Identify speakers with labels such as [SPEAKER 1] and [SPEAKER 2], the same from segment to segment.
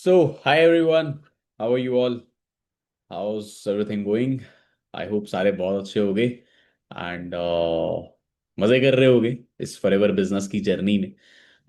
[SPEAKER 1] Hi everyone, how are you all? How's everything going? I hope सारे बहुत अच्छे होंगे एंड मज़े कर रहे होंगे इस फॉरएवर बिजनेस की जर्नी में।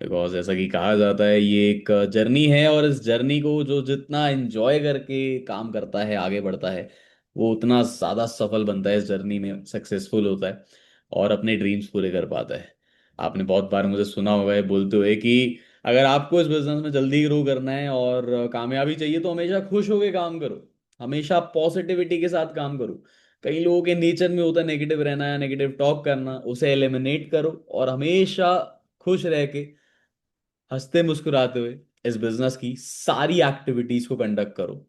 [SPEAKER 1] बिकॉज ऐसा कि कहा जाता है ये एक जर्नी है, और इस जर्नी को जो जितना एंजॉय करके काम करता है, आगे बढ़ता है, वो उतना ज़्यादा सफल बनता है, इस जर्नी में सक्सेसफुल होता है और अपने ड्रीम्स पूरे कर पाता है। आपने बहुत बार मुझे सुना होगा ये बोलते हुए कि अगर आपको इस बिजनेस में जल्दी ग्रो करना है और कामयाबी चाहिए तो हमेशा खुश होकर काम करो, हमेशा पॉजिटिविटी के साथ काम करो। कई लोगों के नेचर में होता है नेगेटिव रहना या नेगेटिव टॉक करना, उसे एलिमिनेट करो और हमेशा खुश रह के, हंसते मुस्कुराते हुए इस बिजनेस की सारी एक्टिविटीज को कंडक्ट करो।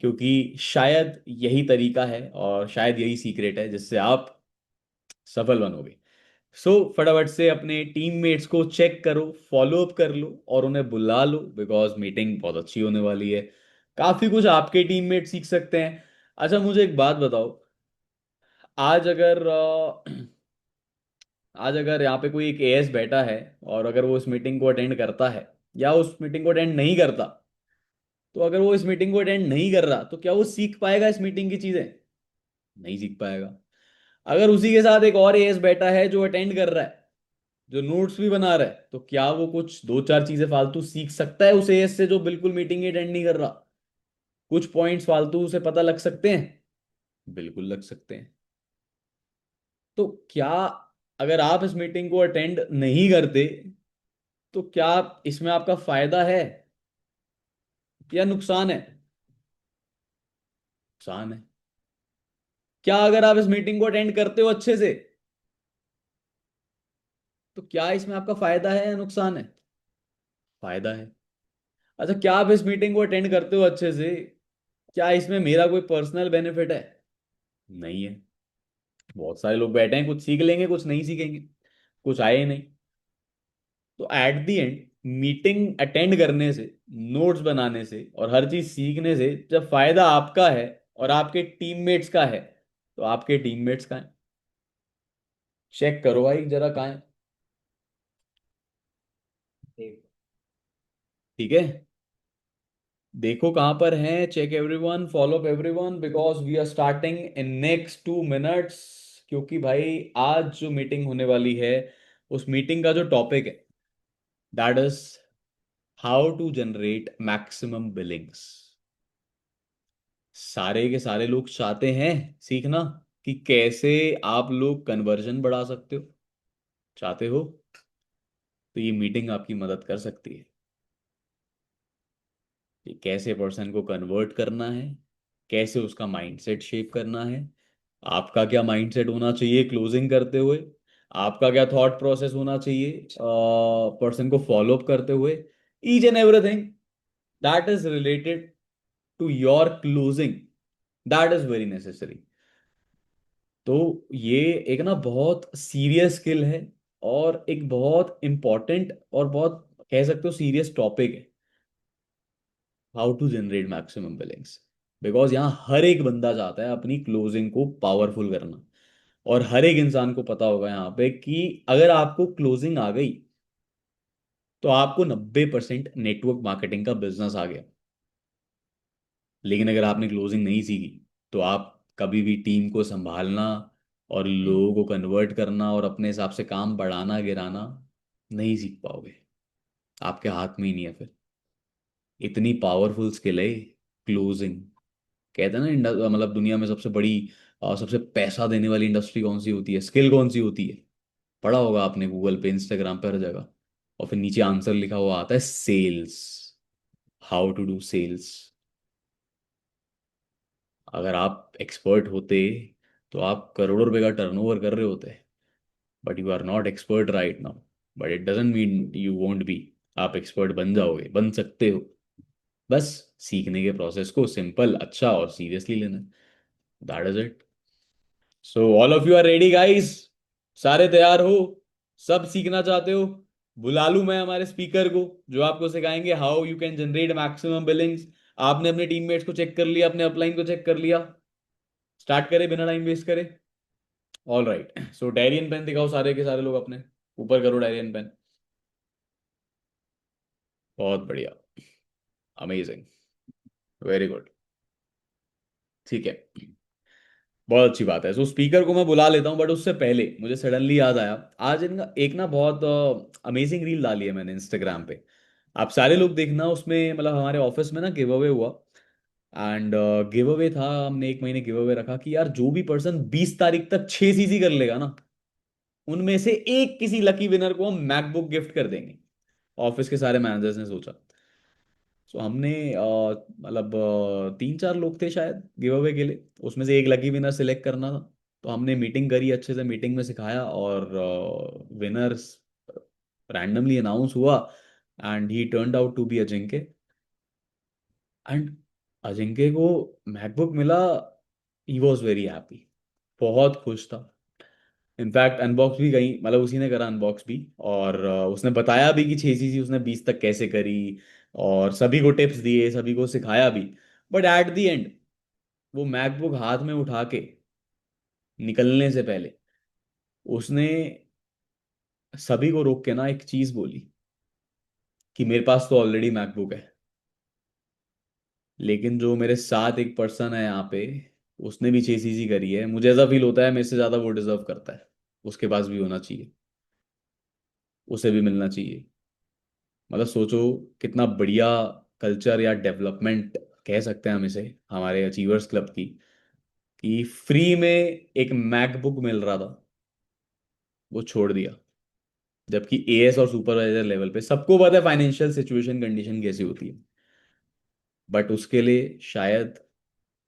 [SPEAKER 1] क्योंकि शायद यही तरीका है और शायद यही सीक्रेट है जिससे आप सफल बनोगे। फटाफट से अपने टीममेट्स को चेक करो, फॉलो अप कर लो और उन्हें बुला लो, बिकॉज मीटिंग बहुत अच्छी होने वाली है। काफी कुछ आपके टीममेट सीख सकते हैं। अच्छा, मुझे एक बात बताओ। आज अगर आज अगर यहाँ पे कोई एक एएस बैठा है और अगर वो इस मीटिंग को अटेंड करता है या उस मीटिंग को अटेंड नहीं करता, तो अगर वो इस मीटिंग को अटेंड नहीं कर रहा तो क्या वो सीख पाएगा इस मीटिंग की चीजें? नहीं सीख पाएगा। अगर उसी के साथ एक और एएस बैठा है जो अटेंड कर रहा है, जो नोट्स भी बना रहा है, तो क्या वो कुछ दो चार चीजें फालतू सीख सकता है उस एएस से जो बिल्कुल मीटिंग अटेंड नहीं कर रहा? कुछ पॉइंट्स फालतू उसे पता लग सकते हैं? बिल्कुल लग सकते हैं। तो क्या, अगर आप इस मीटिंग को अटेंड नहीं करते तो क्या इसमें आपका फायदा है या नुकसान है? नुकसान है। क्या अगर आप इस मीटिंग को अटेंड करते हो अच्छे से, तो क्या इसमें आपका फायदा है या नुकसान है? फायदा है। अच्छा, क्या आप इस मीटिंग को अटेंड करते हो अच्छे से, क्या इसमें मेरा कोई पर्सनल बेनिफिट है? नहीं है। बहुत सारे लोग बैठे हैं, कुछ सीख लेंगे कुछ नहीं सीखेंगे, कुछ आए ही नहीं। तो at the and, meeting attend करने से, नोट्स बनाने से और हर चीज सीखने से जब फायदा आपका है और आपके टीममेट्स का है, तो आपके टीममेट्स का है। चेक करो भाई जरा कहाँ है। ठीक है, देखो कहां पर हैं। Check everyone, follow up everyone, because we are starting in next 2 minutes. क्योंकि भाई आज जो मीटिंग होने वाली है, उस मीटिंग का जो टॉपिक है, that is how to generate maximum billings. सारे के सारे लोग चाहते हैं सीखना कि कैसे आप लोग कन्वर्जन बढ़ा सकते हो। चाहते हो? तो ये मीटिंग आपकी मदद कर सकती है कि कैसे पर्सन को कन्वर्ट करना है, कैसे उसका माइंडसेट शेप करना है, आपका क्या माइंडसेट होना चाहिए क्लोजिंग करते हुए, आपका क्या थॉट प्रोसेस होना चाहिए पर्सन को फॉलो अप करते हुए। Each and everything that is related to your closing, that is very necessary. तो ये एक ना बहुत सीरियस स्किल है और एक बहुत इंपॉर्टेंट और बहुत कह सकते हो सीरियस टॉपिक है, how to generate maximum billings. Because यहाँ हर एक बंदा चाहता है अपनी क्लोजिंग को पावरफुल करना, और हर एक इंसान को पता होगा यहाँ पे कि अगर आपको क्लोजिंग आ गई तो आपको 90% नेटवर्क मार्केटिंग का बिजनेस आ गया। लेकिन अगर आपने क्लोजिंग नहीं सीखी तो आप कभी भी टीम को संभालना और लोगों को कन्वर्ट करना और अपने हिसाब से काम बढ़ाना गिराना नहीं सीख पाओगे। आपके हाथ में ही नहीं है फिर। इतनी पावरफुल स्किल है क्लोजिंग। कहते हैं ना मतलब दुनिया में सबसे बड़ी सबसे पैसा देने वाली इंडस्ट्री कौन सी होती है, स्किल कौन सी होती है? पढ़ा होगा आपने गूगल पे, इंस्टाग्राम पे, हर जगह। और फिर नीचे आंसर लिखा हुआ आता है sales, how to do sales. अगर आप एक्सपर्ट होते तो आप करोड़ों रुपए का टर्नओवर कर रहे होते। But you are not expert right now, but it doesn't mean you won't be. आप एक्सपर्ट बन जाओगे, बन सकते हो। बस सीखने के प्रोसेस को सिंपल, अच्छा और सीरियसली लेना। That is it. So all of you are ready guys? सारे तैयार हो? सब सीखना चाहते हो? बुला लूं मैं हमारे स्पीकर को जो आपको सिखाएंगे how you can generate maximum Billings. आपने अपने टीममेट्स को चेक कर लिया, अपने अपलाइन को चेक कर लिया। स्टार्ट करें बिना टाइम वेस्ट करे। All right, so diary and pen दिखाओ सारे के सारे लोग अपने। ऊपर करो डायरी एंड पेन। बहुत बढ़िया। Amazing, very good. ठीक है, बहुत अच्छी बात है। सो स्पीकर को मैं बुला लेता हूँ, बट उससे पहले मुझे सडनली याद आया, आज इनका एक ना बहुत अमेजिंग रील डाली है मैंने इंस्टाग्राम पे। आप सारे लोग देखना उसमें, मतलब हमारे ऑफिस में ना गिव अवे हुआ। एंड गिव अवे था, हमने एक महीने गिव अवे रखा कि यार जो भी पर्सन 20 तारीख तक 6 सीसी कर लेगा ना, उनमें से एक किसी लकी विनर को हम मैकबुक गिफ्ट कर देंगे। ऑफिस के सारे मैनेजर्स ने सोचा। सो हमने मतलब 3-4 लोग थे शायद गिव अवे के लिए, उसमें से एक लकी विनर सिलेक्ट करना था। तो हमने मीटिंग करी अच्छे से, मीटिंग में सिखाया, और विनर्स रैंडमली अनाउंस हुआ। And he turned out to be Ajinkya. And Ajinkya को मैकबुक मिला। ही वॉज वेरी हैप्पी, बहुत खुश था। इनफैक्ट अनबॉक्स भी गई, मतलब उसी ने करा अनबॉक्स भी। और उसने बताया भी कि 6 सीसी उसने 20 तक कैसे करी, और सभी को टिप्स दिए, सभी को सिखाया भी। बट एट द एंड वो मैकबुक हाथ में उठा के निकलने से पहले उसने सभी को रोक के ना एक चीज बोली कि मेरे पास तो ऑलरेडी मैकबुक है, लेकिन जो मेरे साथ एक पर्सन है यहाँ पे, उसने भी 6 सीसी करी है, मुझे ऐसा फील होता है मेरे से ज्यादा वो डिजर्व करता है, उसके पास भी होना चाहिए, उसे भी मिलना चाहिए। मतलब सोचो कितना बढ़िया कल्चर या डेवलपमेंट कह सकते हैं हम इसे, हमारे अचीवर्स क्लब की, कि फ्री में एक मैकबुक मिल रहा था, वो छोड़ दिया। जबकि एएस और सुपरवाइजर लेवल पे सबको पता है फाइनेंशियल सिचुएशन कंडीशन कैसी होती है, बट उसके लिए शायद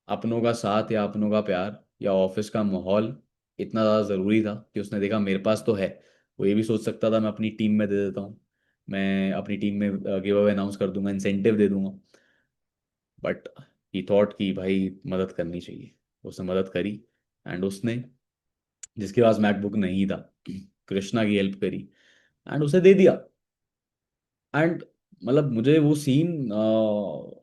[SPEAKER 1] अपनों का साथ या अपनों का प्यार या ऑफिस का माहौल इतना ज़्यादा ज़रूरी था कि उसने देखा मेरे पास तो है। वो ये भी सोच सकता था मैं अपनी टीम में दे देता हूँ, मैं अपनी टीम में गिव अवे अनाउंस कर दूंगा, इंसेंटिव दे दूंगा। बट ही थॉट कि भाई मदद करनी चाहिए, उसने मदद करी। एंड उसने, जिसके पास मैकबुक नहीं था, कृष्णा की हेल्प करी एंड उसे दे दिया। एंड मतलब मुझे वो सीन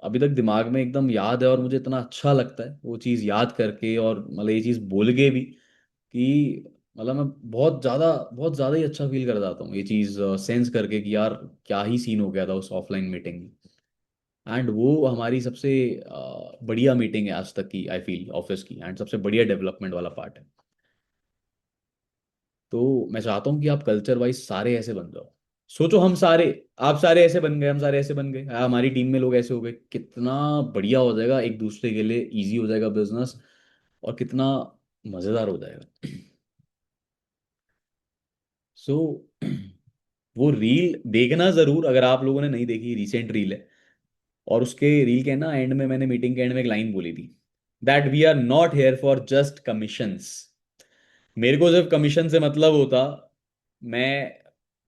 [SPEAKER 1] अभी तक दिमाग में एकदम याद है, और मुझे इतना अच्छा लगता है वो चीज़ याद करके, और मतलब ये चीज़ बोल के भी कि मतलब मैं बहुत ज़्यादा ही अच्छा फील कर जाता हूँ ये चीज़ सेंस करके कि यार क्या ही सीन हो गया था उस ऑफलाइन मीटिंग में। एंड वो हमारी सबसे बढ़िया मीटिंग है आज तक की, आई फील ऑफिस की, एंड सबसे बढ़िया डेवलपमेंट वाला पार्ट है। तो मैं चाहता हूँ कि आप कल्चर वाइज सारे ऐसे बन जाओ। सोचो हम सारे, आप सारे ऐसे बन गए, हम सारे ऐसे बन गए, हमारी टीम में लोग ऐसे हो गए, कितना बढ़िया हो जाएगा, एक दूसरे के लिए इजी हो जाएगा बिजनेस, और कितना मज़ेदार हो जाएगा। सो वो रील देखना ज़रूर, अगर आप लोगों ने नहीं देखी, रिसेंट रील है। और उसके रील के ना एंड में मैंने मीटिंग के एंड में एक लाइन बोली थी, that we are not here for just commissions. मेरे को सिर्फ कमीशन से मतलब होता, मैं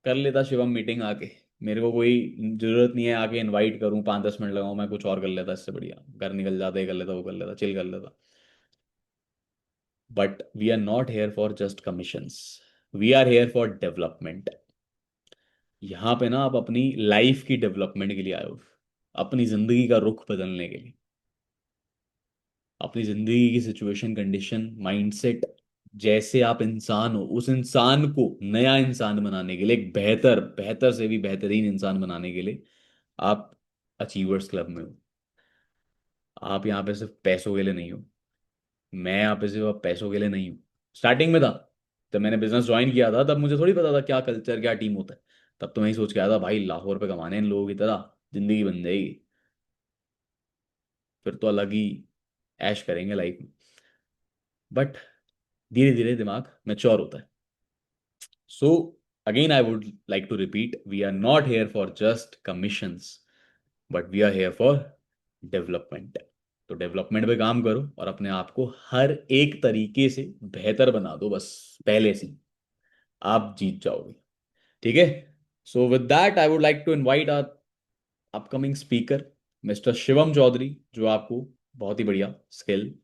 [SPEAKER 1] कर लेता शिवम मीटिंग आके, मेरे को कोई जरूरत नहीं है आके इनवाइट करूं, 5-10 मिनट लगाऊं, मैं कुछ और कर लेता, इससे बढ़िया घर निकल जाता, ये कर लेता, वो कर लेता, चिल कर लेता। But we are not here for just commissions, we are here for development. यहाँ पे ना आप अपनी लाइफ की डेवलपमेंट के लिए आए हो, अपनी जिंदगी का रुख बदलने के लिए, अपनी जिंदगी की सिचुएशन कंडीशन माइंडसेट, जैसे आप इंसान हो उस इंसान को नया इंसान बनाने के लिए, एक बेहतर बेहतर से भी बेहतरीन इंसान बनाने के लिए आप अचीवर्स क्लब में हो। आप यहाँ पे सिर्फ पैसों के लिए नहीं हो, मैं यहाँ पे सिर्फ अब पैसों के लिए नहीं हूँ। स्टार्टिंग में था, जब मैंने बिजनेस ज्वाइन किया था तब मुझे थोड़ी पता था क्या कल्चर क्या टीम होता है। तब तो मैं ही सोच के आया था भाई लाखों रुपए कमाने हैं इन लोगों की तरह, जिंदगी बन जाएगी, फिर तो अलग ही ऐश करेंगे लाइफ में। बट धीरे धीरे दिमाग मैच्योर होता है। So again I would like to repeat, we are not here for just commissions, but we are here for development. तो डेवलपमेंट पे काम करो और अपने आप को हर एक तरीके से बेहतर बना दो, बस पहले से आप जीत जाओगे। ठीक है। So with that I would like to invite our upcoming speaker, mister Shivam Chaudhary, जो आपको बहुत ही बढ़िया स्किल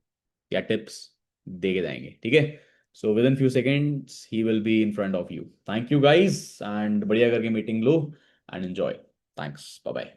[SPEAKER 1] या टिप्स दे के जाएंगे। ठीक है। So within few seconds he will be in front of you. Thank you guys, and बढ़िया करके मीटिंग लो and enjoy. Thanks, bye bye.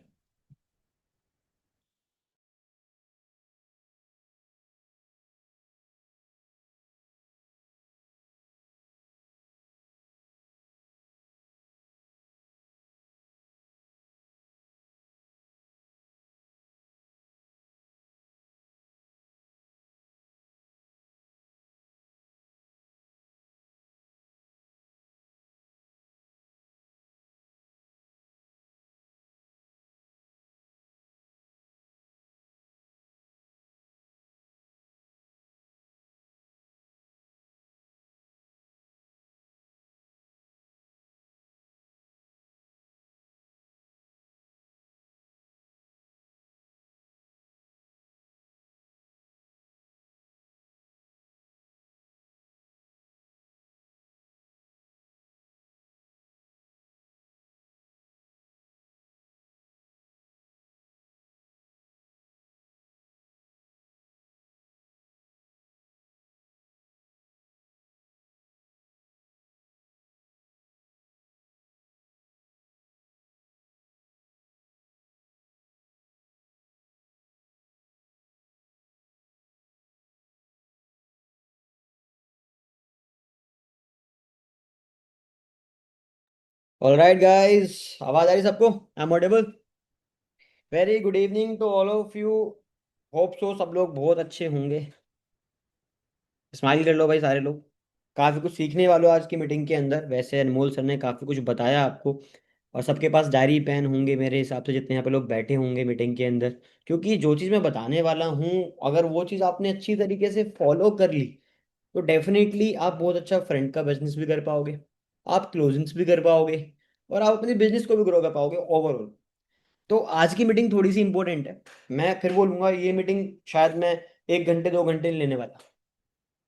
[SPEAKER 2] All right guys, आवाज आ रही सबको? I am audible? Very good evening to all of you. Hope so सब लोग बहुत अच्छे होंगे। स्माइल कर लो भाई सारे लोग। काफी कुछ सीखने वाले हो आज की मीटिंग के अंदर। वैसे अनमोल सर ने काफी कुछ बताया आपको, और सबके पास डायरी पेन होंगे मेरे हिसाब से, जितने यहाँ पे लोग बैठे होंगे मीटिंग के अंदर। क्योंकि जो चीज़ मैं बताने वाला हूँ, अगर वो चीज़ आपने अच्छी तरीके से फॉलो कर ली तो डेफिनेटली आप बहुत अच्छा फ्रंट का बिजनेस भी कर पाओगे, आप क्लोजिंग्स भी कर पाओगे, और आप अपने बिजनेस को भी ग्रो कर पाओगे ओवरऑल। तो आज की मीटिंग थोड़ी सी इंपॉर्टेंट है। मैं फिर बोलूंगा ये मीटिंग शायद मैं 1 घंटे 2 घंटे नहीं लेने वाला,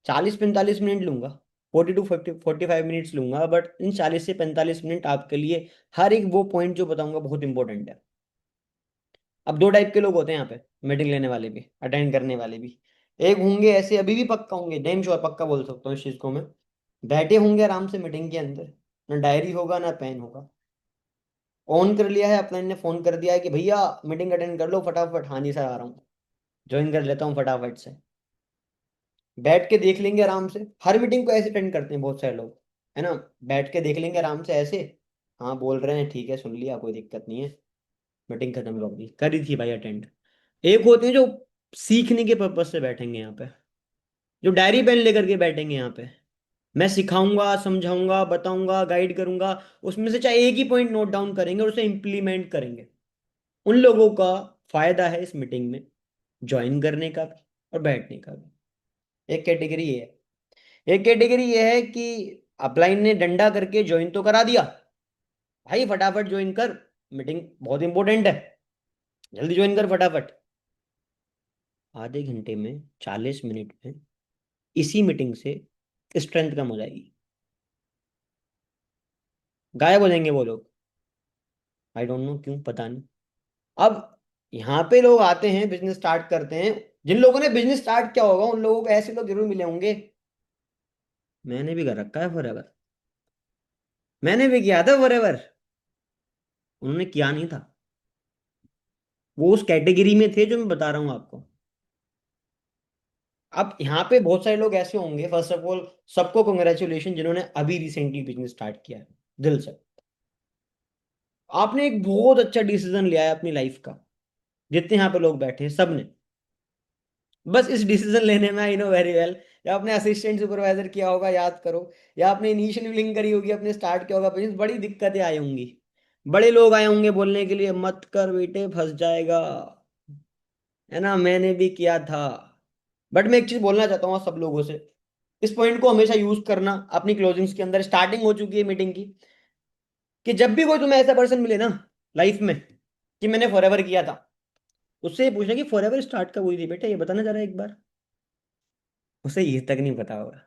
[SPEAKER 2] 40-45 मिनट लूंगा। 40 to 45 मिनट्स लूंगा, बट इन 40 से 45 मिनट आपके लिए हर एक वो पॉइंट जो बताऊंगा बहुत इंपॉर्टेंट है। अब दो टाइप के लोग होते हैं यहाँ पे, मीटिंग लेने वाले भी अटेंड करने वाले भी। एक होंगे ऐसे, अभी भी पक्का होंगे, डैम श्योर पक्का बोल सकता हूँ इस चीज को मैं। बैठे होंगे आराम से मीटिंग के अंदर, ना डायरी होगा ना पेन होगा। ऑन कर लिया है, अपलाइन ने फोन कर दिया है कि भैया मीटिंग अटेंड कर लो फटाफट। हाँ जी सर आ रहा हूँ, ज्वाइन कर लेता हूँ फटाफट से। बैठ के देख लेंगे आराम से। हर मीटिंग को ऐसे अटेंड करते हैं बहुत सारे लोग, है ना। बैठ के देख लेंगे आराम से ऐसे। हाँ बोल रहे हैं, ठीक है सुन लिया, कोई दिक्कत नहीं है। मीटिंग खत्म हो गई, करी थी भाई अटेंड। एक होते हैं जो सीखने के पर्पज से बैठेंगे यहाँ पे, जो डायरी पेन लेकर के बैठेंगे यहाँ पे। मैं सिखाऊंगा, समझाऊंगा, बताऊंगा, गाइड करूंगा, उसमें से चाहे एक ही पॉइंट नोट डाउन करेंगे और उसे इंप्लीमेंट करेंगे। उन लोगों का फायदा है इस मीटिंग में ज्वाइन करने का भी और बैठने का भी। एक कैटेगरी ये है। एक कैटेगरी ये है कि अपलाइन ने डंडा करके ज्वाइन तो करा दिया, भाई फटाफट ज्वाइन कर, मीटिंग बहुत इंपॉर्टेंट है, जल्दी ज्वाइन कर फटाफट। आधे घंटे में, 40 मिनट में इसी मीटिंग से स्ट्रेंथ कम हो जाएगी, गायब हो जाएंगे वो लोग। आई डोंट नो क्यों, पता नहीं। अब यहाँ पे लोग आते हैं, बिजनेस स्टार्ट करते हैं। जिन लोगों ने बिजनेस स्टार्ट किया होगा उन लोगों को ऐसे लोग जरूर मिले होंगे। मैंने भी कर रखा है फॉरएवर, मैंने भी किया था फॉरएवर। उन्होंने किया नहीं था, वो उस कैटेगरी में थे जो मैं बता रहा हूँ आपको। अब यहाँ पे बहुत सारे लोग ऐसे होंगे, फर्स्ट ऑफ ऑल सबको कॉन्ग्रेचुलेशन जिन्होंने अभी रिसेंटली बिजनेस स्टार्ट किया है, दिल से। आपने एक बहुत अच्छा डिसीजन लिया है अपनी लाइफ का। जितने यहाँ पे लोग बैठे हैं सब ने, बस इस डिसीजन लेने में आई नो वेरी वेल, या आपने असिस्टेंट सुपरवाइजर किया होगा याद करो, या आपने इनिशियल बिलिंग करी होगी, अपने स्टार्ट किया होगा बिजनेस, बड़ी दिक्कतें आई होंगी। बड़े लोग आए होंगे बोलने के लिए मत कर बेटे फंस जाएगा, है ना, मैंने भी किया था। बट मैं एक चीज बोलना चाहता हूँ सब लोगों से, इस पॉइंट को हमेशा यूज करना अपनी क्लोजिंग्स के अंदर। स्टार्टिंग हो चुकी है मीटिंग की, कि जब भी कोई तुम्हें ऐसा पर्सन मिले ना लाइफ में कि मैंने फॉरएवर किया था, उससे ये पूछना कि फॉरएवर स्टार्ट कब हुई थी बेटा, ये बताना जरा एक बार। उसे ये तक नहीं पता होगा,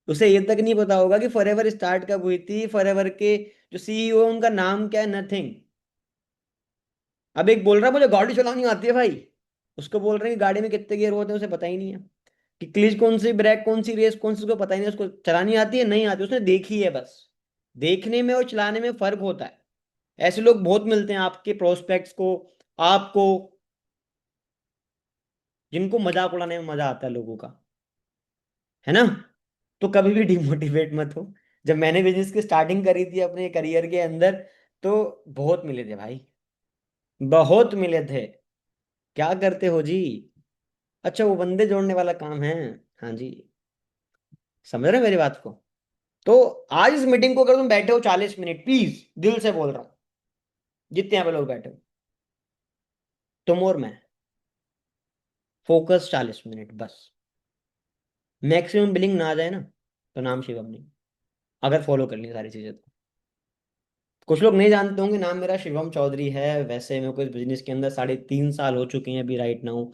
[SPEAKER 2] उसे ये तक नहीं पता होगा कि फॉरएवर स्टार्ट कब हुई थी, फॉरएवर के जो सीईओ उनका नाम क्या है, नथिंग। अब एक बोल रहा है मुझे गाड़ी चलानी आती है भाई, उसको बोल रहे हैं कि गाड़ी में कितने गियर होते हैं उसे पता ही नहीं है, कि क्लीच कौन सी, ब्रेक कौन सी, रेस कौन सी, उसको पता ही नहीं, उसको चलानी आती है नहीं आती, उसने देखी है बस। देखने में और चलाने में फर्क होता है। ऐसे लोग बहुत मिलते हैं आपके प्रोस्पेक्ट्स को, आपको, जिनको मजाक उड़ाने में मजा आता है लोगों का, है ना। तो कभी भी डिमोटिवेट मत हो। जब मैंने बिजनेस की स्टार्टिंग करी थी अपने करियर के अंदर, तो बहुत मिले थे भाई, बहुत मिले थे। क्या करते हो जी? अच्छा वो बंदे जोड़ने वाला काम है। हाँ जी, समझ रहे हो मेरी बात को? तो आज इस मीटिंग को अगर तुम बैठे हो 40 मिनट, प्लीज दिल से बोल रहा हूँ, जितने यहाँ पे लोग बैठे हो, तुम और मैं, फोकस 40 मिनट बस। मैक्सिमम बिलिंग ना आ जाए ना, तो नाम शिवम नहीं, अगर फॉलो कर ली सारी चीजें तो। कुछ लोग नहीं जानते होंगे, नाम मेरा शिवम चौधरी है। वैसे मेरे को इस बिजनेस के अंदर 3.5 साल हो चुके हैं अभी राइट नाउ,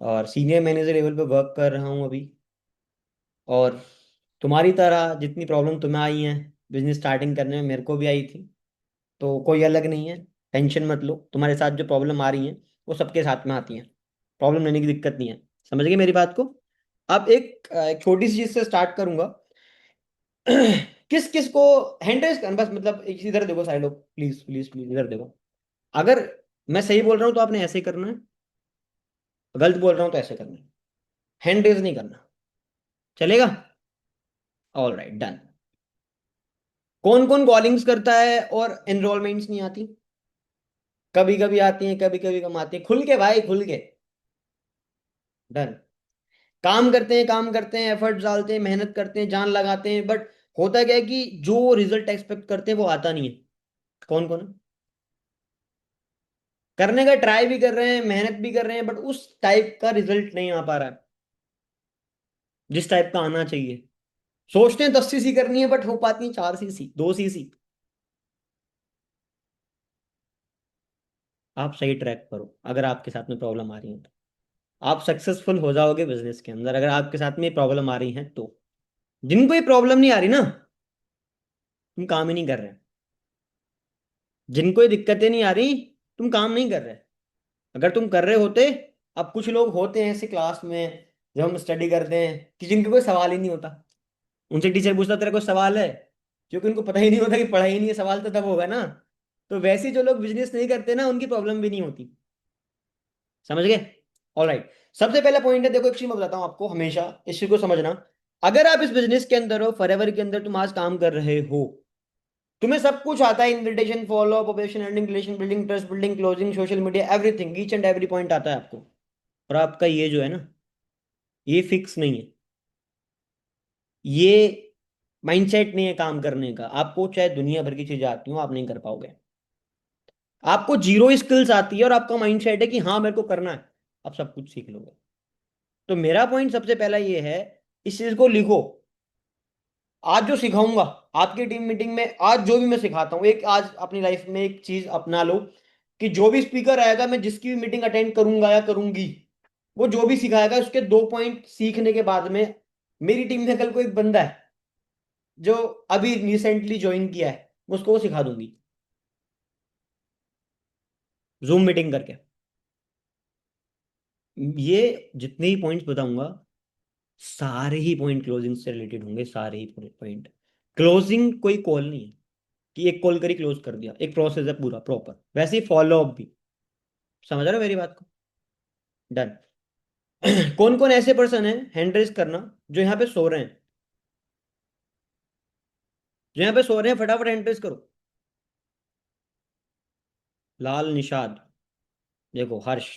[SPEAKER 2] और सीनियर मैनेजर लेवल पे वर्क कर रहा हूँ अभी। और तुम्हारी तरह जितनी प्रॉब्लम तुम्हें आई हैं बिजनेस स्टार्टिंग करने में, मेरे को भी आई थी। तो कोई अलग नहीं है, टेंशन मत लो। तुम्हारे साथ जो प्रॉब्लम आ रही है वो सबके साथ में आती हैं, प्रॉब्लम लेने की दिक्कत नहीं है। समझ गए मेरी बात को? अब एक छोटी सी चीज से स्टार्ट करूंगा। किस किस को हैंड रेस करना, बस मतलब इधर देखो सारे लोग, प्लीज प्लीज प्लीज इधर देखो। अगर मैं सही बोल रहा हूं तो आपने ऐसे ही करना है, गलत बोल रहा हूं तो ऐसे करना है। हैंड रेज नहीं करना, चलेगा? All right, done. कौन कौन कॉलिंग्स करता है और एनरोलमेंट्स नहीं आती? कभी कभी आती हैं, कभी कभी कम आती है। खुल के भाई, खुल के। डन। काम करते हैं, काम करते हैं, एफर्ट डालते हैं, मेहनत करते हैं, जान लगाते हैं, बट होता क्या है कि जो रिजल्ट एक्सपेक्ट करते हैं वो आता नहीं है। कौन कौन है? करने का ट्राई भी कर रहे हैं, मेहनत भी कर रहे हैं, बट उस टाइप का रिजल्ट नहीं आ पा रहा है जिस टाइप का आना चाहिए। सोचते हैं 10 सीसी करनी है, बट हो पाती है 4 सीसी, 2 सीसी। आप सही ट्रैक करो अगर आपके साथ में प्रॉब्लम आ रही है तो। आप सक्सेसफुल हो जाओगे बिजनेस के अंदर अगर आपके साथ में प्रॉब्लम आ रही है तो। जिनको ये प्रॉब्लम नहीं आ रही ना, तुम काम ही नहीं कर रहे। जिनको ये दिक्कतें नहीं आ रही, तुम काम नहीं कर रहे। अगर तुम कर रहे होते। अब कुछ लोग होते हैं ऐसे क्लास में जब हम स्टडी करते हैं कि जिनके कोई सवाल ही नहीं होता। उनसे टीचर पूछता तेरा कोई सवाल है, क्योंकि उनको पता ही नहीं होता कि पढ़ा ही नहीं है, सवाल तो तब होगा ना। तो वैसे ही जो लोग बिजनेस नहीं करते ना, उनकी प्रॉब्लम भी नहीं होती। समझ गए? All right. सबसे पहला पॉइंट है, देखो एक चीज मैं बताता हूँ आपको, हमेशा इस चीज को समझना। अगर आप इस बिजनेस के अंदर हो, फॉरएवर के अंदर तुम आज काम कर रहे हो, तुम्हें सब कुछ आता है, invitation, follow up, operation, earning, relation building, trust building, closing, social media, everything, each and every point आता है आपको। और आपका ये जो है ना, ये फिक्स नहीं है। ये माइंडसेट नहीं है काम करने का। आपको चाहे दुनिया भर की चीजें आती हो, आप नहीं कर पाओगे। आपको जीरो स्किल्स आती है और आपका माइंडसेट है कि हाँ मेरे को करना है, आप सब कुछ सीख लोगे। तो मेरा पॉइंट सबसे पहला ये है, इस चीज को लिखो। आज जो सिखाऊंगा आपकी टीम मीटिंग में, आज जो भी मैं सिखाता हूँ, एक आज अपनी लाइफ में एक चीज अपना लो कि जो भी स्पीकर आएगा, मैं जिसकी भी मीटिंग अटेंड करूंगा या करूंगी, वो जो भी सिखाएगा उसके 2 पॉइंट सीखने के बाद में, मेरी टीम में कल को एक बंदा है जो अभी रिसेंटली ज्वाइन किया है, उसको वो सिखा दूंगी जूम मीटिंग करके। ये जितने ही पॉइंट्स बताऊंगा, सारे ही पॉइंट क्लोजिंग से रिलेटेड होंगे, सारे ही पॉइंट। क्लोजिंग कोई कॉल नहीं है कि एक कॉल करी क्लोज कर दिया, एक प्रोसेस है पूरा प्रॉपर, वैसे ही फॉलो अप भी। समझ रहे हो मेरी बात को? डन। कौन कौन ऐसे पर्सन है, हैंड रेज करना, जो यहाँ पे सो रहे हैं। जो यहाँ पे सो रहे हैं फटाफट हैंड रेज करो। लाल निषाद, देखो हर्ष,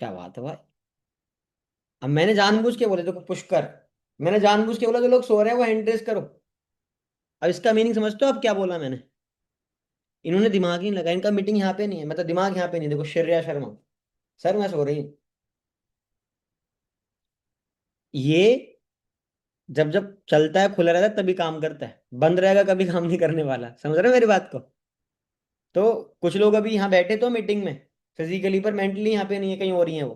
[SPEAKER 2] क्या बात है भाई। अब मैंने जानबूझ के बोले, देखो पुष्कर, मैंने जानबूझ के बोला जो लोग सो रहे हैं वो हैंड रेज करो। अब इसका मीनिंग समझते हो अब क्या बोला मैंने? इन्होंने दिमाग ही नहीं लगा, इनका मीटिंग यहाँ पे नहीं है, मतलब दिमाग यहाँ पे नहीं। देखो श्रेया शर्मा, सर मैं सो रही हूँ। ये जब जब चलता है, खुला रहता है, तभी काम करता है, बंद रहेगा कभी काम नहीं करने वाला। समझ रहे हो मेरी बात को? तो कुछ लोग अभी यहाँ बैठे तो मीटिंग में फिजिकली, पर मेंटली यहाँ पे नहीं है, कहीं और ही है वो,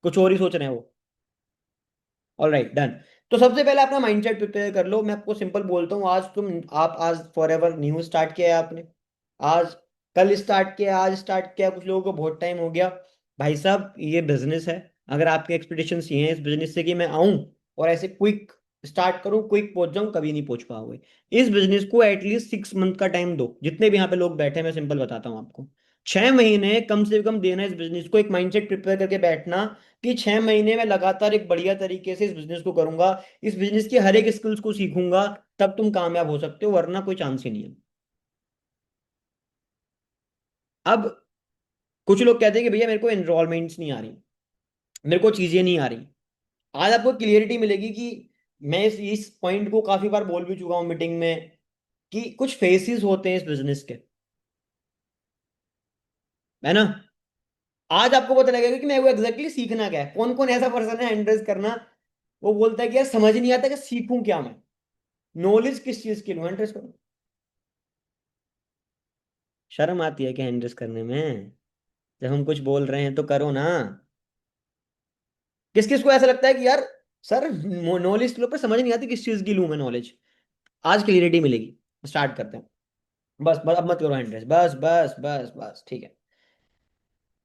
[SPEAKER 2] कुछ और ही सोच रहे हैं वो। All right, done. तो सबसे पहले अपना माइंडसेट प्रिपेयर कर लो। मैं आपको सिंपल बोलता हूँ, आज तुम, आप आज फॉर एवर न्यू स्टार्ट किया है आपने। आज, कल स्टार्ट किया, आज स्टार्ट किया, कुछ लोगों को बहुत टाइम हो गया। भाई साहब ये बिजनेस है। अगर आपके एक्सपेक्टेशंस ये हैं इस बिजनेस से कि मैं आऊं और ऐसे क्विक स्टार्ट करूं, क्विक पहुंच जाऊं, कभी नहीं पहुंच पाओगे। इस बिजनेस को एटलीस्ट 6 मंथ का टाइम दो। जितने भी यहाँ पे लोग बैठे हैं, मैं सिंपल बताता हूँ आपको, 6 महीने कम से कम देना इस बिजनेस को। एक माइंडसेट प्रिपेयर करके बैठना कि 6 महीने में लगातार एक बढ़िया तरीके से इस बिजनेस को करूंगा, इस बिजनेस की हर एक स्किल्स को सीखूंगा, तब तुम कामयाब हो सकते हो, वरना कोई चांस ही नहीं है। अब कुछ लोग कहते हैं कि भैया मेरे को एनरोलमेंट्स नहीं आ रही, मेरे को चीजें नहीं आ रही। आज आपको क्लियरिटी मिलेगी कि मैं इस पॉइंट को काफी बार बोल भी चुका हूं मीटिंग में कि कुछ फेसेस होते हैं इस बिजनेस के, है ना। आज आपको पता लगेगा कि मैं वो एग्जैक्टली सीखना क्या है। कौन कौन ऐसा पर्सन है एंड्रेस करना, वो बोलता है कि यार समझ नहीं आता कि सीखूं क्या मैं, नॉलेज किस चीज की लूं, एंड्रेस करूं। शर्म आती है क्या एंड्रेस करने में? जब हम कुछ बोल रहे हैं तो करो ना। किस किस को ऐसा लगता है कि यार सर नॉलेज के ऊपर समझ नहीं आती, किस चीज की लूं मैं नॉलेज। आज क्लियरिटी मिलेगी। स्टार्ट करते हैं। बस बस अब मत करो हैंड्रेस, बस बस बस बस, ठीक है।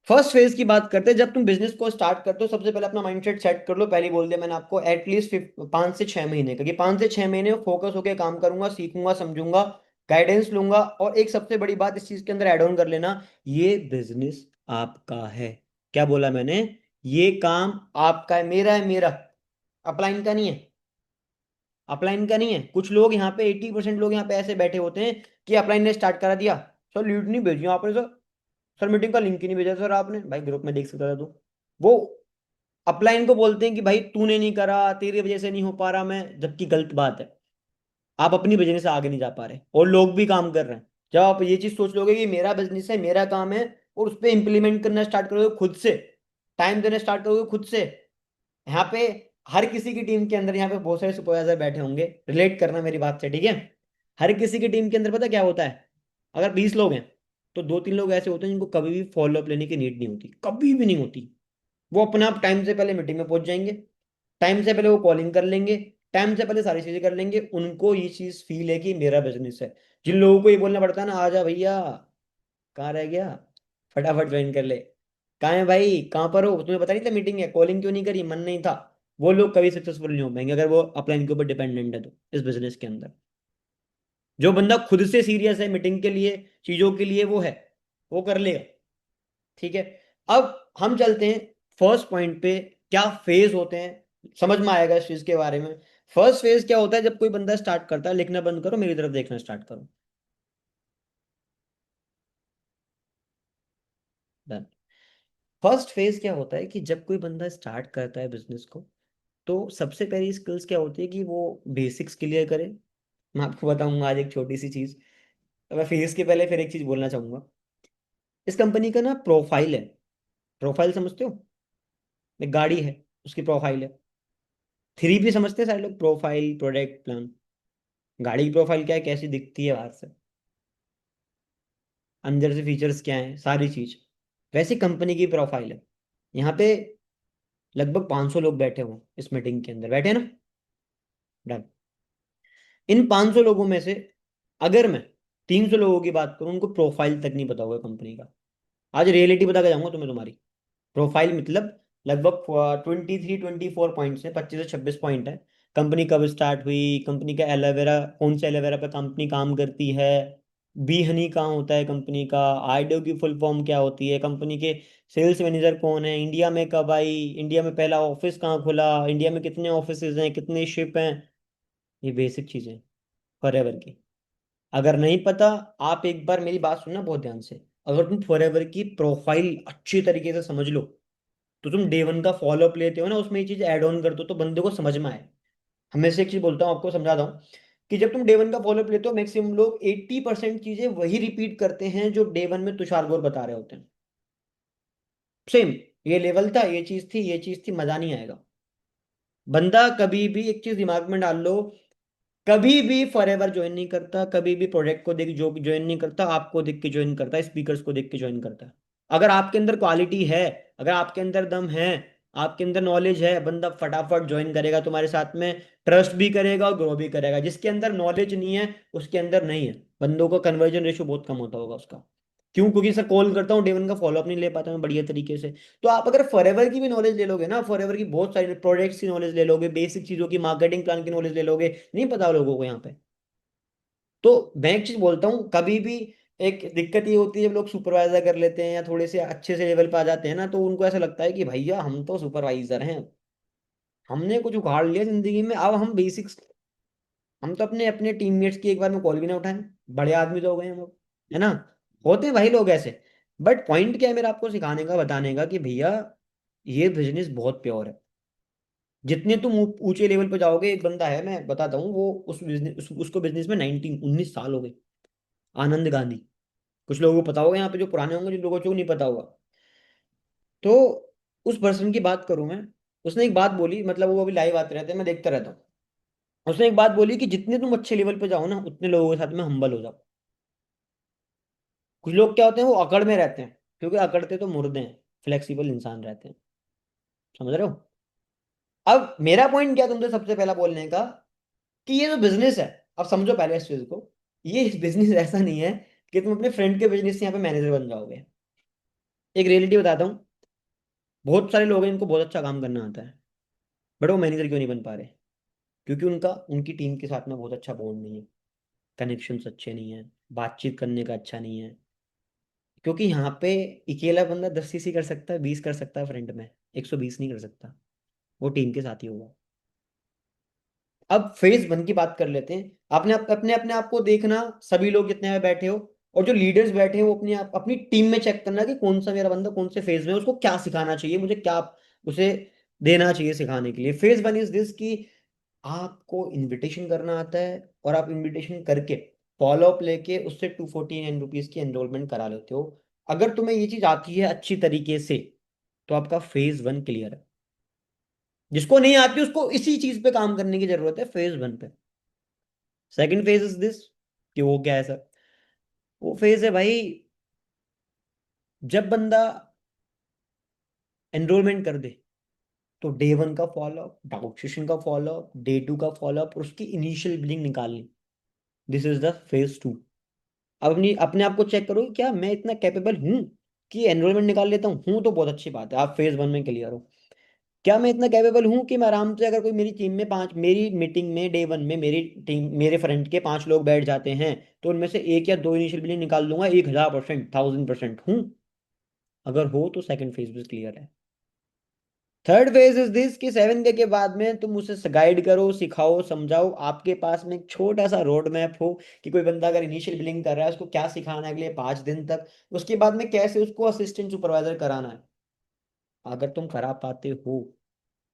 [SPEAKER 2] फर्स्ट फेज की बात करते हैं। जब तुम बिजनेस को स्टार्ट करते हो, सबसे पहले अपना माइंडसेट सेट कर लो। पहले बोल दिया मैंने आपको, एटलीस्ट 5 से 6 महीने का, कि 5 से 6 महीने फोकस होकर काम करूंगा, सीखूंगा, समझूंगा, गाइडेंस लूंगा। और एक सबसे बड़ी बात इस चीज के अंदर ऐड ऑन कर लेना, ये बिजनेस आपका है। क्या बोला मैंने? ये काम आपका है, मेरा है, मेरा, अपलाइन का नहीं है। अपलाइन का नहीं है। कुछ लोग यहाँ पे 80% लोग यहाँ पे ऐसे बैठे होते हैं कि अपलाइन ने स्टार्ट करा दिया, सर लीड नहीं भेजी आपने सर, सर मीटिंग का लिंक ही नहीं भेजा सर आपने, भाई ग्रुप में देख सकता था तो। वो अपलाइन को बोलते हैं कि भाई तूने नहीं करा, तेरी वजह से नहीं हो पा रहा मैं, जबकि गलत बात है। आप अपनी बिजनेस से आगे नहीं जा पा रहे और लोग भी काम कर रहे हैं। जब आप ये चीज सोच लोगे कि मेरा बिजनेस है, मेरा काम है, और उस पर इंप्लीमेंट करना स्टार्ट करोगे खुद से, टाइम देना स्टार्ट करोगे खुद से। यहाँ पे हर किसी की टीम के अंदर, यहाँ पे बहुत सारे सुपरवाइजर बैठे होंगे, रिलेट करना मेरी बात से, ठीक है। हर किसी की टीम के अंदर पता क्या होता है, अगर 20 लोग हैं तो 2-3 लोग ऐसे होते हैं जिनको कभी भी फॉलोअप लेने की नीड नहीं होती, कभी भी नहीं होती। वो अपने आप टाइम से पहले मीटिंग में पहुंच जाएंगे, टाइम से पहले वो कॉलिंग कर लेंगे, टाइम से पहले सारी चीजें कर लेंगे। उनको ये चीज फील है कि मेरा बिजनेस है। जिन लोगों को ये बोलना पड़ता है ना, आ जा भैया, कहाँ रह गया, फटाफट ज्वाइन कर ले, कहाँ है भाई, कहाँ पर हो, तुम्हें पता नहीं था मीटिंग है, कॉलिंग क्यों नहीं करी, मन नहीं था, वो लोग कभी सक्सेसफुल नहीं हो पाएंगे अगर वो अपलाइन के ऊपर डिपेंडेंट है तो, इस बिजनेस के अंदर। जो बंदा खुद से सीरियस है मीटिंग के लिए, चीजों के लिए, वो है, वो कर लेगा, ठीक है। अब हम चलते हैं फर्स्ट पॉइंट पे, क्या फेज होते हैं, समझ में आएगा इस चीज के बारे में। फर्स्ट फेज क्या होता है, जब कोई बंदा स्टार्ट करता है, लिखना बंद करो, मेरी तरफ देखना स्टार्ट करो। डन। फर्स्ट फेज क्या होता है कि जब कोई बंदा स्टार्ट करता है बिजनेस को, तो सबसे पहली स्किल्स क्या होती है कि वो बेसिक्स क्लियर करे। मैं आपको बताऊंगा आज एक छोटी सी चीज। तो मैं फेज के पहले फिर एक चीज बोलना चाहूंगा। इस कंपनी का ना प्रोफाइल है, प्रोफाइल समझते हो, एक गाड़ी है, उसकी प्रोफाइल है। 3P समझते हैं सारे लोग, प्रोफाइल प्रोडक्ट प्लान। गाड़ी की प्रोफाइल क्या है, कैसी दिखती है बाहर से, अंदर से फीचर्स क्या है, सारी चीज। वैसी कंपनी की प्रोफाइल है। यहाँ पे लगभग 500 लोग बैठे हुए हैं इस मीटिंग के अंदर, बैठे हैं ना। डन। इन 500 लोगों में से अगर मैं 300 लोगों की बात करूं, उनको प्रोफाइल तक नहीं पता होगा कंपनी का। आज रियलिटी बता के जाऊंगा तुम्हें तुम्हारी। प्रोफाइल मतलब लगभग 23-24 पॉइंट्स है, 25 से 26 पॉइंट है। कंपनी कब स्टार्ट हुई, कंपनी का एलोवेरा, कौन से एलोवेरा पे कंपनी काम करती है, बी हनी कहाँ होता है कंपनी का, आईडियो की फुल फॉर्म क्या होती है, कंपनी के सेल्स मैनेजर कौन है, इंडिया में कब आई, इंडिया में पहला ऑफिस कहाँ खुला, इंडिया में कितने ऑफिस हैं, कितने शिप हैं। ये बेसिक चीजें फॉरएवर की। अगर नहीं पता, आप एक बार मेरी बात सुनना बहुत ध्यान से। अगर तुम फॉरएवर की प्रोफाइल अच्छी तरीके से समझ लो, तो तुम डे 1 का फॉलोअप लेते हो ना, उसमें ये चीज ऐड ऑन कर दो तो बंदे को समझ में आए। हमेशा एक चीज बोलता हूँ, आपको समझाता हूँ, कि जब तुम डे 1 का फॉलोअप लेते हो, मैक्सिमम लोग 80% चीजें वही रिपीट करते हैं जो डे 1 में तुषार गौर बता रहे होते हैं। सेम, ये लेवल था, ये चीज थी, ये चीज थी, मजा नहीं आएगा। बंदा कभी भी एक चीज दिमाग में डाल लो, कभी भी फॉरएवर ज्वाइन नहीं करता, कभी भी प्रोडक्ट को देख जो ज्वाइन नहीं करता, आपको देख के ज्वाइन करता है, स्पीकर्स को देख के ज्वाइन करता है। अगर आपके अंदर क्वालिटी है, अगर आपके अंदर दम है, आपके अंदर नॉलेज है, बंदा फटाफट ज्वाइन करेगा तुम्हारे साथ में, ट्रस्ट भी करेगा और ग्रो भी करेगा। जिसके अंदर नॉलेज नहीं है, उसके अंदर नहीं है, बंदों का कन्वर्जन रेशियो बहुत कम होता होगा उसका। क्यों? क्योंकि सर कॉल करता हूँ, डे 1 का फॉलोअप नहीं ले पाता मैं बढ़िया तरीके से। तो आप अगर फॉरएवर की भी नॉलेज ले लोगे ना, फॉरएवर की बहुत सारी प्रोडक्ट्स की नॉलेज ले लोगे, बेसिक चीजों की, मार्केटिंग प्लान की नॉलेज ले लोगे, नहीं पता लोगों को यहाँ पे। तो मैं एक चीज बोलता हूँ, कभी भी एक दिक्कत ये होती है जब लोग सुपरवाइजर कर लेते हैं या थोड़े से अच्छे से लेवल पे आ जाते हैं ना, तो उनको ऐसा लगता है कि भैया हम तो सुपरवाइजर हैं, हमने कुछ उखाड़ लिया जिंदगी में, अब हम बेसिक्स, हम तो अपने अपने टीममेट्स की एक बार में कॉल भी ना उठाएं, बड़े आदमी तो हो गए हम लोग, है ना। होते हैं भाई लोग ऐसे। बट पॉइंट क्या है मेरा आपको सिखाने का, बताने का, कि भैया ये बिजनेस बहुत प्योर है। जितने तुम ऊंचे लेवल पे जाओगे, एक बंदा है मैं बताता हूँ, वो उस बिजनेस उसको बिजनेस में 19 19 साल हो गए, आनंद गांधी। कुछ लोगों को पता होगा यहाँ पे जो पुराने होंगे, जिन लोगों को नहीं पता होगा। तो उस पर्सन की बात करूं मैं, उसने एक बात बोली, मतलब वो अभी लाइव आते रहते हैं, मैं देखता रहता हूँ। उसने एक बात बोली कि जितने तुम अच्छे लेवल पे जाओ ना, उतने लोगों के साथ में हम्बल हो जाओ। कुछ लोग क्या होते हैं, वो अकड़ में रहते हैं, क्योंकि अकड़ते तो मुर्दे हैं, फ्लेक्सिबल इंसान रहते हैं, समझ रहे हो। अब मेरा पॉइंट क्या तुमसे सबसे पहला बोलने का, कि ये जो बिजनेस है, अब समझो पहले इस चीज को, ये बिजनेस ऐसा नहीं है कि तुम अपने फ्रेंड के बिजनेस से यहाँ पे मैनेजर बन जाओगे। एक रियलिटी बताता हूँ, बहुत सारे लोग हैं इनको बहुत अच्छा काम करना आता है, बट वो मैनेजर क्यों नहीं बन पा रहे? क्योंकि उनका उनकी टीम के साथ में बहुत अच्छा बॉन्ड नहीं है, कनेक्शंस अच्छे नहीं है, बातचीत करने का अच्छा नहीं है। क्योंकि यहाँ पे अकेला बंदा 10 CC कर सकता है, 20 कर सकता है फ्रंट में, 120 नहीं कर सकता। वो टीम के साथ ही होगा। अब फेज वन की बात कर लेते हैं। आपने अपने अपने आप को देखना, सभी लोग जितने में बैठे हो, और जो लीडर्स बैठे हैं वो अपनी अपनी टीम में चेक करना कि कौन सा मेरा बंदा कौन से फेज में है, उसको क्या सिखाना चाहिए, मुझे क्या उसे देना चाहिए सिखाने के लिए। फेज वन इज दिस कि आपको इनविटेशन करना आता है और आप इनविटेशन करके फॉलो अप लेके उससे 249 रुपीज की एनरोलमेंट करा लेते हो। अगर तुम्हें ये चीज आती है अच्छी तरीके से तो आपका फेज वन क्लियर है। जिसको नहीं आती उसको इसी चीज पे काम करने की जरूरत है, फेज वन पे। सेकंड फेज इज दिस कि वो क्या है सर? वो फेज है भाई, जब बंदा एनरोलमेंट कर दे तो डे वन का फॉलोअप, डाउट सेशन का फॉलोअप, डे टू का फॉलोअप और उसकी इनिशियल बिलिंग निकालनी। This is the phase two. अब अपनी अपने आप को चेक करो, क्या मैं इतना कैपेबल हूँ कि एनरोलमेंट निकाल लेता हूँ तो बहुत अच्छी बात है, आप फेज वन में क्लियर हो। क्या मैं इतना कैपेबल हूँ कि मैं आराम से, अगर कोई मेरी टीम में पांच, मेरी मीटिंग में डे वन में मेरी टीम, मेरे फ्रंट के 5 लोग बैठ जाते हैं तो उनमें से एक या दो इनिशियल बिलिंग निकाल लूंगा 1000%, 1000% हूँ? अगर हो तो सेकंड फेज भी क्लियर है। थर्ड फेज इज दिस कि 7 के बाद में तुम उसे गाइड करो, सिखाओ, समझाओ, आपके पास में एक छोटा सा रोड मैप हो कि कोई बंदा अगर इनिशियल बिलिंग कर रहा है उसको क्या सिखाना है अगले 5 दिन तक, उसके बाद में कैसे उसको असिस्टेंट सुपरवाइजर कराना है। अगर तुम करा पाते हो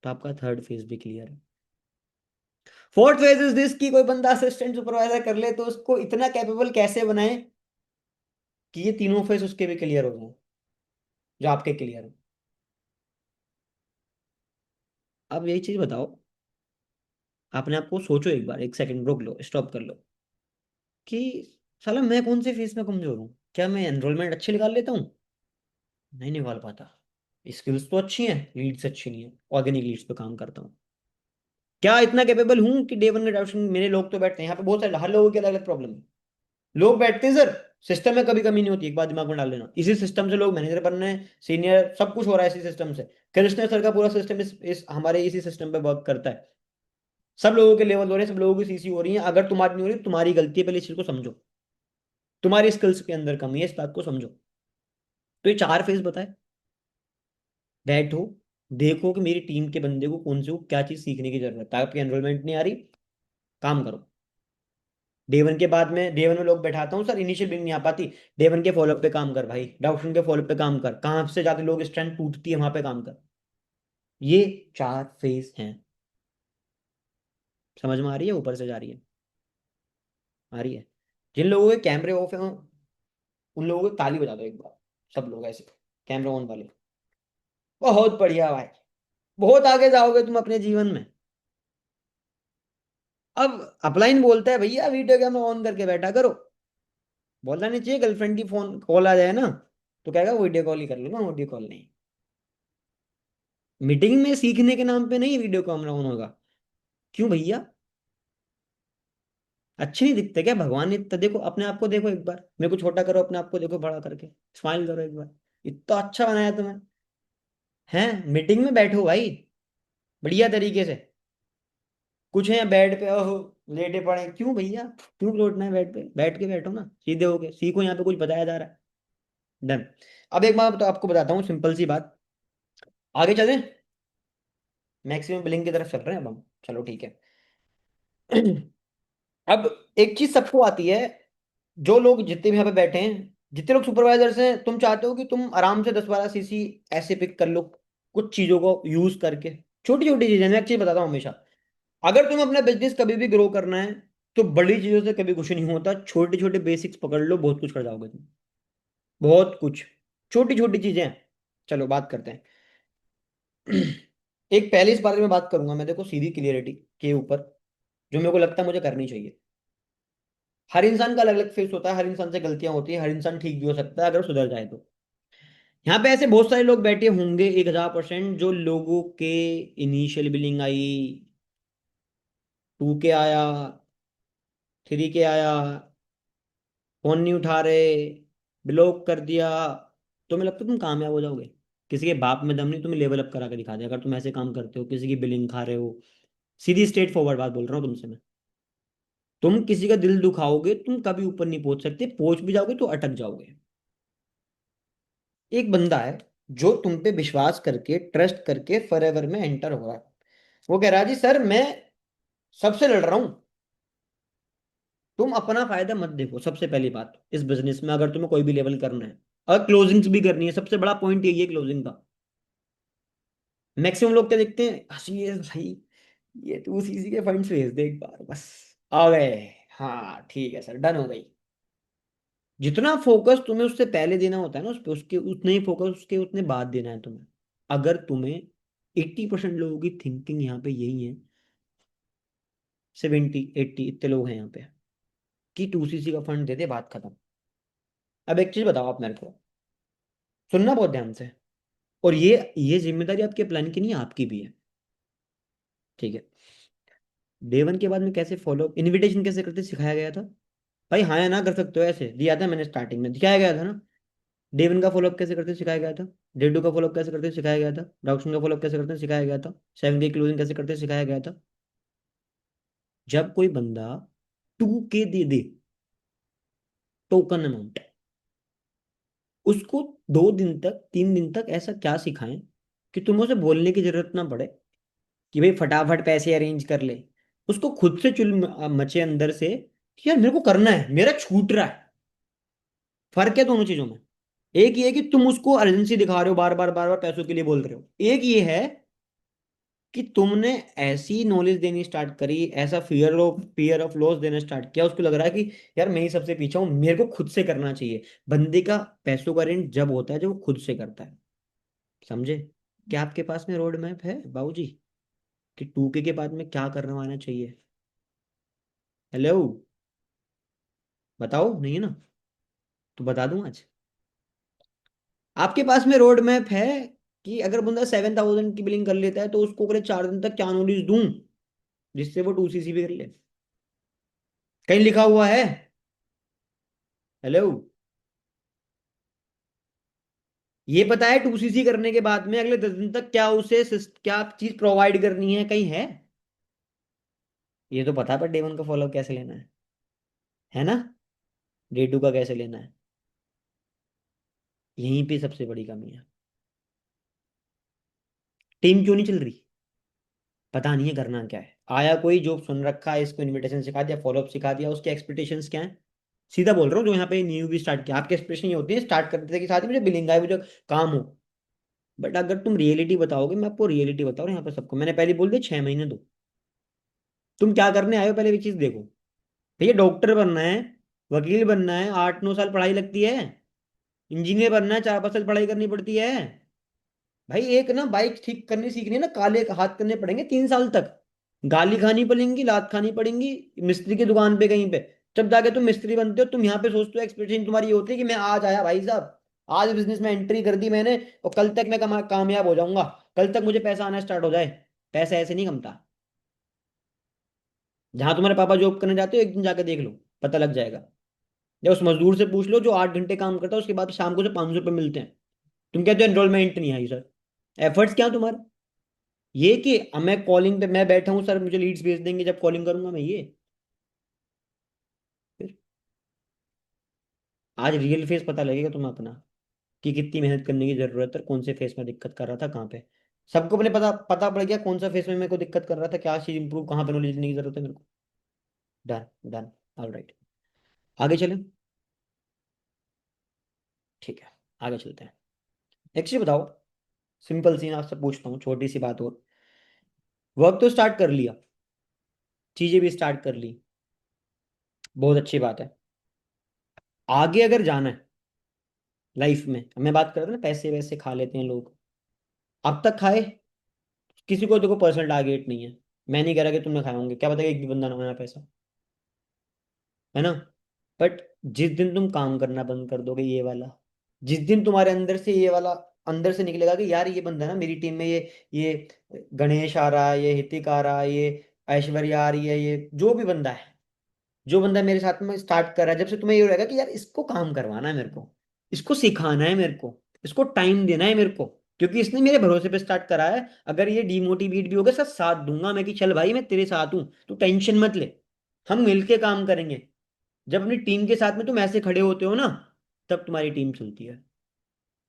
[SPEAKER 2] तो आपका थर्ड फेज भी क्लियर है। फोर्थ फेज इज दिस कि कोई बंदा असिस्टेंट सुपरवाइजर कर ले तो उसको इतना कैपेबल कैसे बनाए कि ये तीनों फेज उसके भी क्लियर हो जाए जो आपके क्लियर है। अब यही चीज बताओ, आपने आपको सोचो, एक बार एक सेकंड रोक लो, स्टॉप कर लो कि साला मैं कौन से फेज में कमजोर हूँ? क्या मैं एनरोलमेंट अच्छी निकाल लेता हूँ? नहीं निकाल पाता। स्किल्स तो अच्छी हैं, लीड्स अच्छी नहीं है, ऑर्गेनिक लीड्स पे काम करता हूँ। क्या इतना कैपेबल हूँ कि डे वन के डाउशन मेरे लोग तो बैठते हैं यहाँ पे, बहुत सारे हर लोगों की अलग अलग प्रॉब्लम है। लोग बैठते हैं सर, सिस्टम में कभी कमी नहीं होती, एक बात दिमाग में डाल लेना, इसी सिस्टम से लोग मैनेजर बन रहे हैं, सीनियर, सब कुछ हो रहा है इसी सिस्टम से। कृष्ण सर का पूरा सिस्टम इस हमारे इसी सिस्टम पे वर्क करता है। सब लोगों के लेवल हो रहे हैं, सब लोगों की सीसी हो रही है। अगर तुम्हारी नहीं हो रही तुम्हारी गलती है, पहले इस चीज को समझो। तुम्हारी स्किल्स के अंदर कमी है, इस बात को समझो। तो ये 4 फेज बताए, बैठो, देखो कि मेरी टीम के बंदे को कौन से को क्या चीज सीखने की जरूरत है। आपकी एनरोलमेंट नहीं आ रही, काम करो। डे वन में लोग बैठाता हूँ सर, इनिशियल बिल्डिंग नहीं आ पाती, डे वन के फॉलोअप पे काम कर भाई, डाउटन के फॉलोअप पे काम कर, कहाँ से जाते लोग स्ट्रेंथ टूटती है वहां पे काम कर। ये 4 फेज हैं। समझ में आ रही है? ऊपर से जा रही है? आ रही है? जिन लोगों के कैमरे ऑफ है उन लोगों को ताली बजा दो एक बार, सब लोग ऐसे, कैमरा ऑन वाले। बहुत बढ़िया भाई, बहुत आगे जाओगे तुम अपने जीवन में। अब अपलाइन बोलता है भैया वीडियो कैमरा ऑन करके बैठा करो। बोलना नहीं चाहिए गर्लफ्रेंड की फोन कॉल आ जाए ना तो कहेगा वीडियो कॉल ही कर लूंगा, ऑडियो कॉल नहीं। मीटिंग में सीखने के नाम पे नहीं वीडियो कैमरा ऑन होगा। क्यों भैया? अच्छे नहीं दिखते क्या? भगवान ने इतना, देखो अपने आप को देखो एक बार, मेरे को छोटा करो, अपने आप को देखो बड़ा करके, स्माइल करो एक बार, इतना अच्छा बनाया तुम्हें। हैं? मीटिंग में बैठो भाई बढ़िया तरीके से। कुछ है बेड पे ओहो लेटे पड़े, क्यों भैया? क्यों लोटना है बेड पे? बैठ के बैठो ना, सीधे होके सीखो, यहाँ पे कुछ बताया जा रहा है। डन। अब एक बात तो आपको बताता हूँ, सिंपल सी बात, आगे चलें। मैक्सिमम बिलिंग की तरफ चल रहे हैं अब हम, चलो ठीक है। अब एक चीज सबको आती है, जो लोग जितने भी यहाँ पे बैठे हैं, जितने लोग सुपरवाइजर्स हैं, तुम चाहते हो कि तुम आराम से 10-12 सीसी ऐसे पिक कर लो कुछ चीजों को यूज करके। छोटी छोटी चीजें, मैं एक चीज बताता हूँ हमेशा, अगर तुम अपना बिजनेस कभी भी ग्रो करना है तो बड़ी चीजों से कभी कुछ नहीं होता, छोटे छोटे बेसिक्स पकड़ लो, बहुत कुछ कर जाओगे तुम, बहुत कुछ। छोटी छोटी चीजें हैं। चलो बात करते हैं। एक पहले इस बारे में बात करूंगा मैं, देखो सीधी क्लियरिटी के ऊपर, जो मेरे को लगता है मुझे करनी चाहिए। हर इंसान का अलग अलग फेस होता है, हर इंसान से गलतियां होती है, हर इंसान ठीक भी हो सकता है अगर वो सुधर जाए तो। यहाँ पे ऐसे बहुत सारे लोग बैठे होंगे 1000% जो लोगों के इनिशियल बिलिंग आई, 2 के आया, 3 के आया, फोन नहीं उठा रहे, ब्लॉक कर दिया, तुम्हें लगता है तुम कामयाब हो जाओगे? किसी के बाप में दम नहीं तुम्हें लेवल अप करा के दिखा दे अगर तुम ऐसे काम करते हो, किसी की बिलिंग खा रहे हो। सीधी स्ट्रेट फॉरवर्ड बात बोल रहा हूँ तुमसे मैं। तुम किसी का दिल दुखाओगे, तुम कभी ऊपर नहीं पहुंच सकते, पहुंच भी जाओगे तो अटक जाओगे। एक बंदा है जो तुम पे विश्वास करके, ट्रस्ट करके फॉरएवर में एंटर हो रहा है, वो कह रहा है जी सर मैं सबसे लड़ रहा हूं। तुम अपना फायदा मत देखो, सबसे पहली बात इस बिजनेस में, अगर तुम्हें कोई भी लेवल करना है और क्लोजिंग्स भी करनी है, सबसे बड़ा पॉइंट यही है क्लोजिंग का। मैक्सिमम लोग क्या देखते हैं, हंसी है भाई, ये तू सीसी के फंड्स भेज दे एक बार बस, आ गए। हाँ ठीक है सर, डन हो गई। जितना फोकस तुम्हें उससे पहले देना होता है ना उस पे, उसके उतने ही फोकस उसके उतने बाद देना है तुम्हें। अगर तुम्हें 80% लोगों की थिंकिंग यहाँ पे यही है, 70 80 इतने लोग हैं यहाँ पे, कि 2cc का फंड दे दे, बात खत्म। अब एक चीज बताओ आप मेरे को, सुनना बहुत ध्यान से। और ये जिम्मेदारी आपके प्लान की नहीं है, आपकी भी है। ठीक है। डे वन के बाद में कैसे फॉलो इनविटेशन कैसे करते सिखाया गया था। भाई हाँ या ना कर सकते हो, ऐसे दिया था मैंने, स्टार्टिंग में दिखाया गया था ना। डे वन का फॉलोअप कैसे करते सिखाया गया था। डे टू का फॉलोअप कैसे करते सिखाया गया था। डॉक्शन का फॉलोअप कैसे करते सिखाया गया था। 7 डे क्लोजिंग कैसे करते सिखाया गया था। जब कोई बंदा 2K दे दे टोकन अमाउंट, उसको 2 दिन तक 3 दिन तक ऐसा क्या सिखाएं कि तुम्हें उसे बोलने की जरूरत ना पड़े कि भाई फटाफट पैसे अरेंज कर ले। उसको खुद से चुल मचे अंदर से कि यार मेरे को करना है, मेरा छूट रहा है। फर्क है दोनों चीजों में। एक ये है कि तुम उसको अर्जेंसी दिखा रहे हो, बार बार बार बार पैसों के लिए बोल रहे हो। एक ये है कि तुमने ऐसी नॉलेज देनी स्टार्ट करी, ऐसा फियर ऑफ लॉस देना स्टार्ट किया, उसको लग रहा है कि यार मैं ही सबसे पीछे हूं, मेरे को खुद से करना चाहिए। बंदे का पैसों का रेंज जब होता है जब वो खुद से करता है। समझे। क्या आपके पास में रोड मैप है बाबूजी, कि 2K के बाद में क्या करवाना चाहिए। हेलो। बताओ, नहीं है ना, तो बता दूं आज। आपके पास में रोड मैप है कि अगर बंदा 7,000 की बिलिंग कर लेता है तो उसको अगले 4 दिन तक क्या नॉलेज दूं जिससे वो 2cc भी कर ले। कहीं लिखा हुआ है। हेलो। ये पता है 2cc करने के बाद में अगले 10 दिन तक क्या उसे क्या चीज प्रोवाइड करनी है, कहीं है। ये तो पता है, पर डे वन का फॉलोअप कैसे लेना है ना। डे टू का कैसे लेना है। यहीं पे सबसे बड़ी कमी है। टीम क्यों नहीं चल रही, पता नहीं है करना क्या है। आया कोई जो सुन रखा है, इसको इनविटेशन सिखा दिया, फॉलोअप सिखा दिया, उसके एक्सपेक्टेशंस क्या है। सीधा बोल रहा हूँ, जो यहाँ पे न्यू भी स्टार्ट किया, आपके एक्सपेक्टेशन ये होती है स्टार्ट करते थे कि साथ ही मुझे बिलिंग आए, मुझे काम हो। बट अगर तुम रियलिटी बताओगे, मैं आपको रियलिटी बता रहा हूँ यहाँ पे सबको, मैंने पहले बोल दिया 6 महीने दो। तुम क्या करने आए हो पहले भी चीज देखो। भैया डॉक्टर बनना है, वकील बनना है, 8 9 साल पढ़ाई लगती है। इंजीनियर बनना है, 4 5 साल पढ़ाई करनी पड़ती है। भाई एक ना बाइक ठीक करनी सीखनी है ना, काले हाथ करने पड़ेंगे 3 साल तक। गाली खानी पड़ेंगी, लात खानी पड़ेंगी, मिस्त्री की दुकान पे कहीं पे। तब जाके तुम मिस्त्री बनते हो। तुम यहाँ पे सोचते हो, एक्सपेक्टेशन तुम्हारी ये होती है कि मैं आज आया भाई साहब, आज बिजनेस में एंट्री कर दी मैंने, और कल तक मैं कामयाब हो जाऊंगा, कल तक मुझे पैसा आना स्टार्ट हो जाए। पैसा ऐसे नहीं कमता। जहां तुम्हारे पापा जॉब करने जाते हो, एक दिन जाके देख लो, पता लग जाएगा। या उस मजदूर से पूछ लो जो 8 घंटे काम करता है, उसके बाद शाम को से 500 रुपये मिलते हैं। तुम कहते हो एनरोलमेंट नहीं आई सर। एफर्ट्स क्या तुम्हारे। ये कि अब मैं कॉलिंग पे मैं बैठा हूँ सर, मुझे लीड्स भेज देंगे जब कॉलिंग करूंगा मैं, ये फिर आज रियल फेस पता लगेगा तुम्हें अपना, कि कितनी मेहनत करने की जरूरत है, कौन से फेस में दिक्कत कर रहा था कहाँ पे। सबको अपने पता पता पड़ गया कौन सा फेस में मेरे को दिक्कत कर रहा था, क्या चीज इंप्रूव कहाँ पे नॉलेज लेने की जरूरत है मेरे को। Done done. All right. आगे चलें। ठीक है, आगे चलते हैं। एक चीज बताओ, सिंपल सी, आपसे पूछता हूँ छोटी सी बात और। वर्क तो स्टार्ट कर लिया, चीजें भी स्टार्ट कर ली, बहुत अच्छी बात है। आगे अगर जाना है लाइफ में, मैं बात कर रहा था ना, पैसे वैसे खा लेते हैं लोग, अब तक खाए। किसी को देखो पर्सनल टारगेट नहीं है। मैं नहीं कह रहा कि तुमने खाए होंगे, क्या पता कि एक भी बंदा ना खाया पैसा, है ना। बट जिस दिन तुम काम करना बंद कर दोगे ये वाला, जिस दिन तुम्हारे अंदर से ये वाला अंदर से निकलेगा कि यार ये बंदा ना मेरी टीम में, ये गणेश आ रहा है, ये हितिक आ रहा है, ये ऐश्वर्या आ रही है, ये जो भी बंदा है, जो बंदा मेरे साथ में स्टार्ट कर रहा है, जब से तुम्हें ये रहेगा कि यार इसको काम करवाना है मेरे को, इसको सिखाना है मेरे को, इसको टाइम देना है मेरे को, क्योंकि इसने मेरे भरोसे पे स्टार्ट करा है। अगर ये डिमोटिवेट भी होगा, सर साथ दूंगा मैं कि चल भाई मैं तेरे साथ हूं, तू टेंशन मत ले, हम मिलके काम करेंगे। जब अपनी टीम के साथ में तुम ऐसे खड़े होते हो ना, तब तुम्हारी टीम चलती है,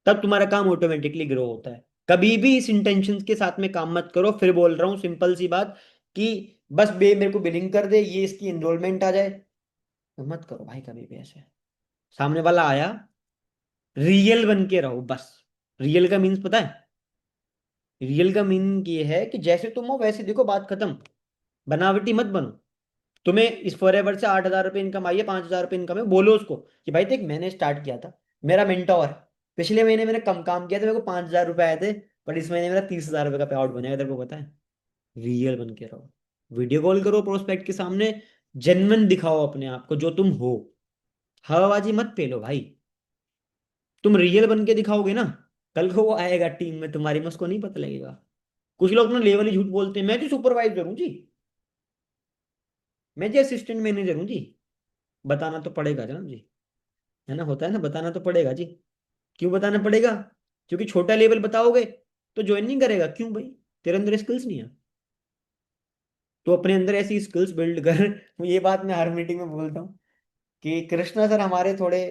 [SPEAKER 2] तब तुम्हारा काम ऑटोमेटिकली ग्रो होता है। कभी भी इस इंटेंशन के साथ में काम मत करो। फिर बोल रहा हूँ सिंपल सी बात, कि बस बे मेरे को बिलिंग कर दे, ये इसकी एनरोलमेंट आ जाए। तो मत करो भाई कभी भी ऐसे। सामने वाला आया, रियल बन के रहो बस। रियल का मीन्स पता है? रियल का मीनिंग ये है कि जैसे तुम हो वैसे दिखो, बात खत्म। बनावटी मत बनो। तुम्हें इस फॉरएवर से 8,000 रुपये इनकम आई है, 5,000 रुपये इनकम है, बोलो उसको कि भाई देख मैंने स्टार्ट किया था, मेरा मेंटोर, पिछले महीने मैंने कम काम किया था, मेरे को 5,000 रुपये आए थे, पर इस महीने मेरा 30,000 रुपये का पे आउट बनेगा, तेरे को पता है। रियल बन के रहो। वीडियो कॉल करो प्रोस्पेक्ट के सामने, जेन्युइन दिखाओ अपने आप को जो तुम हो। हवाबाजी मत पेलो भाई। तुम रियल बन के दिखाओगे ना, कल को वो आएगा टीम में तुम्हारी में, उसको नहीं पता लगेगा। कुछ लोग अपना लेवल ही झूठ बोलते हैं, मैं तो सुपरवाइजर हूँ जी, मैं जी असिस्टेंट मैनेजर हूँ जी। बताना तो पड़ेगा जनाब जी, है ना, होता है ना, बताना तो पड़ेगा जी। क्यों बताना पड़ेगा? क्योंकि छोटा लेवल बताओगे तो ज्वाइन नहीं करेगा, क्यों भाई? तेरे अंदर स्किल्स नहीं है। तो अपने अंदर ऐसी स्किल्स बिल्ड कर। ये बात मैं हर मीटिंग में बोलता हूँ कि कृष्णा सर हमारे थोड़े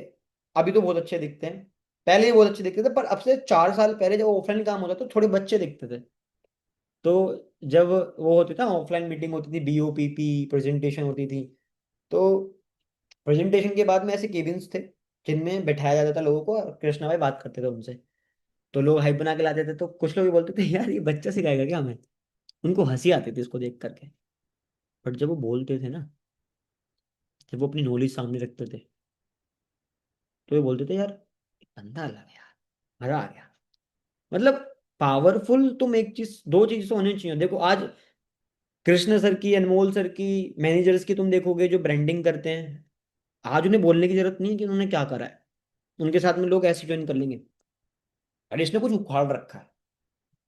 [SPEAKER 2] अभी तो बहुत अच्छे दिखते हैं, पहले ही बहुत अच्छे दिखते थे, पर अब से 4 साल पहले जब ऑफलाइन काम होता तो थोड़े बच्चे दिखते थे। तो जब वो होती था ऑफलाइन मीटिंग होती थी, बीओपीपी प्रेजेंटेशन होती थी, तो प्रेजेंटेशन के बाद में ऐसे केबिन्स थे जिनमें बैठाया जाता था लोगों को, और कृष्णा भाई बात करते थे उनसे। तो लोग हाइप बना के लाते थे, तो कुछ लोग भी बोलते थे यार ये बच्चा सिखाएगा क्या हमें। उनको हंसी आती थी इसको देख करके। बट जब वो बोलते थे ना, जब वो अपनी नॉलेज सामने रखते थे, तो ये बोलते थे यार बंदा अलग है यार, मजा आ गया। मतलब पावरफुल तुम एक चीज, दो चीज तो होनी चाहिए। देखो आज कृष्ण सर की, अनमोल सर की, मैनेजर्स की तुम देखोगे जो ब्रांडिंग करते हैं, आज उन्हें बोलने की जरूरत नहीं है कि उन्होंने क्या करा है। उनके साथ में लोग ऐसे ज्वाइन कर लेंगे, अरे इसने कुछ उखाड़ रखा है।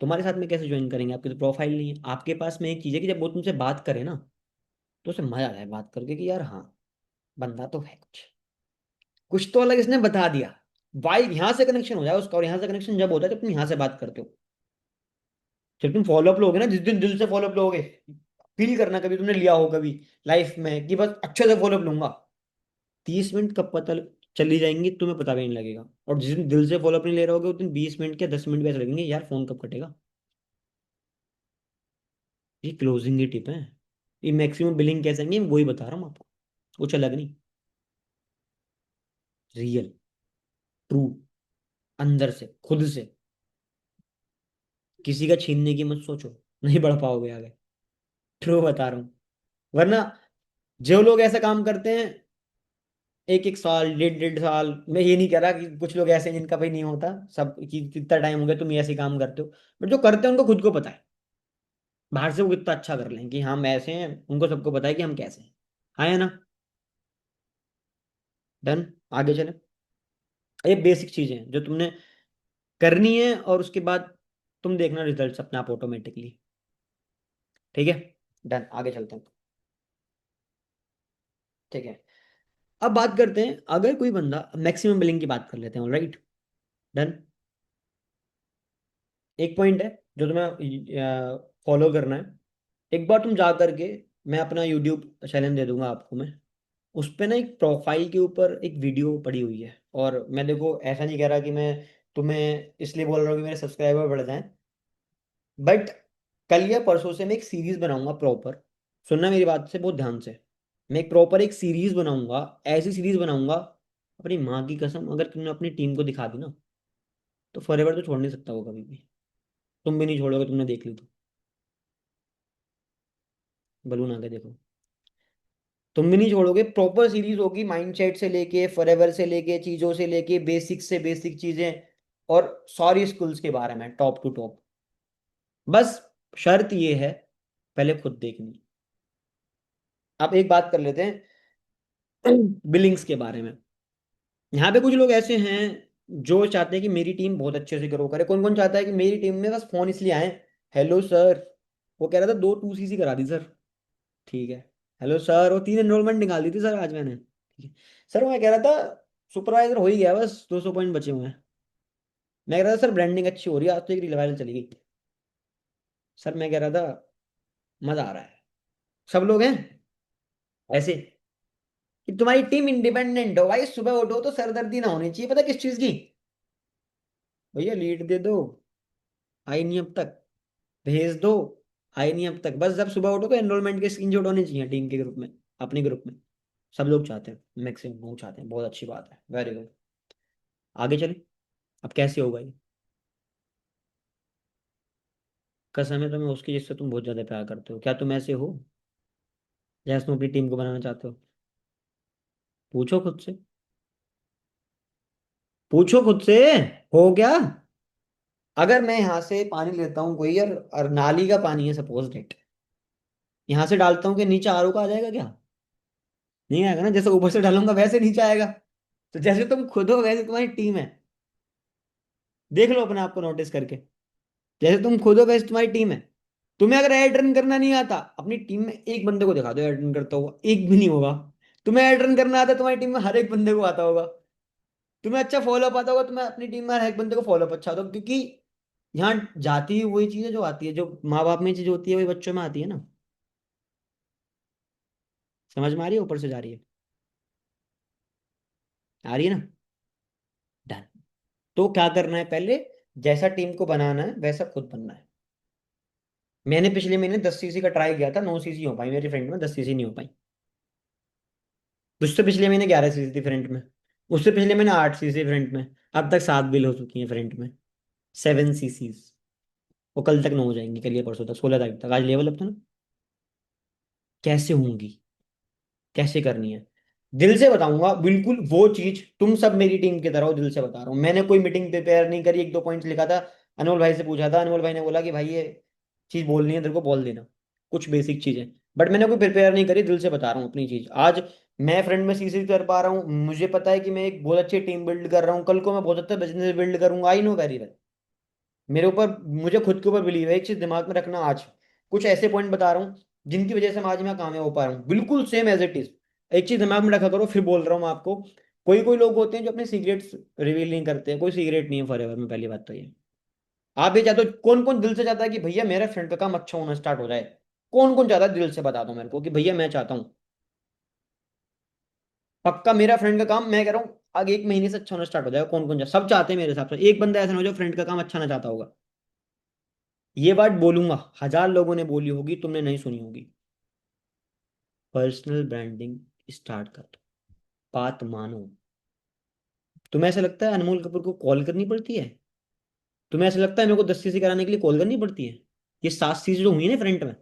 [SPEAKER 2] तुम्हारे साथ में कैसे ज्वाइन करेंगे? आपकी तो प्रोफाइल नहीं है। आपके पास में एक चीज है कि जब वो तुमसे बात करे ना, तो उसे मजा आता है बात करके कि यार हाँ, बंदा तो है कुछ, कुछ तो अलग इसने बता दिया। वाइब यहाँ से कनेक्शन हो जाए उसका, और यहाँ से कनेक्शन जब होता है जब तुम यहाँ से बात करते हो। जब तुम फॉलोअप लोगे ना, जिस दिन दिल से फॉलोअप लोगे, फील करना कभी तुमने लिया हो कभी लाइफ में कि बस अच्छे से फॉलोअप लूंगा, 30 मिनट कब पता चली जाएंगी तुम्हें पता भी नहीं लगेगा। और जिस दिन दिल से फॉलोअप नहीं ले रहे होगे उस दिन 20 मिनट के 10 मिनट भी ऐसे लगेंगे यार फोन कब कटेगा। ये क्लोजिंग की टिप है। ये मैक्सिमम बिलिंग कैसे आएंगे वही बता रहा हूँ आपको, कुछ अलग नहीं। रियल, ट्रू, अंदर से, खुद से। किसी का छीनने की मत सोचो, नहीं बढ़ पाओगे आगे। ट्रू बता रहा हूँ। वरना जो लोग ऐसा काम करते हैं, एक एक साल, डेढ़ डेढ़ साल, मैं ये नहीं कह रहा कि कुछ लोग ऐसे हैं जिनका भाई नहीं होता सब, कि कितना टाइम हो गया तुम ये ऐसे काम करते हो, बट जो करते हैं उनको खुद को पता है। बाहर से वो कितना अच्छा कर लें कि हम ऐसे हैं, उनको सबको पता है कि हम कैसे हैं। हाँ है ना? डन। आगे चले। ये बेसिक चीजें हैं जो तुमने करनी है, और उसके बाद तुम देखना रिजल्ट्स अपने आप ऑटोमेटिकली। ठीक है, डन, आगे चलते हैं। ठीक है, अब बात करते हैं, अगर कोई बंदा, मैक्सिमम बिलिंग की बात कर लेते हैं, राइट। डन। एक पॉइंट है जो तुम्हें फॉलो करना है। एक बार तुम जा करके, मैं अपना यूट्यूब चैनल दे दूंगा आपको मैं, उस पे ना एक प्रोफाइल के ऊपर एक वीडियो पड़ी हुई है। और मैं देखो ऐसा नहीं कह रहा कि मैं तुम्हें इसलिए बोल रहा हूँ कि मेरे सब्सक्राइबर बढ़ जाएं, बट कल या परसों से मैं एक सीरीज बनाऊंगा प्रॉपर। सुनना मेरी बात से बहुत ध्यान से। मैं एक प्रॉपर एक सीरीज बनाऊंगा, ऐसी सीरीज बनाऊंगा, अपनी माँ की कसम, अगर तुमने अपनी टीम को दिखा दी ना, तो फॉरएवर तो छोड़ नहीं सकता वो कभी भी। तुम भी नहीं छोड़ोगे, तुमने देख ली तो। बलून आगे देखो। तुम भी नहीं छोड़ोगे, प्रॉपर सीरीज होगी, माइंडसेट से लेके, फॉरएवर से लेके, चीजों से लेके, बेसिक से बेसिक चीजें, और सारी स्किल्स के बारे में टॉप टू टॉप। बस शर्त ये है, पहले खुद देखनी। अब एक बात कर लेते हैं बिलिंग्स के बारे में। यहाँ पे कुछ लोग ऐसे हैं जो चाहते हैं कि मेरी टीम बहुत अच्छे से ग्रो करे। कौन कौन चाहता है कि मेरी टीम में बस फोन इसलिए आए, हेलो सर, वो कह रहा था 2 2CC करा दी सर, ठीक है, हेलो सर, वो 3 एनरोलमेंट निकाल दी थी सर आज मैंने, ठीक है। सर मैं कह रहा था सुपरवाइजर हो ही गया, बस 200 पॉइंट बचे हुए हैं। मैं कह रहा था सर ब्रांडिंग अच्छी हो रही है, आज तो एक रील वायरल चली गई। सर मैं कह रहा था मजा आ रहा है। सब लोग हैं ऐसे कि तुम्हारी टीम इंडिपेंडेंट हो भाई, सुबह उठो तो सरदर्दी ना होनी चाहिए, पता किस चीज की? भैया लीड दे दो, आई नहीं अब तक, भेज दो, आए नहीं अब तक। बस जब सुबह उठो तो एनरोलमेंट के स्क्रीनशॉट होने चाहिए टीम के ग्रुप में, अपने ग्रुप में। सब लोग चाहते हैं, मैक्सिमम लोग चाहते हैं, बहुत अच्छी बात है, वेरी गुड। आगे चले। अब कैसे होगा ये? कसम है तुम्हें उसकी जिससे तुम बहुत ज्यादा प्यार करते हो। क्या तुम ऐसे हो जैसे तुम अपनी टीम को बनाना चाहते हो? पूछो खुद से, पूछो खुद से। हो क्या? अगर मैं यहाँ से पानी लेता हूँ कोई, और नाली का पानी है सपोज डेट, यहाँ से डालता हूँ कि नीचे आरओ का आ जाएगा क्या? नहीं आएगा ना। जैसे ऊपर से डालूंगा वैसे नीचे आएगा। तो जैसे तुम खुद हो वैसे तुम्हारी टीम है। देख लो अपने आप को नोटिस करके। जैसे तुम खुद हो वैसे तुम्हारी टीम है। तुम्हें अगर एड रन करना नहीं आता, अपनी टीम में एक बंदे को दिखा दो एड रन करता हुआ, एक भी नहीं होगा। तुम्हें एड रन करना आता है, तुम्हारी टीम में हर एक बंदे को आता होगा। तुम्हें अच्छा फॉलोअप आता होगा, तुम्हें अपनी टीम में हर एक बंदे को फॉलोअप अच्छा आता होगा, क्योंकि यहाँ जाती हुई वही चीज है जो आती है, जो माँ बाप में चीज होती है वही बच्चों में आती है ना। समझ में आ रही है? ऊपर से जा रही है? आ रही है ना? डन। तो क्या करना है पहले? जैसा टीम को बनाना है वैसा खुद बनना है। मैंने पिछले महीने 10 सीसी का ट्राई किया था, 9 सीसी हो पाई मेरी फ्रेंड में, 10 सीसी नहीं हो पाई। उससे पिछले महीने 11 सीसी थी फ्रंट में। उससे पिछले महीने 8 सीसी फ्रंट में। अब तक 7 बिल हो चुकी है फ्रंट में। 7 सीसीज। वो कल तक 9 हो जाएंगी, कल या परसों तक, 16 तारीख तक। आज लेवल अप था ना। कैसे होंगी? कैसे करनी है? दिल से बताऊंगा बिल्कुल वो चीज। तुम सब मेरी टीम की तरह हो, दिल से बता रहा हूँ। मैंने कोई मीटिंग प्रिपेयर नहीं करी, एक दो पॉइंट्स लिखा था। अनमोल भाई से पूछा था, अनमोल भाई ने बोला कि भाई ये चीज बोलनी है तेरे को, बोल देना। कुछ बेसिक चीजें। बट मैंने कोई प्रिपेयर नहीं करी, दिल से बता रहा हूँ अपनी चीज। आज मैं फ्रंट में सीसी कर पा रहा हूँ, मुझे पता है कि मैं एक बहुत अच्छी टीम बिल्ड कर रहा हूँ, कल को मैं बहुत अच्छा बिजनेस बिल्ड करूंगा। I know very well. मेरे ऊपर, मुझे खुद के ऊपर बिलीव है। एक चीज दिमाग में रखना आज। कुछ ऐसे पॉइंट बता रहा हूँ जिनकी वजह से मैं आज मैं कामयाब हो पा रहा हूँ, बिल्कुल सेम एज इट इज। एक चीज दिमाग में रखा करो, फिर बोल रहा हूँ मैं आपको। कोई कोई लोग होते हैं जो अपने सीक्रेट्स रिवील नहीं करते हैं। कोई सीक्रेट नहीं है फॉरएवर में, पहली बात तो ये। आप ये चाहते हो, कौन कौन दिल से चाहता है कि भैया मेरे फ्रेंड का काम अच्छा होना स्टार्ट हो जाए? कौन कौन चाहता है दिल से? बता दो मेरे को कि भैया मैं चाहता हूँ। पक्का मेरा फ्रेंड का काम, मैं कह रहा हूँ आगे 1 महीने से अच्छा होना स्टार्ट हो जाएगा। कौन कौन सब चाहते हैं मेरे हिसाब से? एक बंदा ऐसा ना हो जो फ्रेंड का काम अच्छा ना चाहता होगा। ये बात बोलूंगा, 1000 लोगों ने बोली होगी, तुमने नहीं सुनी होगी। पर्सनल ब्रांडिंग स्टार्ट कर दो। बात मानो। तुम्हें ऐसा लगता है अनमोल कपूर को कॉल करनी पड़ती है? तुम्हें ऐसा लगता है मेरे को 10 सीसी कराने के लिए कॉल करनी पड़ती है? ये 7 सीसी जो हुई है ना फ्रंट में,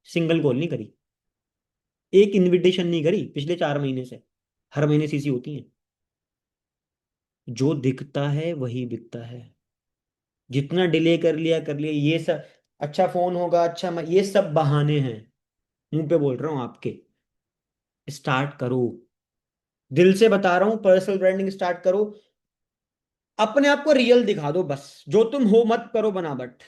[SPEAKER 2] सिंगल कॉल नहीं करी, एक इनविटेशन नहीं करी पिछले 4 महीने से। हर महीने सीसी होती है। जो दिखता है वही बिकता है। जितना डिले कर लिया ये सब। अच्छा फोन होगा, अच्छा ये सब बहाने हैं। मुंह पे बोल रहा हूँ आपके। स्टार्ट करो। दिल से बता रहा हूँ, पर्सनल ब्रांडिंग स्टार्ट करो। अपने आप को रियल दिखा दो बस। जो तुम हो मत करो बनावट।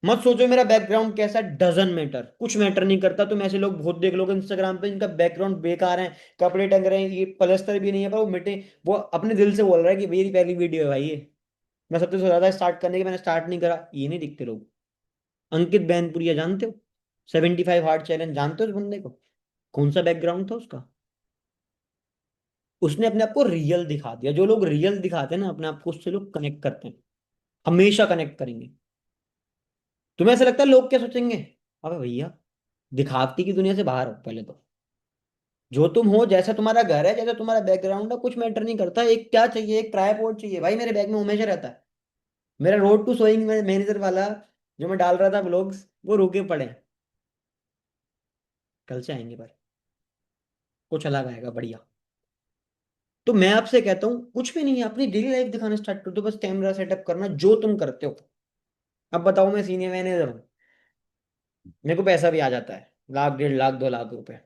[SPEAKER 2] मत सोचो मेरा बैकग्राउंड कैसा, डजन मैटर, कुछ मैटर नहीं करता। तुम ऐसे लोग बहुत देख लोगे इंस्टाग्राम पे, इनका बैकग्राउंड बेकार है, कपड़े टंग रहे हैं, ये पलस्तर भी नहीं है, पर वो मिटे। वो अपने दिल से बोल रहा है कि मेरी पहली वीडियो है भाई ये। मैं सबसे सोचा था स्टार्ट करने की, मैंने स्टार्ट नहीं करा। ये नहीं दिखते लोग। अंकित बैनपुरिया जानते हो? 75 हार्ड चैलेंज जानते हो उस बंदे को? कौन सा बैकग्राउंड था उसका? उसने अपने आप को रियल दिखा दिया। जो लोग रियल दिखाते हैं ना अपने आप को, उससे लोग कनेक्ट करते हैं। हमेशा कनेक्ट करेंगे। तुम्हें ऐसा लगता है लोग क्या सोचेंगे? अबे भैया, दिखावटी की दुनिया से बाहर हो पहले तो। जो तुम हो, जैसा तुम्हारा घर है, जैसा तुम्हारा बैकग्राउंड है, कुछ मैटर नहीं करता। एक क्या चाहिए? एक ट्राइपॉड चाहिए भाई, मेरे बैग में हमेशा रहता है। मेरा रोड टू सोइंग मैनेजर वाला जो मैं डाल रहा था ब्लॉग्स, वो रुके पड़े हैं। कल से आएंगे पर कुछ अलग आएगा बढ़िया। तो मैं आपसे कहता हूँ कुछ भी नहीं है, अपनी डेली लाइफ दिखाना स्टार्ट कर दो। बस कैमरा सेटअप करना जो तुम करते हो। अब बताओ, मैं सीनियर मैनेजर हूँ, मेरे को पैसा भी आ जाता है, लाख 1.5 लाख 2 लाख रुपए।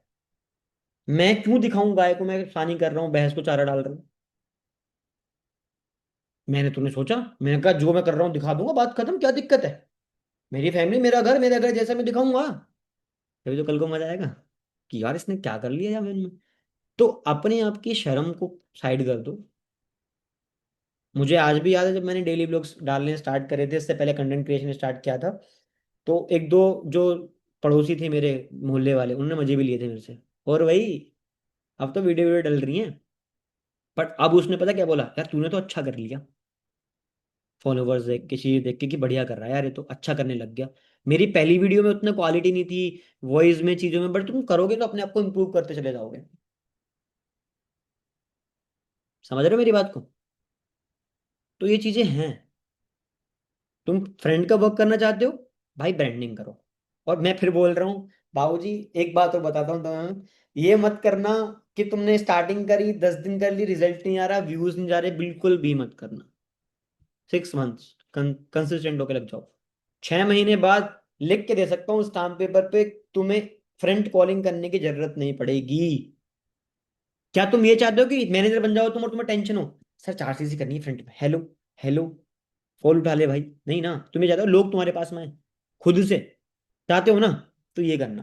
[SPEAKER 2] मैं क्यों दिखाऊं गाय को? मैं सानी कर रहा हूँ, भैंस को चारा डाल रहा हूँ। मैंने तूने सोचा? मैंने कहा जो मैं कर रहा हूँ दिखा दूंगा, बात खत्म, क्या दिक्कत है? मेरी फैमिली, मेरा घर जैसा मैं दिखाऊंगा। तभी तो कल को मजा आएगा कि यार इसने क्या कर लिया यार में। तो अपने आप की शर्म को साइड कर दो। मुझे आज भी याद है जब मैंने डेली ब्लॉग्स डालने स्टार्ट करे थे, इससे पहले कंटेंट क्रिएशन स्टार्ट किया था, तो एक दो जो पड़ोसी थे मेरे मोहल्ले वाले, उन्होंने मजे भी लिए थे मेरे से। और वही, अब तो वीडियो वीडियो डल रही हैं। बट अब उसने पता क्या बोला? यार तूने तो अच्छा कर लिया। फॉलोवर्स देख के, चीज देख के कि बढ़िया कर रहा है यार, ये तो अच्छा करने लग गया। मेरी पहली वीडियो में उतना क्वालिटी नहीं थी, वॉइस में, चीजों में, बट तुम करोगे तो अपने आप को इम्प्रूव करते चले जाओगे। समझ रहे हो मेरी बात को? तो ये चीजें हैं। तुम फ्रेंड का वर्क करना चाहते हो, भाई ब्रांडिंग करो। और मैं फिर बोल रहा हूँ बाबूजी, एक बात और बताता हूँ तुम्हें, ये मत करना कि तुमने स्टार्टिंग करी, 10 दिन कर ली, रिजल्ट नहीं आ रहा, व्यूज नहीं जा रहे, बिल्कुल भी मत करना। 6 मंथ्स कंसिस्टेंट होकर लग जाओ। 6 महीने बाद लिख के दे सकता हूँ स्टाम्प पेपर पे, तुम्हें फ्रेंड कॉलिंग करने की जरूरत नहीं पड़ेगी। क्या तुम ये चाहते हो कि मैनेजर बन जाओ तुम और तुम्हें टेंशन हो, सर 4 चीजें करनी है फ्रंट में, हेलो, हेलो, कॉल उठा ले भाई? नहीं ना, तुम ये चाहते हो लोग तुम्हारे पास में आए खुद से, चाहते हो ना? तो ये करना।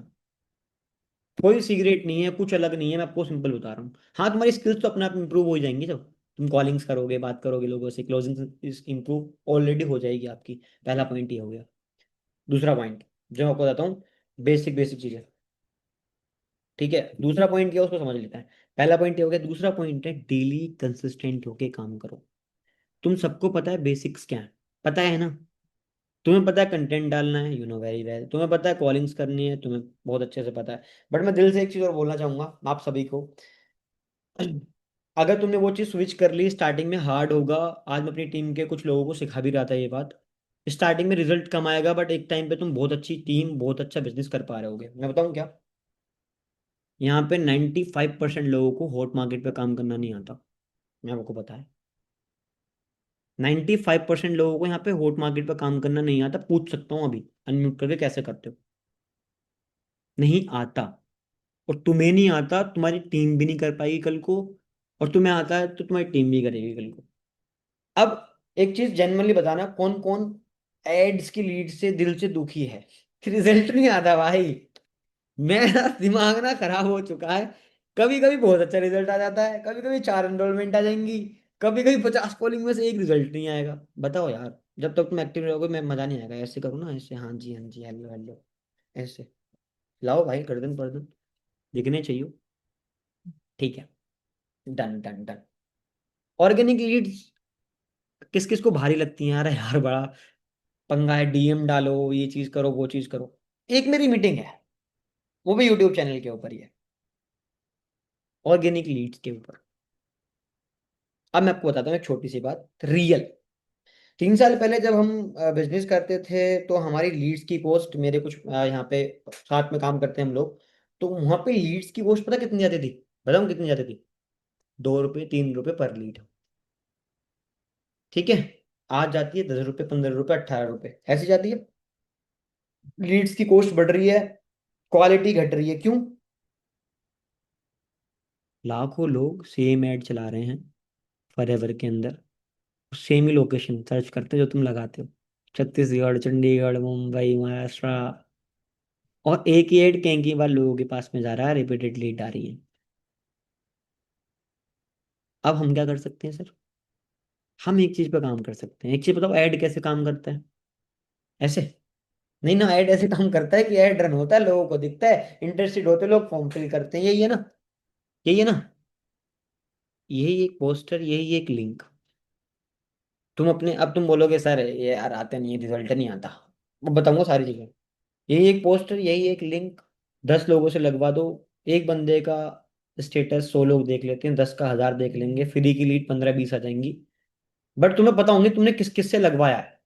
[SPEAKER 2] कोई सीक्रेट नहीं है, कुछ अलग नहीं है, मैं आपको सिंपल बता रहा हूँ। हाँ, तुम्हारी स्किल्स तो अपने आप इंप्रूव हो ही जाएंगी जब तुम कॉलिंग्स करोगे, बात करोगे लोगों से, क्लोजिंग इंप्रूव ऑलरेडी हो जाएगी आपकी। पहला पॉइंट ये हो गया। दूसरा पॉइंट जो मैं आपको बताता हूँ, बेसिक बेसिक चीजें। ठीक है, दूसरा पॉइंट क्या है, उसको समझ लेते हैं। पहला पॉइंट ये हो गया, दूसरा पॉइंट है डेली कंसिस्टेंट होके काम करो। तुम सबको पता है बेसिक्स क्या है, पता है ना? तुम्हें पता है कंटेंट डालना है, यू नो वेरी वेल। तुम्हें पता है कॉलिंग्स करनी है, तुम्हें बहुत अच्छे से पता है। बट मैं दिल से एक चीज और बोलना चाहूंगा आप सभी को, अगर तुमने वो चीज स्विच कर ली, स्टार्टिंग में हार्ड होगा। आज मैं अपनी टीम के कुछ लोगों को सिखा भी रहा था ये बात। स्टार्टिंग में रिजल्ट कम आएगा, बट एक टाइम पे तुम बहुत अच्छी टीम, बहुत अच्छा बिजनेस कर पा रहे होगे। मैं बताऊं क्या? यहाँ पे 95% लोगों को हॉट मार्केट पे काम करना नहीं आता। मैं आपको पता है, 95% लोगों को यहाँ पे हॉट मार्केट पे काम करना नहीं आता। पूछ सकता हूँ अभी अनम्यूट करके, कैसे करते हो? नहीं आता। और तुम्हें नहीं आता, तुम्हारी टीम भी नहीं कर पाएगी कल को। और तुम्हें आता है तो तुम्हारी टीम भी करेगी कल को। अब एक चीज जनरली बताना, कौन कौन एड्स की लीड से दिल से दुखी है? रिजल्ट नहीं आता भाई। मेरा दिमाग ना खराब हो चुका है। कभी कभी बहुत अच्छा रिजल्ट आ जाता है, कभी कभी 4 एनरोलमेंट आ जाएंगी, कभी कभी 50 कॉलिंग में से एक रिजल्ट नहीं आएगा। बताओ यार, जब तक तुम एक्टिव रहोगे मैं मजा नहीं आएगा। ऐसे करो ना, ऐसे, हाँ जी हाँ जी, हेलो हेलो, ऐसे। लाओ भाई, गर्दन पर्दन दिखने चाहिए। ठीक है, done done done. Organic leads किस किस को भारी लगती हैं यार? यार बड़ा पंगा है, डीएम डालो, ये चीज करो, वो चीज करो। एक मेरी मीटिंग है, वो भी यूट्यूब चैनल के ऊपर ही है, ऑर्गेनिक लीड्स के ऊपर। अब मैं आपको बताता हूँ एक छोटी सी बात, रियल। 3 साल पहले जब हम बिजनेस करते थे, तो हमारी लीड्स की कॉस्ट, मेरे कुछ यहाँ पे साथ में काम करते हैं हम लोग, तो वहां पे लीड्स की कॉस्ट पता कितनी जाती थी? बताऊँ कितनी जाती थी? 2 रुपये, 3 रुपये पर लीड। ठीक है, आज जाती है 10 रुपये, 15 रुपये, 18 रुपये, ऐसी जाती है। लीड्स की कॉस्ट बढ़ रही है, क्वालिटी घट रही है, क्यों? लाखों लोग सेम ऐड चला रहे हैं फॉरएवर के अंदर, सेम ही लोकेशन सर्च करते हैं जो तुम लगाते हो, छत्तीसगढ़, चंडीगढ़, मुंबई, महाराष्ट्र। और एक ही ऐड कई कई बार लोगों के पास में जा रहा है, रिपीटेडली आ रही है। अब हम क्या कर सकते हैं सर? हम एक चीज पे काम कर सकते हैं। एक चीज बताओ, ऐड कैसे काम करता है? ऐसे नहीं ना, ऐड ऐसे काम करता है कि ऐड रन होता है, लोगों को दिखता है, इंटरेस्टेड होते हैं लोग, फॉर्म फिल करते हैं, यही है ना? यही है ना? यही एक पोस्टर, यही एक लिंक। तुम अपने, अब तुम बोलोगे सर ये यार आते नहीं, रिजल्ट नहीं आता। मैं बताऊंगा सारी चीजें। यही एक पोस्टर, यही एक लिंक, 10 लोगों से लगवा दो। एक बंदे का स्टेटस 100 लोग देख लेते हैं, 10 का 1000 देख लेंगे, फ्री की लीड 15-20 आ जाएंगी। बट तुम्हें पता होंगे तुमने किस किस से लगवाया है।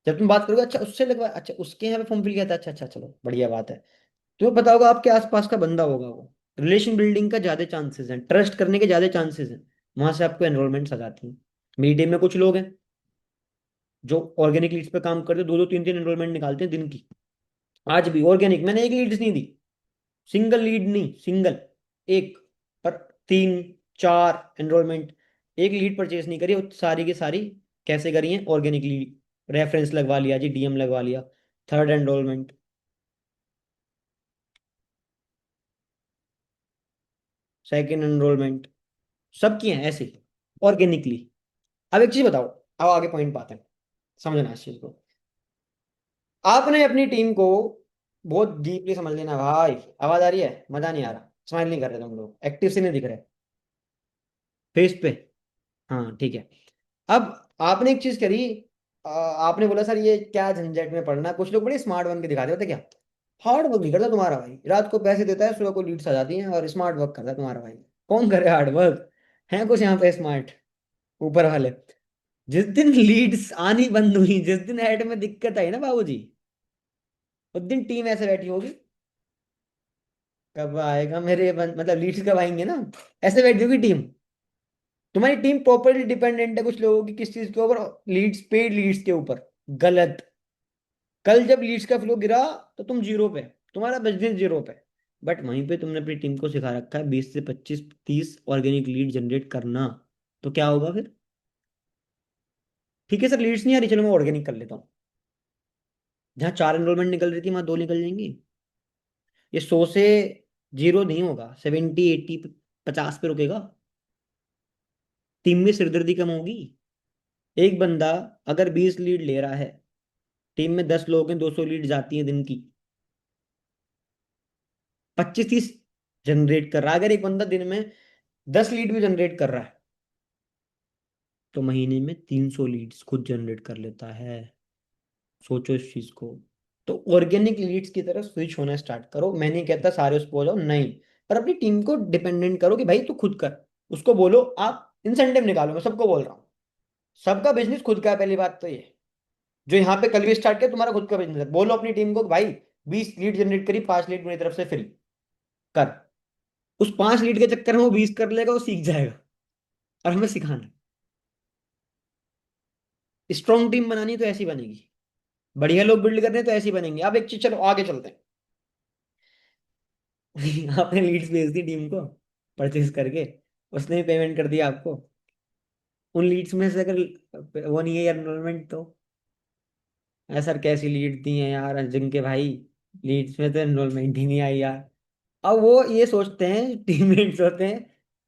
[SPEAKER 2] जब तुम बात करोगे, अच्छा उससे लगवाया, अच्छा उसके यहाँ पे फॉर्म फिल किया था, अच्छा अच्छा, चलो बढ़िया बात है। तुम्हें पता होगा आपके आसपास का बंदा होगा वो। रिलेशन बिल्डिंग का ज्यादा चांसेस हैं, ट्रस्ट करने के ज्यादा चांसेस हैं। वहां से आपको एनरोलमेंट आ जाती है। मेरी टीम में कुछ लोग हैं जो ऑर्गेनिक लीड्स पे काम करते, दो दो तीन तीन एनरोलमेंट निकालते हैं दिन की। आज भी ऑर्गेनिक, मैंने एक लीड्स नहीं दी, सिंगल लीड नहीं, सिंगल एक, पर 3-4 एनरोलमेंट। एक लीड परचेज नहीं करी, वो सारी की सारी कैसे करी है? ऑर्गेनिक लीड, रेफरेंस लगवा लिया जी, डीएम लगवा लिया, थर्ड एनरोलमेंट, सेकेंड एनरोलमेंट, सब किए हैं ऐसे ऑर्गेनिकली। अब एक चीज बताओ, अब आगे पॉइंट पाते हैं, समझना इस चीज को। आपने अपनी टीम को बहुत डीपली समझ लेना भाई। आवाज आ रही है? मजा नहीं आ रहा? स्माइल नहीं कर रहे तुम लोग, एक्टिव से नहीं दिख रहे फेस पे? हाँ ठीक है। अब आपने एक चीज करी, आपने बोला सर ये क्या झंझट में पड़ना, कुछ लोग बड़े स्मार्ट बन के दिखाते होते क्या, हार्ड वर्क नहीं करता तुम्हारा भाई, रात को पैसे देता है, सुबह को लीड्स आ जाती हैं, और स्मार्ट वर्क करता है तुम्हारा भाई। कौन करे हार्ड वर्क? है कुछ यहाँ पे स्मार्ट ऊपर वाले? जिस दिन लीड्स आनी बंद हुई, जिस दिन ऐड में दिक्कत आई ना बाबूजी, उस दिन टीम ऐसे बैठी होगी, कब आएगा मेरे मतलब लीड्स कब आएंगे ना, ऐसे बैठी होगी टीम। तुम्हारी टीम प्रॉपरली डिपेंडेंट है कुछ लोगों की किस चीज के ऊपर, लीड्स, पेड लीड्स के ऊपर। गलत। कल जब लीड्स का फ्लो गिरा तो तुम जीरो पे, तुम्हारा बिजनेस जीरो पे। बट वहीं पे तुमने अपनी टीम को सिखा रखा है 20 से 25 30 ऑर्गेनिक लीड जनरेट करना। तो क्या होगा फिर? ठीक है सर लीड्स नहीं आ रही, चलो मैं ऑर्गेनिक कर लेता हूँ। जहाँ 4 एनरोलमेंट निकल रही थी वहां 2 निकल जाएंगी। ये 100 से जीरो नहीं होगा, 70 80 50 पे रुकेगा। टीम में सिरदर्दी कम होगी। एक बंदा अगर 20 लीड ले रहा है, टीम में 10 लोग हैं, 200 लीड जाती हैं दिन की, 25 30 जनरेट कर रहा है। अगर एक बंदा दिन में 10 लीड भी जनरेट कर रहा है, तो महीने में 300 लीड्स खुद जनरेट कर लेता है। सोचो इस चीज को। तो ऑर्गेनिक लीड्स की तरफ स्विच होना स्टार्ट करो। मैं नहीं कहता सारे उस पे हो जाओ, नहीं, पर अपनी टीम को डिपेंडेंट करो कि भाई तू खुद कर। उसको बोलो आप इंसेंटिव निकालो, मैं सबको बोल रहा हूँ। सबका बिजनेस खुद का है, पहली बात तो ये। जो यहाँ पे कल भी स्टार्ट किया तुम्हारा खुद का बिजनेस है, बोलो अपनी टीम को कि भाई 20 लीड जनरेट करी, 5 लीड मेरी तरफ से फ्री कर। उस 5 लीड के चक्कर में वो 20 कर लेगा, वो सीख जाएगा। और हमें सिखाना है। स्ट्रॉन्ग टीम बनानी है तो ऐसी बनेगी। बढ़िया लोग बिल्ड करने हैं तो ऐसी बनेंगे। अब एक चीज, चलो आगे चलते हैं। आपने लीड्स भेज दी टीम को परचेज करके, उसने भी पेमेंट कर दिया आपको। उन लीड्स में से अगर वो नहीं है एनरोलमेंट, तो सर कैसी लीड दी है यार जिनके भाई लीड्स में तो एनरोलमेंट ही नहीं आई यार। अब वो ये सोचते हैं, टीममेट्स होते हैं,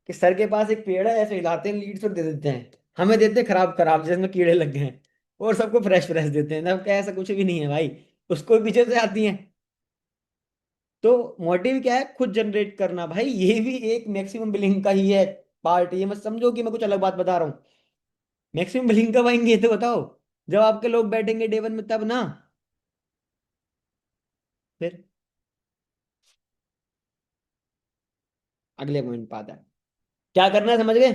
[SPEAKER 2] कि सर के पास एक पेड़ है, ऐसे हिलाते हैं लीड्स और दे देते हैं। हमें देते हैं खराब खराब जिसमें कीड़े लग गए हैं, और सबको फ्रेश फ्रेश देते हैं ना, क्या ऐसा कुछ भी नहीं है भाई। उसको भी पीछे से आती हैं। तो मोटिव क्या है? खुद जनरेट करना भाई, ये भी एक मैक्सिमम बिलिंग का ही है पार्ट। ये मत समझो कि मैं कुछ अलग बात बता रहा हूँ। मैक्सिमम बिलिंग कब आएंगे ये तो बताओ। जब आपके लोग बैठेंगे डे 1 में, तब ना। फिर अगले पॉइंट पाता है। क्या करना है समझ गए?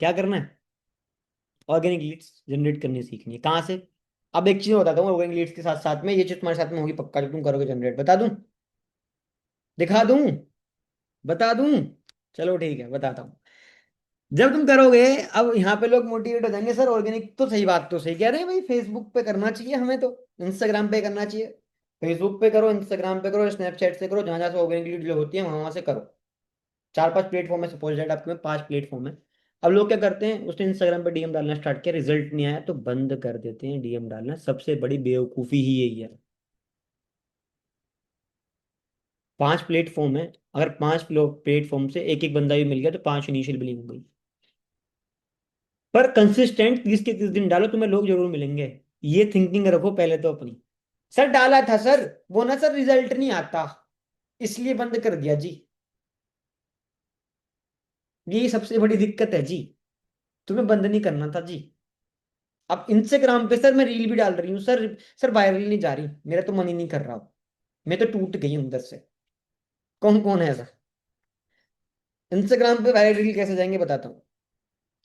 [SPEAKER 2] क्या करना है? ऑर्गेनिक लीड्स जनरेट करनी सीखनी है। कहाँ से? अब एक चीज बताता हूँ, ऑर्गेनिक लीड्स के साथ साथ में ये चीज तुम्हारे साथ में होगी पक्का, जो तुम करोगे जनरेट। बता दूं? दिखा दूं? बता दूं? चलो ठीक है बताता हूँ। जब तुम करोगे, अब यहाँ पे लोग मोटिवेट हो जाएंगे, सर ऑर्गेनिक तो सही, बात तो सही कह रहे हैं भाई, फेसबुक पे करना चाहिए हमें तो, इंस्टाग्राम पे करना चाहिए। फेसबुक पे करो, इंस्टाग्राम पे करो, स्नैपचैट से करो, जहां जहां से ऑर्गेनिक लीड जो होती है वहां वहां से करो। 4 5 प्लेटफॉर्म है, सपोज दैट आपके में 5 प्लेटफॉर्म है। अब लोग क्या करते हैं, उसने इंस्टाग्राम पे डीएम डालना स्टार्ट किया, रिजल्ट नहीं आया तो बंद कर देते हैं डीएम डालना। सबसे बड़ी बेवकूफी ही यही है। 5 प्लेटफॉर्म है, अगर 5 प्लेटफॉर्म से एक एक बंदा भी मिल गया तो 5 इनिशियल बिलिंग हो गई। पर कंसिस्टेंट 30 के 30 दिन डालो, तुम्हें लोग जरूर मिलेंगे। ये थिंकिंग रखो पहले तो अपनी। सर डाला था सर, वो ना सर रिजल्ट नहीं आता, इसलिए बंद कर दिया जी। ये सबसे बड़ी दिक्कत है जी। तुम्हें बंद नहीं करना था जी। अब इंस्टाग्राम पे सर मैं रील भी डाल रही हूँ सर, सर वायरल नहीं जा रही, मेरा तो मन ही नहीं कर रहा हूँ, मैं तो टूट गई हूँ अंदर से। कौन कौन है ऐसा? इंस्टाग्राम पे वायरल रील कैसे जाएंगे बताता हूँ।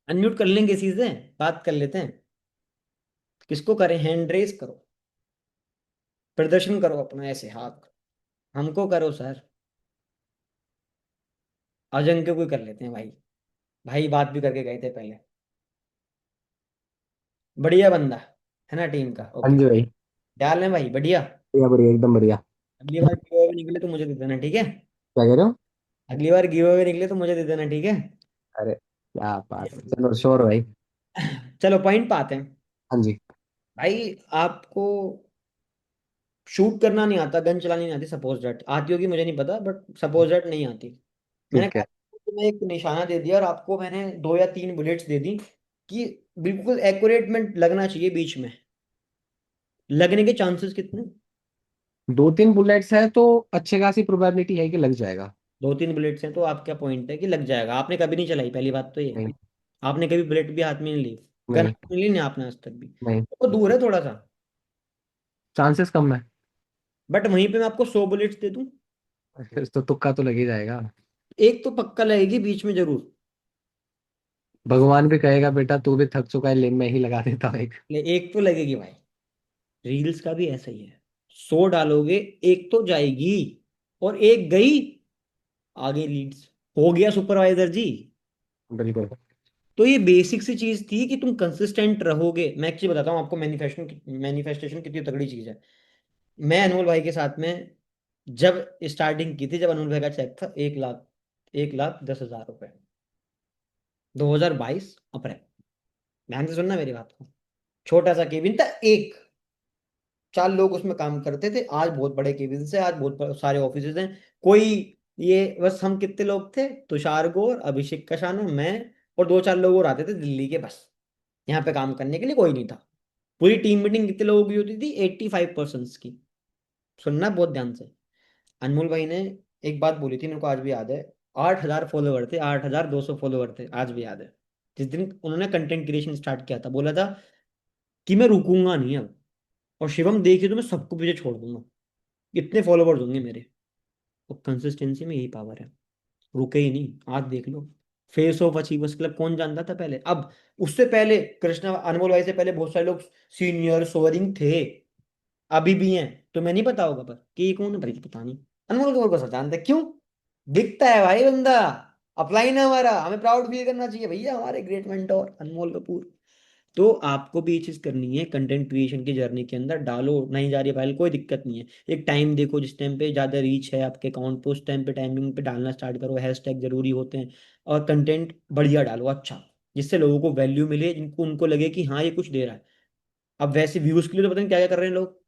[SPEAKER 2] अनम्यूट कर लेंगे चीजें, बात कर लेते हैं। किसको करें? हैंड रेस करो, प्रदर्शन करो अपना ऐसे हाथ, हमको करो सर। अजंग के कोई कर लेते हैं भाई। भाई बात भी करके गए थे पहले। बढ़िया बंदा है ना टीम का,
[SPEAKER 3] हाँ
[SPEAKER 2] ओके।
[SPEAKER 3] जी भाई।
[SPEAKER 2] डाल लें भाई, बढ़िया।
[SPEAKER 3] बढ़िया बढ़िया एकदम बढ़िया।
[SPEAKER 2] अगली बार गिव अवे निकले तो मुझे दे देना, ठीक है?
[SPEAKER 3] क्या कह रहे हो?
[SPEAKER 2] अगली बार गिव अवे निकले तो मुझे दे देना, ठीक है?
[SPEAKER 3] अरे क्या बात है, चलो श्योर भाई।
[SPEAKER 2] चलो पॉइंट पे आते हैं।
[SPEAKER 3] हाँ जी।
[SPEAKER 2] भाई आपको शूट करना नहीं आता, गन चलानी नहीं आती, सपोज दैट आती होगी मुझे नहीं पता, बट सपोज दैट नहीं आती। मैंने
[SPEAKER 3] ठीक
[SPEAKER 2] कहा
[SPEAKER 3] है।
[SPEAKER 2] तुम्हें एक निशाना दे दिया और आपको मैंने 2 या 3 बुलेट्स दे दी कि बिल्कुल एक्यूरेट में लगना चाहिए बीच में। लगने के चांसेस कितने?
[SPEAKER 3] 2 3 बुलेट्स है तो अच्छे खासी प्रोबेबिलिटी है कि लग जाएगा।
[SPEAKER 2] 2 3 बुलेट्स हैं तो आपका पॉइंट है कि लग जाएगा। आपने कभी नहीं चलाई, पहली बात तो ये।
[SPEAKER 3] नहीं।
[SPEAKER 2] आपने कभी बुलेट भी हाथ में नहीं ली।
[SPEAKER 3] नहीं।
[SPEAKER 2] गन मिली नहीं आपने आज तक भी,
[SPEAKER 3] नहीं,
[SPEAKER 2] वो दूर है थोड़ा सा।
[SPEAKER 3] चांसेस कम है।
[SPEAKER 2] बट वहीं पे मैं आपको 100 बुलेट्स दे दूं,
[SPEAKER 3] फिर तो तुक्का तो लग ही जाएगा।
[SPEAKER 2] एक तो पक्का लगेगी बीच में जरूर।
[SPEAKER 3] भगवान भी कहेगा बेटा तू भी थक चुका है, ले मैं ही लगा देता हूँ एक।
[SPEAKER 2] एक तो लगेगी भाई। रील्स का भी ऐसा ही है, 100 डालोगे, एक तो जाएगी, और एक गई, आगे लीड्स, हो गया सुपरवाइजर जी।
[SPEAKER 3] बिल्कुल।
[SPEAKER 2] तो ये बेसिक सी चीज थी कि तुम कंसिस्टेंट रहोगे। मैं एक चीज बताता हूँ आपको, मैनिफेस्टेशन मैनिफेस्टेशन कितनी तगड़ी चीज है। मैं अनमोल भाई के साथ में जब स्टार्टिंग की थी, जब अनमोल भाई का चेक था 1 लाख, 1,10,000 रुपए, 2022 अप्रैल। ध्यान से सुनना मेरी बात को। छोटा सा केबिन था, एक, 4 लोग उसमें काम करते थे। आज बहुत बड़े केबिन है, आज सारे ऑफिस हैं। कोई, ये बस हम कितने लोग थे, तुषार गौर, अभिषेक कशाना, मैं, और 2-4 लोग और आते थे दिल्ली के, बस यहाँ पे काम करने के लिए कोई नहीं था। पूरी टीम मीटिंग कितने लोगों की होती थी, 85% की। सुनना बहुत ध्यान से। अनमोल भाई ने एक बात बोली थी, मेरे को आज भी याद है। 8,000 फॉलोवर थे, 8,200 फॉलोवर थे, आज भी याद है। जिस दिन उन्होंने कंटेंट क्रिएशन स्टार्ट किया था, बोला था कि मैं रुकूंगा नहीं अब, और शिवम देखिए तो मैं सबको पीछे छोड़ दूंगा, इतने फॉलोवर्स होंगे मेरे। और कंसिस्टेंसी में यही पावर है, रुके ही नहीं। आज देख लो, फेस ऑफ अचीवर्स क्लब कौन जानता था पहले? अब उससे पहले कृष्णा, अनमोल भाई से पहले बहुत सारे लोग सीनियर सोअरिंग थे, अभी भी हैं। तुम्हें नहीं पता होगा, पर कि ये कौन है भाई, पता नहीं। अनमोल कपूर को सब जानते हैं। क्यों? दिखता है भाई बंदा, अपलाइन है हमारा, हमें प्राउड फील करना चाहिए भैया, हमारे ग्रेट मेंटोर अनमोल कपूर। तो आपको भी ये चीज करनी है, कंटेंट क्रिएशन की जर्नी के अंदर डालो, नहीं जा रही है फाइल, कोई दिक्कत नहीं है। एक टाइम देखो जिस टाइम पे ज्यादा रीच है आपके अकाउंट पे, उस टाइम पे टाइमिंग पे डालना स्टार्ट करो। हैशटैग जरूरी होते हैं, और कंटेंट बढ़िया डालो, अच्छा, जिससे लोगों को वैल्यू मिले, जिनको उनको लगे कि हाँ ये कुछ दे रहा है। अब वैसे व्यूज के लिए तो पता नहीं क्या क्या कर रहे हैं लोग,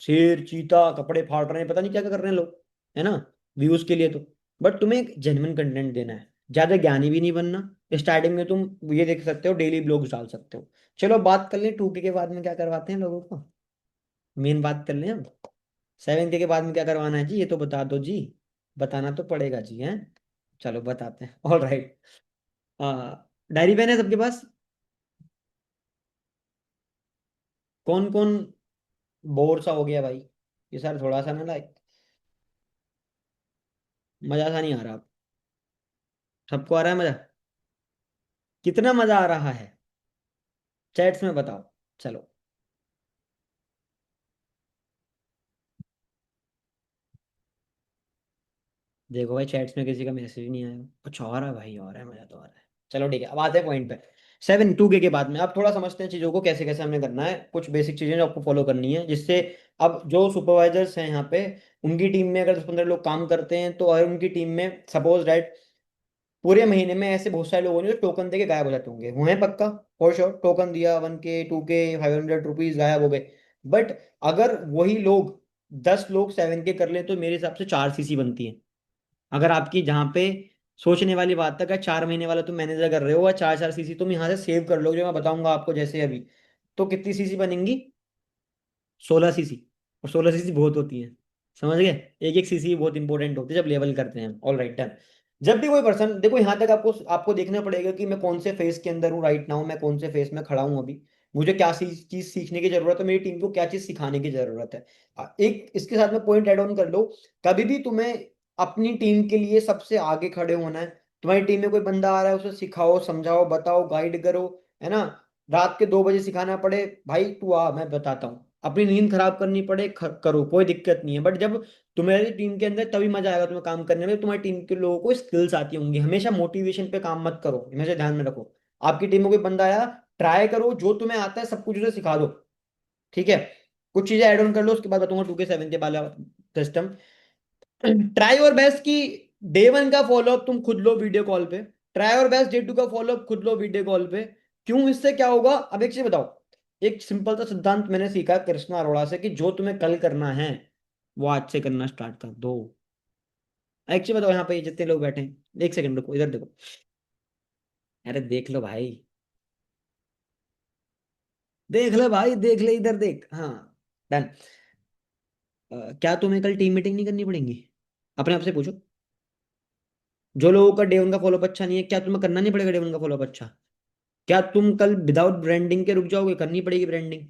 [SPEAKER 2] शेर चीता कपड़े फाड़ रहे हैं, पता नहीं क्या क्या कर रहे हैं लोग, है ना, व्यूज के लिए तो। बट तुम्हें एक जेन्युइन कंटेंट देना है, ज्यादा ज्ञानी भी नहीं बनना। स्टार्टिंग में तुम ये देख सकते हो, डेली ब्लॉग्स डाल सकते हो। चलो बात कर लें 2K के बाद में क्या करवाते हैं लोगों को, मेन बात कर लें अब। 7K के बाद में क्या करवाना है जी, ये तो बता दो जी, बताना तो पड़ेगा जी, हैं। चलो बताते हैं, ऑल राइट। डायरी पेन है सबके पास? कौन कौन बोर सा हो गया भाई, ये सर थोड़ा सा ना लाइक, मजा सा नहीं आ रहा? सबको आ रहा है मजा? कितना मजा आ रहा है, चैट्स में बताओ। चलो, देखो भाई, चैट्स में किसी का मैसेज नहीं आया। कुछ और है भाई, और है, मजा तो आ रहा है। चलो ठीक है, अब आते हैं पॉइंट पे। 7 2K के बाद में अब थोड़ा समझते हैं चीजों को, कैसे कैसे हमने करना है। कुछ बेसिक चीजें जो आपको फॉलो करनी है, जिससे अब जो सुपरवाइजर्स हैं यहाँ पे, उनकी टीम में अगर 10-15 लोग काम करते हैं, तो अगर उनकी टीम में सपोज दैट पूरे महीने में ऐसे बहुत सारे लोग होंगे जो टोकन देके गायब हो जाते होंगे, हुए हैं पक्का, फॉर श्योर। टोकन दिया, 1K 2K, ₹500 गायब हो गए। बट अगर वही लोग 10 लोग 7K कर ले, तो मेरे हिसाब से 4 CC बनती है। अगर आपकी जहाँ पे सोचने वाली बात है, अगर 4 महीने वाला तुम मैनेजर कर रहे हो, और 4 4 CC तुम यहाँ से सेव कर लो, जो मैं बताऊंगा आपको जैसे अभी, तो कितनी CC बनेंगी? 16 CC। और 16 CC बहुत होती है, समझ गए? एक एक CC बहुत इंपॉर्टेंट होती है जब लेवल करते हैं। All right, done. जब भी कोई पर्सन, देखो यहाँ तक आपको आपको देखना पड़ेगा कि मैं कौन से फेज के अंदर हूँ राइट नाउ, मैं कौन से फेज में खड़ा हूँ अभी, मुझे क्या चीज सीखने की जरूरत है, मेरी टीम को क्या चीज सिखाने की जरूरत है। एक इसके साथ में पॉइंट ऐड ऑन कर लो, कभी भी तुम्हें अपनी टीम के लिए सबसे आगे खड़े होना है। तुम्हारी टीम में कोई बंदा आ रहा है, उसे सिखाओ, समझाओ, बताओ, गाइड करो, है ना। रात के 2 बजे सिखाना पड़े, भाई तू आ मैं बताता हूँ, अपनी नींद खराब करनी पड़े, करो, कोई दिक्कत नहीं है। बट जब तुम्हारी टीम के अंदर, तभी मजा आएगा तुम्हें काम करने में, तुम्हारी टीम के लोगों को स्किल्स आती होंगी। हमेशा मोटिवेशन पे काम मत करो, हमेशा ध्यान में रखो। आपकी टीम में कोई बंदा आया, ट्राई करो, जो तुम्हें आता है सब कुछ उसे सिखा दो, ठीक है। कुछ चीजें ऐड ऑन कर लो, उसके बाद बताऊंगा 2K 7K वाला सिस्टम। ट्राई और बेस्ट की डे 1 का फॉलोअप तुम खुद लो वीडियो कॉल पे, ट्राई और बेस्ट डे 2 का फॉलोअप खुद लो वीडियो कॉल पे। क्यों? इससे क्या होगा? अब एक चीज बताओ, एक सिंपल सा सिद्धांत मैंने सीखा कृष्णा अरोड़ा से, कि जो तुम्हें कल करना है वो आज से करना स्टार्ट कर दो। एक चीज बताओ, यहाँ पे जितने लोग बैठे हैं, एक सेकंड रुको, इधर देखो, अरे देख लो भाई, देख ले भाई, देख ले, इधर देख, हाँ, डन। क्या तुम्हें कल टीम मीटिंग नहीं करनी पड़ेगी? अपने आप से पूछो। जो लोगों का डे 1 का फॉलोअप अच्छा नहीं है, क्या तुम्हें करना नहीं पड़ेगा डे 1 का फॉलोअप अच्छा? क्या तुम कल विदाउट ब्रांडिंग के रुक जाओगे? करनी पड़ेगी ब्रांडिंग।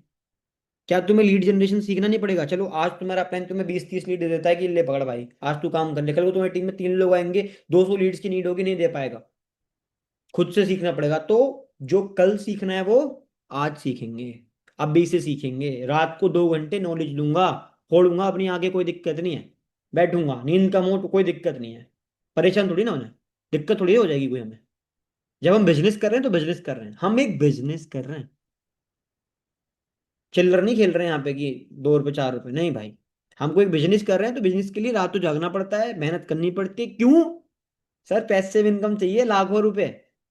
[SPEAKER 2] क्या तुम्हें लीड जनरेशन सीखना नहीं पड़ेगा? चलो आज तुम्हारा प्लान तुम्हें 20-30 लीड दे देता है कि ले पकड़ भाई, आज तू काम कर ले, कल को तुम्हारी टीम में 3 लोग आएंगे, 200 लीड्स की नीड होगी, नहीं दे पाएगा। खुद से सीखना पड़ेगा। तो जो कल सीखना है वो आज सीखेंगे, अभी से सीखेंगे। रात को 2 घंटे नॉलेज लूंगा, फोड़ूंगा अपनी आगे, कोई दिक्कत नहीं है। बैठूंगा, नींद का मोड, कोई दिक्कत नहीं है। परेशान थोड़ी ना होना है, दिक्कत थोड़ी हो जाएगी कोई हमें। जब हम बिजनेस कर रहे हैं तो बिजनेस कर रहे हैं, हम एक बिजनेस कर रहे हैं, चिल्लर नहीं खेल रहे हैं यहाँ पे कि 2 रुपए 4 रुपए, नहीं भाई। हमको एक बिजनेस कर रहे हैं, तो बिजनेस के लिए रात को जागना पड़ता है, मेहनत करनी पड़ती है। क्यों? सर पैसिव इनकम चाहिए लाखों रुपए।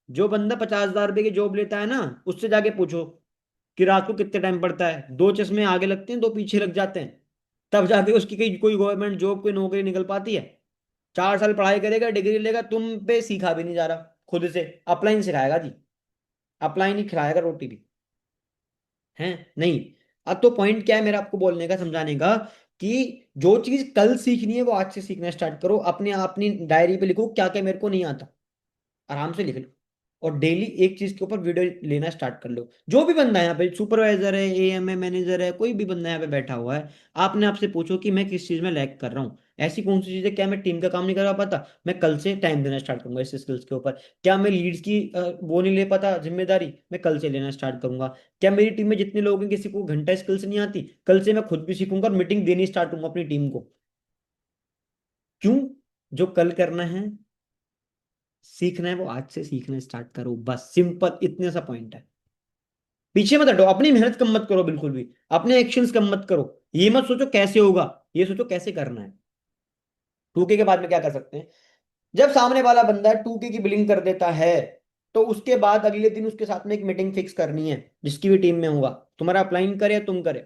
[SPEAKER 2] जो बंदा 50,000 रुपए की जॉब लेता है ना, उससे जाके पूछो कि रात को कितने टाइम पड़ता है। 2 चश्मे आगे लगते हैं, 2 पीछे लग जाते हैं, तब जाके उसकी कहीं कोई गवर्नमेंट जॉब, कोई नौकरी निकल पाती है। 4 साल पढ़ाई करेगा, डिग्री लेगा, तुम पे सीखा भी नहीं जा रहा, खुद से अपलाइन सिखाएगा जी। अपलाइन ही खिलाएगा रोटी भी, है नहीं। अब तो पॉइंट क्या है मेरा आपको बोलने का, समझाने का, कि जो चीज कल सीखनी है वो आज से सीखना स्टार्ट करो। अपने अपनी डायरी पे लिखो क्या क्या मेरे को नहीं आता, आराम से लिख लो। और डेली एक चीज के ऊपर वीडियो लेना स्टार्ट कर लो। जो भी बंदा है यहाँ पे, सुपरवाइजर है, एएमए मैनेजर है, कोई भी बंदा यहाँ पे बैठा हुआ है, आपने आपसे पूछो कि मैं किस चीज में लैग कर रहा हूँ। ऐसी कौन सी चीज है? क्या मैं टीम का काम नहीं करवा पाता? मैं कल से टाइम देना स्टार्ट करूंगा इस स्किल्स के ऊपर। क्या मैं लीड्स की वो नहीं ले पाता जिम्मेदारी? मैं कल से लेना स्टार्ट करूंगा। क्या मेरी टीम में जितने लोग हैं किसी को घंटा स्किल्स नहीं आती? कल से मैं खुद भी सीखूंगा और मीटिंग देनी स्टार्ट करूंगा अपनी टीम को। क्यों? जो कल करना है, सीखना है, वो आज से सीखना स्टार्ट करो, बस सिंपल इतने सा पॉइंट है। पीछे मत हटो, अपनी मेहनत कम मत करो बिल्कुल भी, अपने एक्शंस कम मत करो। ये मत सोचो कैसे होगा, ये सोचो कैसे करना है। 2K के बाद में क्या कर सकते हैं? जब सामने वाला बंदा 2K की बिलिंग कर देता है, तो उसके बाद अगले दिन उसके साथ में एक मीटिंग फिक्स करनी है, जिसकी भी टीम में होगा, तुम्हारा अप्लाइन करे या तुम करे।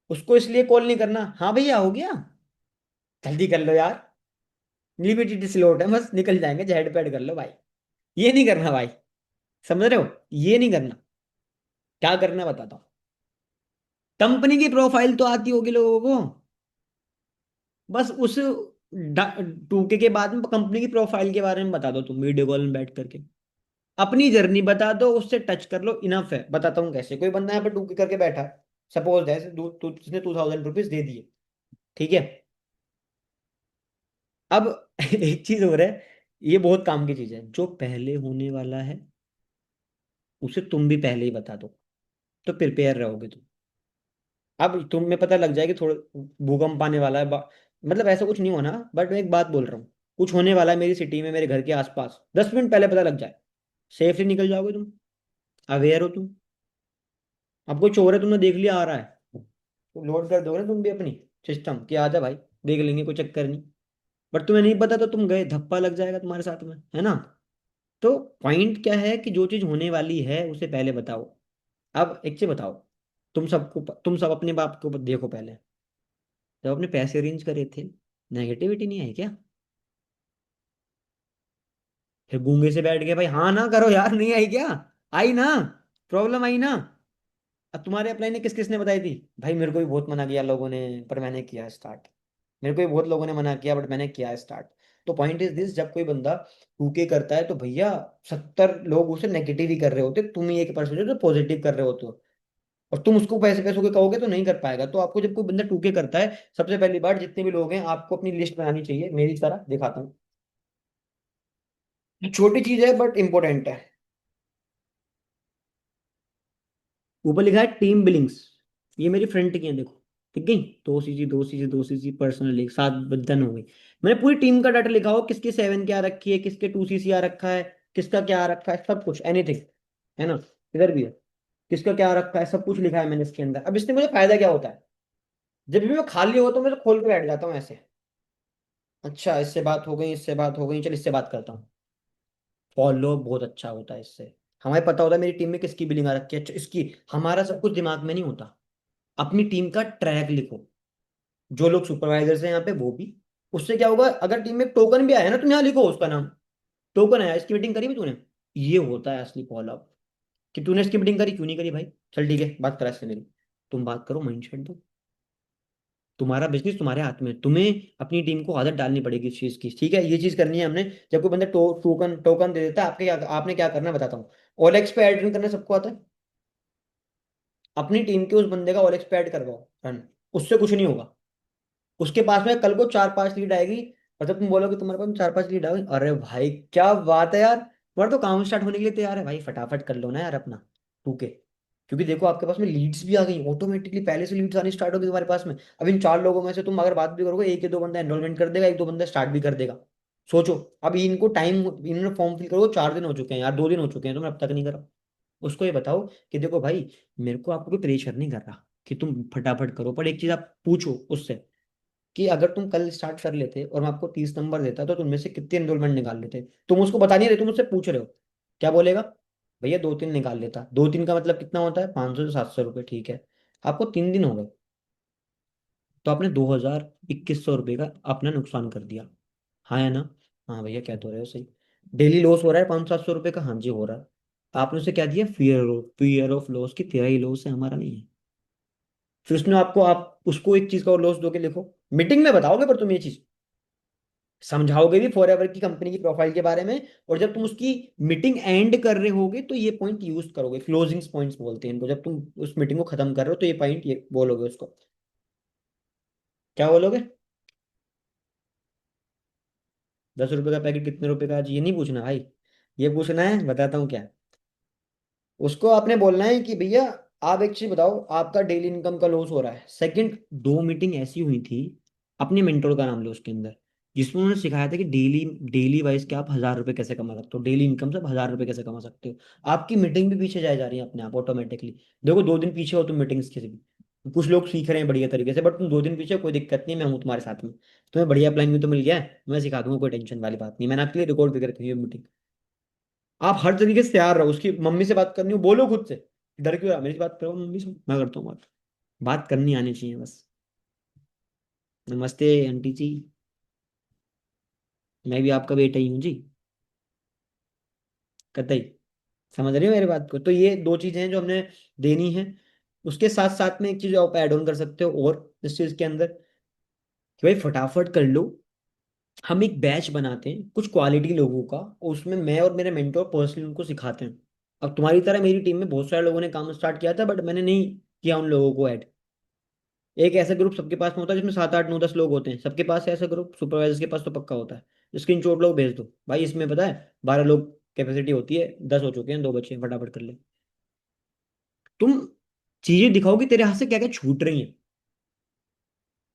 [SPEAKER 2] उसको इसलिए कॉल नहीं करना, हाँ भैया हो गया, जल्दी कर लो यार, लिमिटेड स्लॉट है, बस निकल जाएंगे, जेड पैड कर लो भाई। ये नहीं करना भाई, समझ रहे हो? ये नहीं करना। क्या करना है बताता हूँ। कंपनी की प्रोफाइल तो आती होगी लोगों को, बस उस 2K के बाद में कंपनी की प्रोफाइल के बारे में बता दो तुम, वीडियो कॉल में बैठ करके अपनी जर्नी बता दो, उससे टच कर लो, इनफ है। बताता हूँ कैसे। कोई बंदा यहाँ पे 2K करके बैठा है, सपोज है, उसने 2,000 रुपीज दे दिए, ठीक है। अब एक चीज हो रहा है, ये बहुत काम की चीज है, जो पहले होने वाला है उसे तुम भी पहले ही बता दो, तो प्रिपेयर रहोगे तुम। अब तुम्हें पता लग जाएगी थोड़ा भूकंप आने वाला है, मतलब ऐसा कुछ नहीं होना, बट मैं एक बात बोल रहा हूँ, कुछ होने वाला है मेरी सिटी में, मेरे घर के आसपास, 10 मिनट पहले पता लग जाए, सेफली निकल जाओगे तुम। अवेयर हो तुम। अब कोई चोर है, तुमने देख लिया आ रहा है, तो लोड कर दोगे ना तुम भी अपनी सिस्टम कि आ जा भाई, देख लेंगे, कोई चक्कर नहीं। बट तुम्हें नहीं पता तो तुम गए, धप्पा लग जाएगा तुम्हारे साथ में, है ना। तो पॉइंट क्या है कि जो चीज होने वाली है उसे पहले बताओ। अब एक चीज बताओ, तुम सब अपने बाप को देखो पहले, जब अपने पैसे अरेंज करे थे, नेगेटिविटी नहीं आई क्या? फिर गूंगे से बैठ गए भाई, हाँ ना करो यार, नहीं आई क्या? आई ना, प्रॉब्लम आई ना। अब तुम्हारे अप्लाई ने किस किसने बताई थी? भाई मेरे को भी बहुत मना किया लोगों ने, पर मैंने किया स्टार्ट। मेरे को भी बहुत लोगों ने मना किया, बट मैंने किया स्टार्ट। तो पॉइंट इज दिस, जब कोई बंदा 2K करता है तो भैया 70 लोग उसे नेगेटिव ही कर रहे होते, तुम ही 1% जो पॉजिटिव कर रहे होते हो। और तुम उसको पैसे पैसों के कहोगे तो नहीं कर पाएगा। तो आपको जब कोई बंदा 2K करता है, सबसे पहली बात, जितने भी लोग हैं आपको अपनी लिस्ट बनानी चाहिए, मेरी तरह दिखाता हूँ। छोटी चीज है बट इंपॉर्टेंट है। ऊपर लिखा है टीम बिलिंग्स, ये मेरी फ्रंट की है देखो, ठीक है। 2CC 2CC 2CC पर्सनल एक साथ बदन हो गई। मैंने पूरी टीम का डाटा लिखा हो, किसकी 7 क्या रखी है, किसके 2CC आ रखा है, किसका क्या आ रखा है, सब कुछ एनीथिंग, है ना। इधर भी है, किसका क्या आ रखा है, सब कुछ लिखा है मैंने इसके अंदर। अब इससे मुझे फायदा क्या होता है? जब भी मैं खाली होता हूँ मैं तो खोल के बैठ जाता हूँ ऐसे, अच्छा इससे बात हो गई, इससे बात हो गई, चल इससे बात करता हूँ। फॉलो बहुत अच्छा होता है इससे। हमें पता होता है मेरी टीम में किसकी बिलिंग आ रखी है, अच्छा इसकी। हमारा सब कुछ दिमाग में नहीं होता। अपनी टीम का ट्रैक लिखो, जो लोग सुपरवाइजर्स हैं यहाँ पे वो भी। उससे क्या होगा, अगर टीम में टोकन भी आया ना, तुम यहाँ लिखो उसका नाम, टोकन आया, इसकी मीटिंग करी भी तूने। ये होता है असली फॉलो अप, कि तूने इसकी मीटिंग करी, क्यों नहीं करी भाई, चल ठीक है बात करा इससे मेरी। तुम बात करो, माइंडसेट दो। तुम्हारा बिजनेस तुम्हारे हाथ में है, तुम्हें अपनी टीम को आदत डालनी पड़ेगी इस चीज की, ठीक है। ये चीज करनी है हमने। जब कोई बंदा टोकन टोकन दे देता है, आपके क्या, आपने क्या करना है बताता हूँ। ओलेक्स पे ऐड रन करना सबको आता है। अपनी टीम के उस बंदे का ओलेक्स पे ऐड करवाओ रन, उससे कुछ नहीं होगा। उसके पास में कल को 4-5 लीड आएगी, और जब तुम बोलोगे तुम्हारे पास 4-5 लीड आएगी, अरे भाई क्या बात है यार, तुम्हारा तो काम स्टार्ट होने के लिए तैयार है भाई, फटाफट कर लो ना यार अपना 2K। क्योंकि देखो आपके पास में लीड्स भी आ गई ऑटोमेटिकली, पहले से लीड्स आनी स्टार्ट होगी तुम्हारे पास में। अब इन 4 लोगों में से तुम अगर बात भी करोगे, एक या दो बंदा एनरोलमेंट कर देगा, एक दो बंदा स्टार्ट भी कर देगा। सोचो, अब इनको टाइम, इन्होंने फॉर्म फिल करो 4 दिन हो चुके हैं यार, 2 दिन हो चुके हैं, तुमने अब तक नहीं करा। उसको ये बताओ कि देखो भाई, मेरे को आपको कोई प्रेशर नहीं कर रहा कि तुम फटाफट करो, पर एक चीज आप पूछो उससे कि अगर तुम कल स्टार्ट कर लेते और मैं आपको 30 नंबर देता तो तुममें से कितने एनरोलमेंट निकाल लेते। तुम उसको बता नहीं रहे, तुम उससे पूछ रहे हो, क्या बोलेगा? भैया 2-3 निकाल लेता। 2-3 का मतलब कितना होता है? 500 से 700 रुपये, ठीक है। आपको 3 दिन हो गए, तो आपने 2,000 2100 रुपये का अपना नुकसान कर दिया। हाँ या ना? हाँ भैया कह तो रहे हो सही। डेली लॉस हो रहा है 500-700 रुपये का, हाँ जी हो रहा है। आपने उसे क्या दिया? फियर ऑफ लॉस, की तेरा ही लॉस है, हमारा नहीं है। फिर उसने आपको, आप उसको एक चीज का और लॉस दोगे, लिखो मीटिंग में बताओगे, पर तुम ये चीज समझाओगे भी फॉर एवर की कंपनी की प्रोफाइल के बारे में। और जब तुम उसकी मीटिंग एंड कर रहे होगे तो ये पॉइंट यूज करोगे, क्लोजिंग पॉइंट्स बोलते हैं इनको। जब तुम उस मीटिंग को खत्म कर रहे हो तो ये पॉइंट ये बोलोगे उसको। क्या बोलोगे? 10 रुपए का पैकेट कितने रुपए का? आज ये नहीं पूछना भाई, ये पूछना है, बताता हूँ क्या। उसको आपने बोलना है कि भैया आप एक चीज बताओ, आपका डेली इनकम का लॉस हो रहा है। सेकंड, 2 मीटिंग ऐसी हुई थी, अपने मेंटोर का नाम लो उसके अंदर, जिसमें उन्होंने सिखाया था कि डेली डेली वाइज के आप 1,000 रुपए कैसे कमा सकते हो, डेली इनकम से आप 1,000 रुपए कैसे कमा सकते हो। आपकी मीटिंग भी पीछे जाए जा रही है अपने आप ऑटोमेटिकली। देखो 2 दिन पीछे हो तुम मीटिंग्स के भी, कुछ लोग सीख रहे हैं बढ़िया तरीके से, बट तुम 2 दिन पीछे हो, कोई दिक्कत नहीं, मैं हूँ तुम्हारे साथ में। तुम्हें बढ़िया प्लान भी तो मिल गया है, मैं सिखा दूंगा, कोई टेंशन वाली बात नहीं। मैंने आपके लिए रिकॉर्ड भी करके हुई है मीटिंग। आप हर तरीके से तैयार रहो। उसकी मम्मी से बात करनी हो बोलो खुद से, डर क्यों रहा? मेरी बात करो मम्मी से, मैं करता हूँ बात। बात करनी आनी चाहिए बस। नमस्ते आंटी जी, मैं भी आपका बेटा ही हूँ जी, कतई। समझ रही हो मेरी बात को? तो ये 2 चीजें हैं जो हमने देनी है। उसके साथ साथ में एक चीज आप ऐड ऑन कर सकते हो और इस चीज के अंदर, कि भाई फटाफट कर लो। हम एक बैच बनाते हैं कुछ क्वालिटी लोगों का, और उसमें मैं और मेरे मेंटोर पर्सनली उनको सिखाते हैं। अब तुम्हारी तरह मेरी टीम में बहुत सारे लोगों ने काम स्टार्ट किया था, बट मैंने नहीं किया उन लोगों को ऐड। एक ऐसा ग्रुप सबके पास में होता है जिसमें 7 8 9 10 लोग होते हैं, सबके पास है ऐसा ग्रुप, सुपरवाइजर के पास तो पक्का होता है। स्क्रीनशॉट लोग भेज दो भाई, इसमें पता है 12 लोग कैपेसिटी होती है, 10 हो चुके हैं, 2 बच्चे, फटाफट कर ले। तुम चीजें दिखाओ कि तेरे हाथ से क्या क्या छूट रही हैं,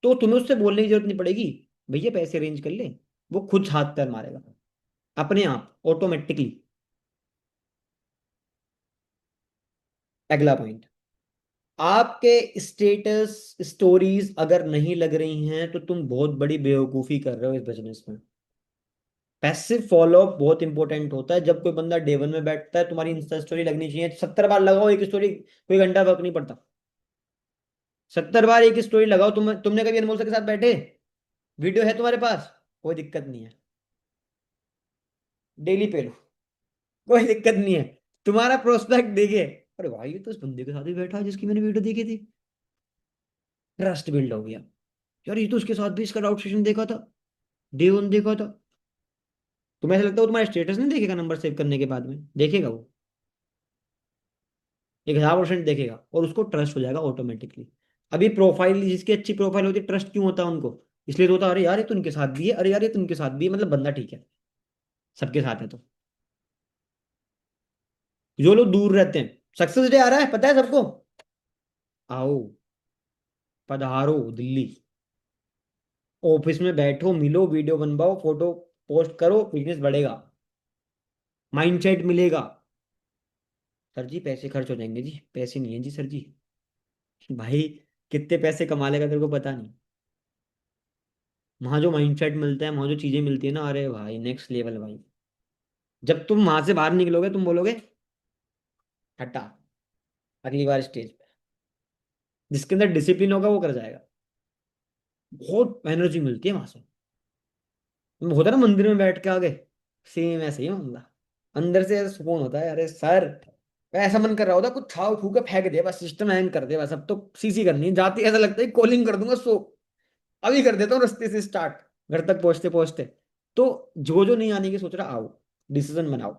[SPEAKER 2] तो तुम्हें उससे बोलने की जरूरत नहीं पड़ेगी, भैया पैसे अरेंज कर ले। वो खुद हाथ पैर मारेगा अपने आप ऑटोमेटिकली। अगला पॉइंट, आपके स्टेटस स्टोरीज अगर नहीं लग रही हैं तो तुम बहुत बड़ी बेवकूफी कर रहे हो इस बिजनेस में। पैसिव फॉलो अप बहुत इंपॉर्टेंट होता है। जब कोई बंदा डे 1 में बैठता है, तुम्हारी इंस्टा स्टोरी लगनी चाहिए। 70 बार लगाओ एक स्टोरी, कोई घंटा फर्क नहीं पड़ता। 70 बार एक स्टोरी लगाओ। तुमने कभी अनमोल सर के साथ बैठे, वीडियो है तुम्हारे पास, कोई दिक्कत नहीं है, डेली पे लो, कोई दिक्कत नहीं है। तुम्हारा प्रोस्पेक्ट देखे, अरे भाई ये तो इस बंदे के साथ ही बैठा है जिसकी मैंने वीडियो देखी थी, ट्रस्ट बिल्ड हो गया। यार ये तो उसके साथ भी इसका डाउट सेशन देखा था, डे 1 देखा था। तुम्हें ऐसा लगता है वो तुम्हारा स्टेटस नहीं देखेगा? नंबर सेव करने के बाद में देखेगा वो, 1,000% देखेगा, और उसको ट्रस्ट हो जाएगा ऑटोमेटिकली। अभी प्रोफाइल, जिसकी अच्छी प्रोफाइल होती है, ट्रस्ट क्यों होता है उनको? इसलिए तो होता है, अरे यार ये तो उनके साथ भी है, अरे यार ये तो उनके साथ भी है, मतलब बंदा ठीक है, सबके साथ है। तो जो लोग दूर रहते हैं, सक्सेस डे आ रहा है पता है सबको, आओ, पधारो दिल्ली, ऑफिस में बैठो, मिलो, वीडियो बनवाओ, फोटो पोस्ट करो, बिजनेस बढ़ेगा, माइंडसेट मिलेगा। सर जी पैसे खर्च हो जाएंगे जी, पैसे नहीं है जी सर जी। भाई कितने पैसे कमा लेगा तेरे को पता नहीं। वहां जो माइंडसेट मिलता है, वहां जो चीजें मिलती है ना, अरे भाई नेक्स्ट लेवल भाई। जब तुम वहां से बाहर निकलोगे तुम बोलोगे हटा, अगली बार स्टेज पे। जिसके अंदर डिसिप्लिन होगा वो कर जाएगा। बहुत एनर्जी मिलती है वहां से। होता है ना मंदिर में बैठ के आगे, सेम ऐसे ही मामला, अंदर से ऐसा सुकून होता है, अरे सर ऐसा मन कर रहा होता है कुछ छाव छू के फेंक दे, बस सिस्टम हैंग कर दे, बस अब तो सीसी करनी है जाती है, ऐसा लगता है कॉलिंग कर दूंगा सो, अभी कर देता हूँ रास्ते से स्टार्ट, घर तक पहुंचते पहुंचते। तो जो जो नहीं आने की सोच रहा, आओ, डिसीजन बनाओ।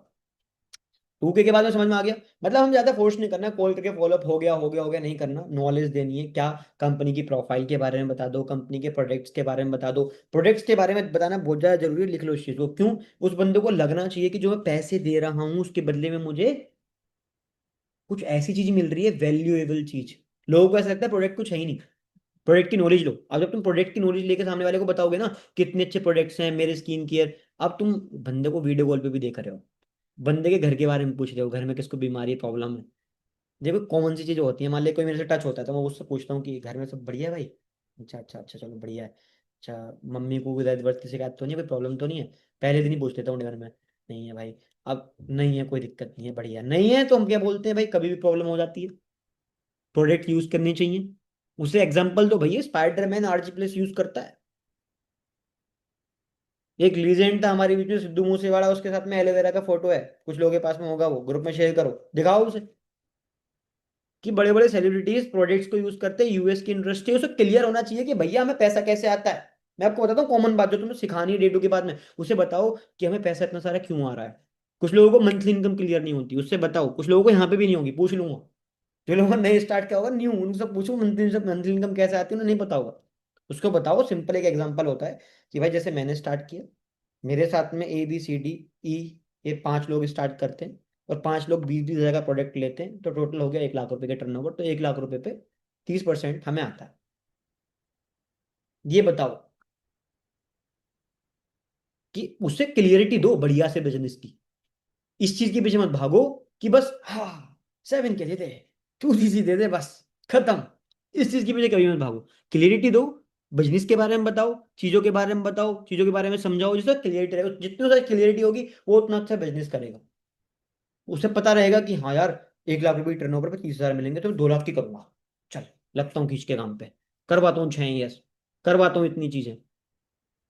[SPEAKER 2] 2K के बाद में समझ में आ गया। मतलब हम ज्यादा फोर्स नहीं करना, कॉल करके फॉलो अप हो गया नहीं करना। नॉलेज देनी है, क्या कंपनी की प्रोफाइल के बारे में बता दो, कंपनी के प्रोडक्ट्स के बारे में बता दो। प्रोडक्ट्स के बारे में बताना बहुत ज्यादा जरूरी है, लिख लो इस चीज को। क्यों? उस बंदे को लगना चाहिए कि जो मैं पैसे दे रहा हूँ उसके बदले में मुझे कुछ ऐसी चीज मिल रही है, वैल्यूएबल चीज। लोगों को ऐसा लगता है प्रोडक्ट कुछ है ही नहीं। प्रोडक्ट की नॉलेज लो। अब जब तुम प्रोडक्ट की नॉलेज लेके सामने वाले को बताओगे ना कितने अच्छे प्रोडक्ट्स हैं मेरे स्किन केयर। अब तुम बंदे को वीडियो कॉल पे भी देख रहे हो, बंदे के घर के बारे में पूछ रहे हो, घर में किसको बीमारी प्रॉब्लम है। देखो कॉमन सी चीजें होती है। मान लिया कोई मेरे से टच होता है तो मैं उससे पूछता हूँ कि घर में सब बढ़िया है भाई। अच्छा अच्छा अच्छा, चलो बढ़िया है। अच्छा, मम्मी को दर्द वर्द की शिकायत तो नहीं है, कोई प्रॉब्लम तो नहीं है? पहले दिन ही पूछ लेता हूँ घर में, नहीं है भाई। अब नहीं है, कोई दिक्कत नहीं है, बढ़िया नहीं है तो हम क्या बोलते हैं भाई, कभी भी प्रॉब्लम हो जाती है, प्रोडक्ट यूज करनी चाहिए। उसे एग्जांपल दो, भैया स्पाइडरमैन RG+ यूज करता है। एक लीजेंड था हमारे बीच में, सिद्धू मूसेवाला, उसके साथ में एलोवेरा का फोटो है, कुछ लोगों के पास में होगा, वो ग्रुप में शेयर करो, दिखाओ उसे कि बड़े बड़े सेलिब्रिटीज प्रोडक्ट्स को यूज करते हैं। यूएस की इंडस्ट्री, उसे क्लियर होना चाहिए कि भैया हमें पैसा कैसे आता है। मैं आपको बताता हूँ कॉमन बात जो तुम्हें सिखानी है डे टू के बाद में, उसे बताओ कि हमें पैसा इतना सारा क्यों आ रहा है। कुछ लोगों को मंथली इनकम क्लियर नहीं होती, उससे बताओ। कुछ लोगों को यहाँ पे भी नहीं होगी, पूछ लूंगा। जो लोगों ने नए स्टार्ट किया होगा न्यू, उनसे पूछो मंथली मंथली इनकम कैसे आती है, उन्हें नहीं पता होगा। उसको बताओ, सिंपल एक एग्जांपल होता है कि भाई जैसे मैंने स्टार्ट किया, मेरे साथ में ABCDE, ये 5 लोग स्टार्ट करते हैं और 5 लोग 20-20 हज़ार का प्रोडक्ट लेते हैं, तो टोटल हो गया 1 लाख रुपए के टर्नओवर। तो 1 लाख रुपए पे 30% हमें आता है। ये बताओ कि उससे क्लियरिटी दो बढ़िया से बिजनेस की। इस चीज के पीछे मत भागो कि बस हाँ 7K दे दे, 2CC दे दे, बस खत्म। इस चीज के पीछे कभी मत भागो। क्लियरिटी दो, बिजनेस के बारे में बताओ, चीजों के बारे में बताओ, चीजों के बारे में समझाओ, जिससे क्लियरिटी रहेगा। जितनी ज्यादा क्लियरिटी होगी वो उतना अच्छा बिजनेस करेगा। उसे पता रहेगा कि हाँ यार, 1 लाख रुपए टर्नओवर पे 30 हज़ार मिलेंगे तो 2 लाख की करूंगा। चल, लगता हूँ खींच के काम पे, करवाता हूँ 6 यस, करवाता हूँ इतनी चीजें।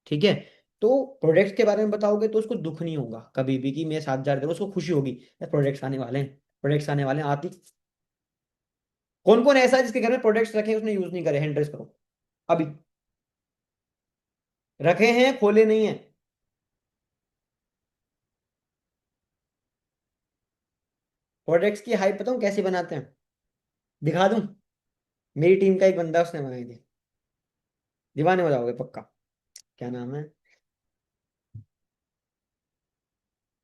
[SPEAKER 2] ठीक है? तो प्रोडक्ट्स के बारे में बताओगे तो उसको दुख नहीं होगा कभी भी कि मैं 7 हज़ार दे रहा हूं, उसको खुशी होगी यार प्रोडक्ट्स आने वाले हैं, प्रोडक्ट्स आने वाले हैं। आती कौन कौन ऐसा है जिसके घर में प्रोडक्ट्स रखे हैं उसने यूज नहीं करे? हैंड रेस करो अभी। रखे हैं, खोले नहीं है। प्रोडक्ट्स की हाइप बताऊं कैसे बनाते हैं? दिखा दूं? मेरी टीम का एक बंदा, उसने बनाई थी। दीवाने हो जाओगे पक्का। क्या नाम है?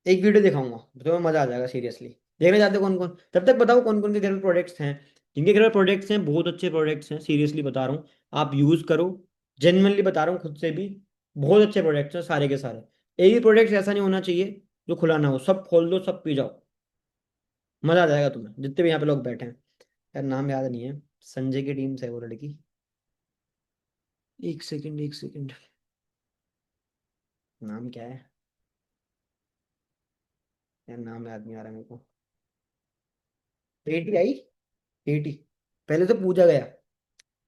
[SPEAKER 2] एक वीडियो दिखाऊंगा तो तुम्हें मजा आ जाएगा सीरियसली। देखना चाहते हो कौन कौन? तब तक बताओ कौन कौन के घर में प्रोडक्ट्स हैं। जिनके घर में प्रोडक्ट्स हैं, बहुत अच्छे प्रोडक्ट्स हैं, सीरियसली बता रहा हूँ। आप यूज करो, जेन्युइनली बता रहा हूँ खुद से भी। बहुत अच्छे प्रोडक्ट्स हैं सारे के सारे। एक ही प्रोडक्ट ऐसा नहीं होना चाहिए जो खुला ना हो, सब खोल दो, सब पी जाओ, मजा आ जाएगा तुम्हें। जितने भी यहाँ पे लोग बैठे हैं, यार नाम याद नहीं है, संजय की टीम से है वो लड़की। एक सेकंड एक सेकंड, नाम क्या है यार, नाम याद नहीं आ रहा मेरे को। पेटी आई, पेटी। पहले तो पूजा गया,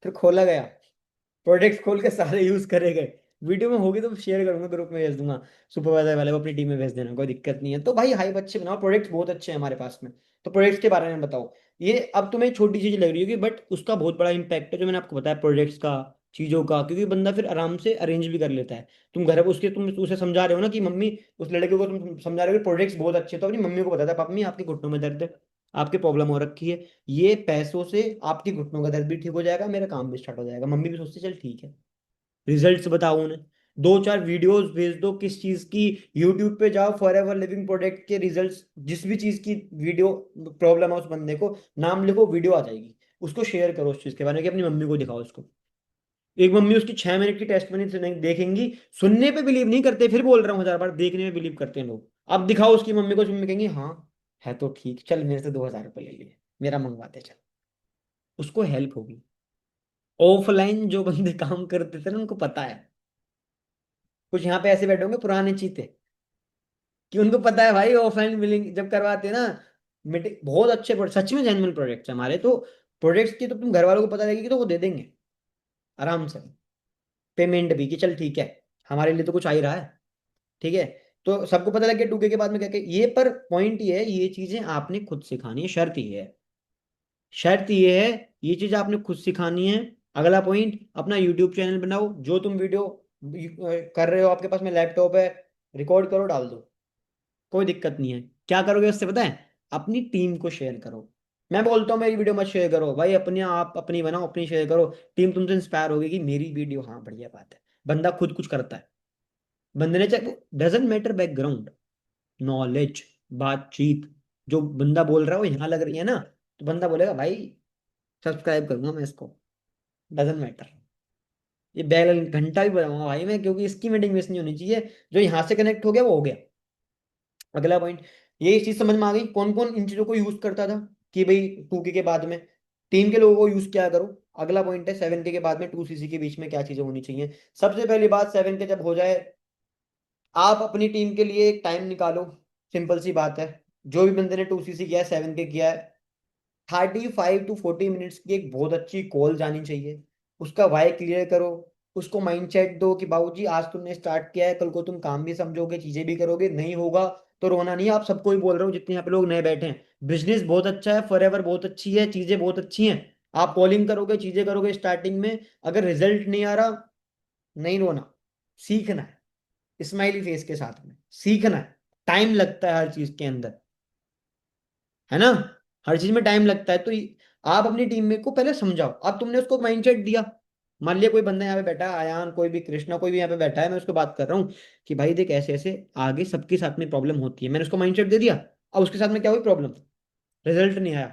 [SPEAKER 2] फिर खोला गया, प्रोडक्ट्स खोल के सारे यूज करे गए। वीडियो में होगी तो शेयर करूंगा, ग्रुप में भेज दूंगा। सुपरवाइजर वाले को अपनी टीम में भेज देना, कोई दिक्कत नहीं है। तो भाई हाइप अच्छे बनाओ, प्रोडक्ट्स बहुत अच्छे हैं हमारे पास में। तो प्रोडक्ट्स के बारे में बताओ। ये अब तुम्हें छोटी चीज लग रही होगी बट उसका बहुत बड़ा इंपैक्ट है जो मैंने आपको बताया प्रोडक्ट्स का, चीजों का। क्योंकि बंदा फिर आराम से अरेंज भी कर लेता है। तुम घर पर उसके, तुम उसे समझा रहे हो ना कि मम्मी, उस लड़के को तुम समझा रहे हो कि प्रोडक्ट्स बहुत अच्छे हैं, तो अपनी मम्मी को बताता है पापा आपके घुटनों में दर्द है, आपकी प्रॉब्लम हो रखी है, ये पैसों से आपकी घुटनों का दर्द भी ठीक हो जाएगा, मेरा काम भी स्टार्ट हो जाएगा। मम्मी भी सोचती चल ठीक है। रिजल्ट्स बताओ उन्हें, 2-4 वीडियोस भेज दो किस चीज की। यूट्यूब पे जाओ, फॉर एवर लिविंग प्रोडक्ट के रिजल्ट्स, जिस भी चीज की वीडियो प्रॉब्लम है उस बंदे को, नाम लिखो, वीडियो आ जाएगी। उसको शेयर करो उस चीज के बारे में कि अपनी मम्मी को दिखाओ उसको। एक मम्मी उसकी 6 मिनट की टेस्ट में नहीं देखेंगी, सुनने पे बिलीव नहीं करते, फिर बोल रहा हूँ 1000 बार, देखने में बिलीव करते हैं लोग। अब दिखाओ उसकी मम्मी को, मम्मी कहेंगी हाँ है तो ठीक, चल मेरे से 2,000 रुपये ले लिए, मेरा मंगवाते चल। उसको हेल्प होगी। ऑफलाइन जो बंदे काम करते थे ना उनको पता है। कुछ यहाँ पे ऐसे बैठे होंगे पुराने चीते, कि उनको पता है भाई ऑफलाइन बिलिंग जब करवाते हैं ना, मीटिंग बहुत अच्छे सच में जेन्युइन प्रोडक्ट्स हैं हमारे। तो प्रोडक्ट्स की तो तुम घर वालों को पता लगेगी तो वो दे देंगे आराम से, पेमेंट भी कि चल ठीक है, हमारे लिए तो कुछ आ ही रहा है। ठीक है? तो सबको पता लग गया 2K के बाद में क्या क्या ये। पर पॉइंट ये है, ये चीजें आपने खुद सिखानी है, शर्त ये है, शर्त ये है, ये चीज आपने खुद सिखानी है। अगला पॉइंट, अपना यूट्यूब चैनल बनाओ, जो तुम वीडियो कर रहे हो आपके पास में लैपटॉप है, रिकॉर्ड करो डाल दो, कोई दिक्कत नहीं है। क्या करोगे उससे पता है? अपनी टीम को शेयर करो। मैं बोलता हूँ मेरी वीडियो मत शेयर करो भाई, अपने आप अपनी बनाओ, अपनी शेयर करो। टीम तुमसे इंस्पायर होगी कि मेरी वीडियो, हाँ बढ़िया बात है। बंदा खुद कुछ करता है, बंदे ने चाहे, डजेंट मैटर बैकग्राउंड, नॉलेज, बातचीत, जो बंदा बोल रहा है वो यहाँ लग रही है ना, तो बंदा बोलेगा भाई सब्सक्राइब करूंगा मैं इसको, डजेंट मैटर। ये बैल घंटा भी बजाऊंगा भाई मैं, क्योंकि इसकी मीटिंग मिस नहीं होनी चाहिए। जो यहाँ से कनेक्ट हो गया वो हो गया। अगला पॉइंट, ये चीज समझ में आ गई कौन कौन इन चीजों को यूज करता था, कि भाई 2K के बाद में टीम के लोगों को यूज क्या करो। अगला पॉइंट है 7K के बाद में 2CC के बीच में क्या चीजें होनी चाहिए। सबसे पहली बात, 7K जब हो जाए, आप अपनी टीम के लिए एक टाइम निकालो। सिंपल सी बात है, जो भी बंदे ने 2CC किया है, 7K किया है, 35 to 40 मिनट्स की एक बहुत अच्छी कॉल जानी चाहिए। उसका वाई क्लियर करो, उसको माइंडसेट दो कि बाबूजी आज तुमने स्टार्ट किया है, कल को तुम काम भी समझोगे, चीजें भी करोगे, नहीं होगा तो रोना नहीं। आप सबको ही बोल रहे हो जितने यहाँ पे लोग नए बैठे हैं, बिजनेस बहुत अच्छा है, फॉरएवर बहुत अच्छी है, चीजें बहुत अच्छी हैं। आप कॉलिंग करोगे, चीजें करोगे, स्टार्टिंग में अगर रिजल्ट नहीं आ रहा, नहीं रोना, सीखना है। स्माइली फेस के साथ में सीखना है। टाइम लगता है हर चीज के अंदर, है ना। हर चीज में टाइम लगता है, तो आप अपनी टीम में को पहले समझाओ। अब तुमने उसको माइंडसेट दिया, मान लिया कोई बंदा यहाँ पे बैठा है, आयान, कोई भी, कृष्णा, कोई भी यहाँ पे बैठा है, मैं उसको बात कर रहा हूँ कि भाई देख ऐसे ऐसे आगे सबके साथ में प्रॉब्लम होती है, मैंने उसको माइंडसेट दे दिया। अब उसके साथ में क्या हुई प्रॉब्लम, रिजल्ट नहीं आया,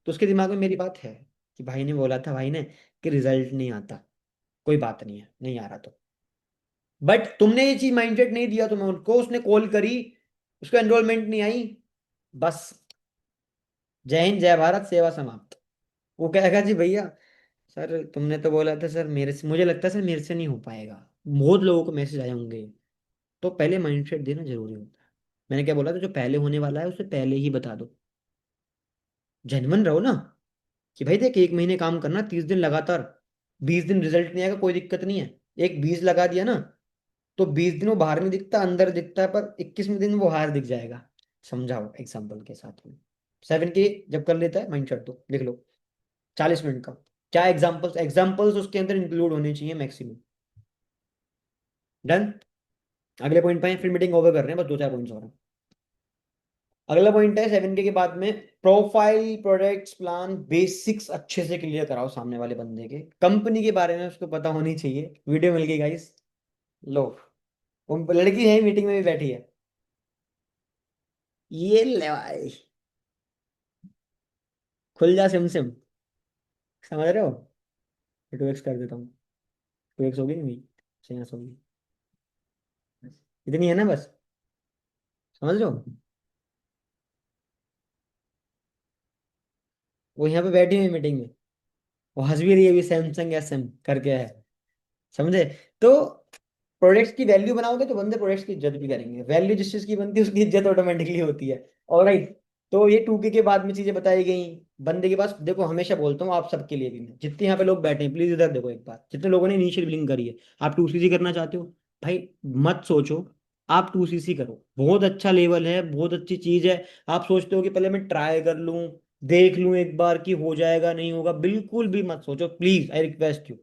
[SPEAKER 2] तो उसके दिमाग में मेरी बात है कि भाई ने बोला था, भाई ने, कि रिजल्ट नहीं आता, कोई बात नहीं है, नहीं आ रहा तो। बट तुमने ये चीज माइंडसेट नहीं दिया, तुम्हें उनको, उसने कॉल करी, उसको एनरोलमेंट नहीं आई, बस जय हिंद जय भारत, सेवा समाप्त। वो कहेगा जी भैया सर तुमने तो बोला था सर, मेरे से, मुझे लगता है सर मेरे से नहीं हो पाएगा। बहुत लोगों को मैसेज आए होंगे। तो पहले माइंडसेट देना जरूरी होता है। मैंने क्या बोला था, जो पहले होने वाला है उसे पहले ही बता दो। जेन्युइन रहो ना, कि भाई देख 1 महीने काम करना, 30 दिन लगातार, 20 दिन रिजल्ट नहीं आएगा, कोई दिक्कत नहीं है। एक 20 लगा दिया ना, तो 20 दिन वो बाहर नहीं दिखता, अंदर दिखता है, पर 21वें दिन वो बाहर दिख जाएगा। समझाओ एग्जाम्पल के साथ में। 7K जब कर लेता है, माइंडसेट दो, लिख लो 40 मिनट का। क्या एग्जाम्पल्स, एग्जाम्पल्स उसके अंदर इंक्लूड होने चाहिए मैक्सिमम। डन। अगले पॉइंट पे हैं, फिर मीटिंग ओवर कर रहे हैं, बस 2 4 पॉइंट्स और हैं। अगला पॉइंट है 7K के बाद में, प्रोफाइल, प्रोडक्ट्स, प्लान, बेसिक्स अच्छे से क्लियर कराओ सामने वाले बंदे के, कंपनी के बारे में उसको पता होनी चाहिए। वीडियो मिल गई गाइस, लो, वो लड़की है मीटिंग में भी बैठी है, ये ले भाई, खुल जा सिम सिम, समझ रहे हो। 2x कर देता हूँ, 2x होगी नहीं, सही होगी, इतनी है ना बस, समझ रहे हो। वो यहाँ पे बैठी हुई मीटिंग में, वो हंस भी रही है, अभी सैमसंग SM करके है, समझे। तो प्रोडक्ट्स की वैल्यू बनाओगे तो बंदे प्रोडक्ट्स की इज्जत भी करेंगे, वैल्यू जिस चीज की बनती है उसकी इज्जत ऑटोमेटिकली होती है। ऑलराइट। तो ये 2K के बाद में चीजें बताई गई। बंदे के पास देखो, हमेशा बोलता हूँ आप सबके लिए भी, मैं जितने यहाँ पे लोग बैठे हैं प्लीज इधर देखो एक बार, जितने लोगों ने इनिशियल बिलिंग करी है, आप 2CC करना चाहते हो, भाई मत सोचो, आप 2CC करो, बहुत अच्छा लेवल है, बहुत अच्छी चीज है। आप सोचते हो कि पहले मैं ट्राई कर लूं, देख लूं एक बार कि हो जाएगा नहीं होगा, बिल्कुल भी मत सोचो, प्लीज आई रिक्वेस्ट यू।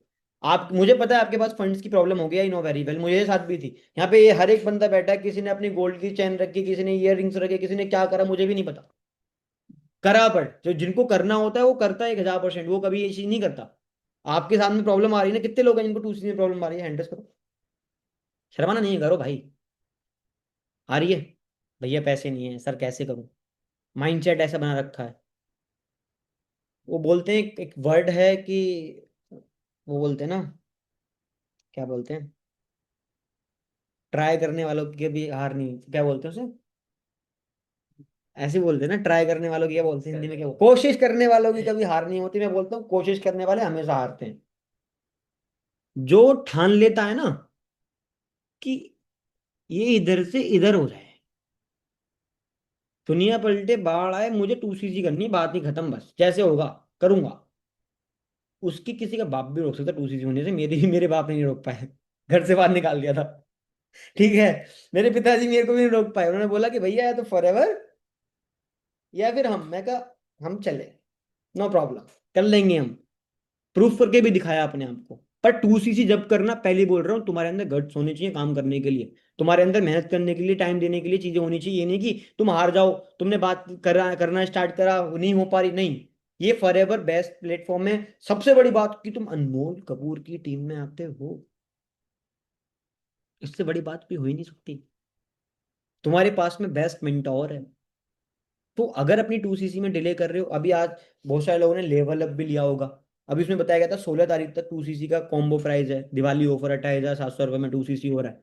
[SPEAKER 2] आप, मुझे पता है आपके पास फंड्स की प्रॉब्लम हो गया, आई नो वेरी वेल, मुझे साथ भी थी। यहाँ पे ये हर एक बंदा बैठा है, किसी ने अपनी गोल्ड की चेन रखी, किसी ने ईयर रिंग्स रखे, किसी ने क्या करा मुझे भी नहीं पता, करा, पर जो जिनको करना होता है वो करता है 1000%, वो कभी ये चीज नहीं करता। आपके सामने प्रॉब्लम आ रही है ना, कितने लोग हैं जिनको 2CC में प्रॉब्लम आ रही है, हैंडल्स करो, शर्माना नहीं है, करो भाई। आ रही है, भैया पैसे नहीं है सर कैसे करूं, माइंडसेट ऐसा बना रखा है। वो बोलते हैं, एक वर्ड है कि, वो बोलते हैं ना, क्या बोलते हैं, ट्राई करने वालों की कभी हार नहीं, क्या बोलते हैं उसे, ऐसे ही बोलते हैं ना, ट्राई करने वालों की क्या बोलते हैं हिंदी में, क्या कोशिश करने वालों की कभी हार नहीं होती, मैं बोलता हूँ कोशिश करने वाले हमेशा हारते हैं। जो ठान लेता है ना कि ये इधर से इधर हो जाए, दुनिया पलटे बाढ़ आए, मुझे 2CC करनी है, बात ही खत्म, बस जैसे होगा करूंगा, उसकी किसी का बाप भी रोक सकता 2CC होने से, मेरे बाप ने नहीं रोक पाए, घर से बाहर निकाल दिया था, ठीक है। मेरे पिताजी मेरे को भी नहीं रोक पाए, उन्होंने बोला कि भैया या तो फॉरएवर या फिर हम, मैं कहा हम चले, नो प्रॉब्लम, कर लेंगे हम, प्रूफ करके भी दिखाया अपने आप को। पर 2cc जब करना, पहले बोल रहा हूँ, तुम्हारे अंदर गट्स होने चाहिए काम करने के लिए, तुम्हारे अंदर मेहनत करने के लिए, टाइम देने के लिए चीजें होनी चाहिए। ये नहीं कि तुम हार जाओ, तुमने बात करना स्टार्ट करा, नहीं हो पा रही, नहीं। ये फॉरएवर बेस्ट प्लेटफॉर्म है। सबसे बड़ी बात कि तुम अनमोल कपूर की टीम में आते हो, इससे बड़ी बात भी हो ही नहीं सकती। तुम्हारे पास में बेस्ट मेंटोर है। तो अगर अपनी 2cc में डिले कर रहे हो, अभी आज बहुत सारे लोगों ने लेवल अप भी लिया होगा। अभी उसमें बताया गया था 16 तारीख तक 2cc का कॉम्बो प्राइस है, दिवाली ऑफर 28,700 रुपये में 2cc हो रहा है।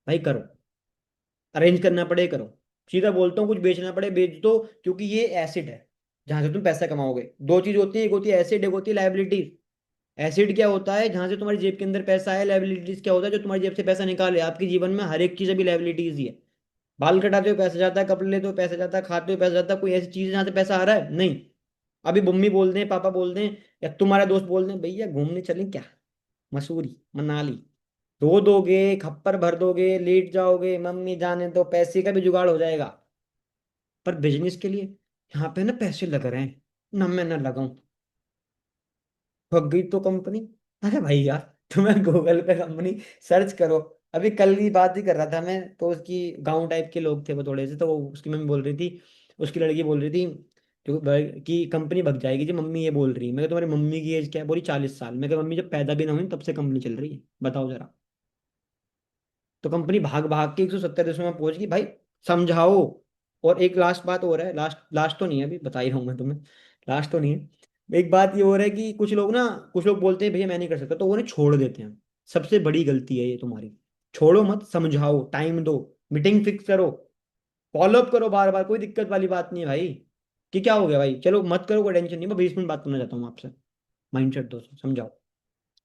[SPEAKER 2] भाई करो, अरेंज करना पड़े करो। सीधा बोलता हूँ, कुछ बेचना पड़े बेच दो, क्योंकि ये एसिड है जहां से तुम पैसा कमाओगे। दो चीज होती है, एक होती है एसिड, एक होती है लाइबिलिटीज। एसिड क्या होता है, जहां से तुम्हारी जेब के अंदर पैसा है। लाइबिलिटीज क्या होता है, जो तुम्हारी जेब से पैसा निकाले। आपके जीवन में हर एक चीज अभी लाइबिलिटीज ही है। बाल कटाते हो पैसा जाता है, कपड़े लेते हो पैसा जाता है, खाते हो पैसा जाता है। कोई ऐसी चीज है जहां से पैसा आ रहा है? नहीं। अभी मम्मी बोल दें, पापा बोल दें, या तुम्हारा दोस्त बोल दें, भैया घूमने चलें क्या, मसूरी मनाली, रो दोगे, खप्पर भर दोगे, लेट जाओगे, मम्मी जाने तो पैसे का भी जुगाड़ हो जाएगा। पर बिजनेस के लिए यहाँ पे ना पैसे लग रहे हैं, ना मैं ना लगाऊं, ठग गई तो कंपनी। अरे भाई यार, तुम्हें गूगल पे कंपनी सर्च करो। अभी कल की बात ही कर रहा था मैं, तो उसकी गांव टाइप के लोग थे वो थोड़े से, तो वो उसकी मम्मी बोल रही थी, उसकी लड़की बोल रही थी कि कंपनी भग जाएगी जी, मम्मी ये बोल रही है। मैं कहा तुम्हारी मम्मी की एज क्या है? बोली 40 साल। मैं कहा मम्मी जब पैदा भी ना हुई तब से कंपनी चल रही है, बताओ जरा। तो कंपनी भाग भाग के 170 देशों में पहुंच गई भाई, समझाओ। और एक लास्ट बात हो रहा है, लास्ट लास्ट तो नहीं है, अभी बता ही रहा हूँ मैं तुम्हें, लास्ट तो नहीं है। एक बात ये हो रहा है कि कुछ लोग ना, कुछ लोग बोलते हैं भैया मैं नहीं कर सकता, तो वो उन्हें छोड़ देते हैं। सबसे बड़ी गलती है ये तुम्हारी। छोड़ो मत, समझाओ, टाइम दो, मीटिंग फिक्स करो, फॉलो अप करो बार बार। कोई दिक्कत वाली बात नहीं है भाई, कि क्या हो गया भाई, चलो मत करो, कोई टेंशन नहीं। मैं 20 मिनट बात करना चाहता हूँ आपसे, माइंडसेट दो, समझाओ।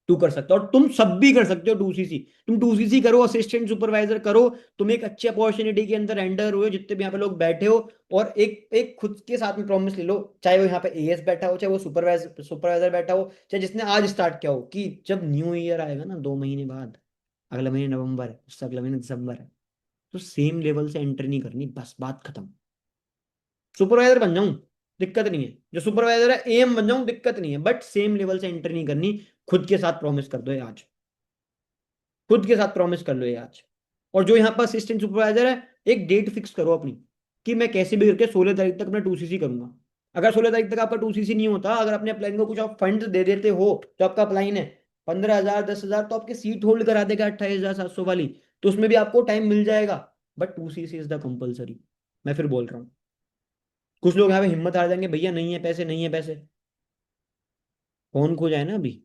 [SPEAKER 2] तू कर सकता हो, और तुम सब भी कर सकते हो 2cc। तुम 2cc करो, असिस्टेंट सुपरवाइजर करो। तुम एक अच्छी अपॉर्चुनिटी के अंदर एंटर हुए, जितने भी यहाँ पे लोग बैठे हो। और एक एक खुद के साथ में प्रॉमिस ले लो, चाहे वो यहाँ पे एएस बैठा हो, चाहे वो सुपरवाइजर सुपरवाइजर बैठा हो, चाहे जिसने आज स्टार्ट किया हो, कि जब न्यू ईयर आएगा ना 2 महीने बाद, अगला महीने नवंबर है, उससे अगला महीने दिसंबर है, तो सेम लेवल से एंटर नहीं करनी, बस बात खत्म। सुपरवाइजर बन जाऊं, दिक्कत नहीं है, जो सुपरवाइजर है एएम बन जाऊं, दिक्कत नहीं है, बट सेम लेवल से एंटर नहीं करनी। खुद के साथ प्रॉमिस कर दो ये आज, खुद के साथ प्रॉमिस कर लो ये आज। और जो यहाँ पर असिस्टेंट सुपरवाइजर है, एक डेट फिक्स करो अपनी, कि मैं कैसे भी करके 16 तारीख तक अपना 2cc करूंगा। अगर 16 तारीख तक आपका 2cc नहीं होता, अगर अपने अपलाइन को कुछ आप फंड दे देते हो, जो आपका अपलाइन है 15,000 10,000, तो आपकी सीट होल्ड करा देगा 28,700 वाली, तो उसमें भी आपको टाइम मिल जाएगा। But 2cc is the compulsory. मैं फिर बोल रहा हूँ, कुछ लोग यहाँ पे हिम्मत हार जाएंगे, भैया नहीं है पैसे, नहीं है पैसे। फोन खो जाए ना अभी,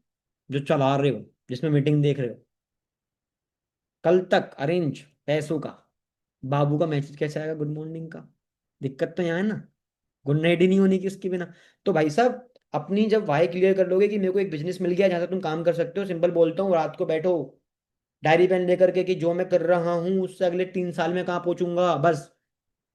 [SPEAKER 2] जो चला रहे हो, जिसमें मीटिंग देख रहे हो, कल तक अरेंज पैसों का। बाबू का मैसेज कैसे आएगा गुड मॉर्निंग का? दिक्कत तो यहाँ है ना, गुड नाइट ही नहीं होनी कि इसके बिना। तो भाई साहब, अपनी जब वाई क्लियर कर लोगे कि मेरे को एक बिजनेस मिल गया जहां से तुम काम कर सकते हो, सिंपल बोलता हूँ, रात को बैठो डायरी पेन लेकर के, कि जो मैं कर रहा हूँ उससे अगले 3 साल में कहाँ पहुंचूंगा, बस।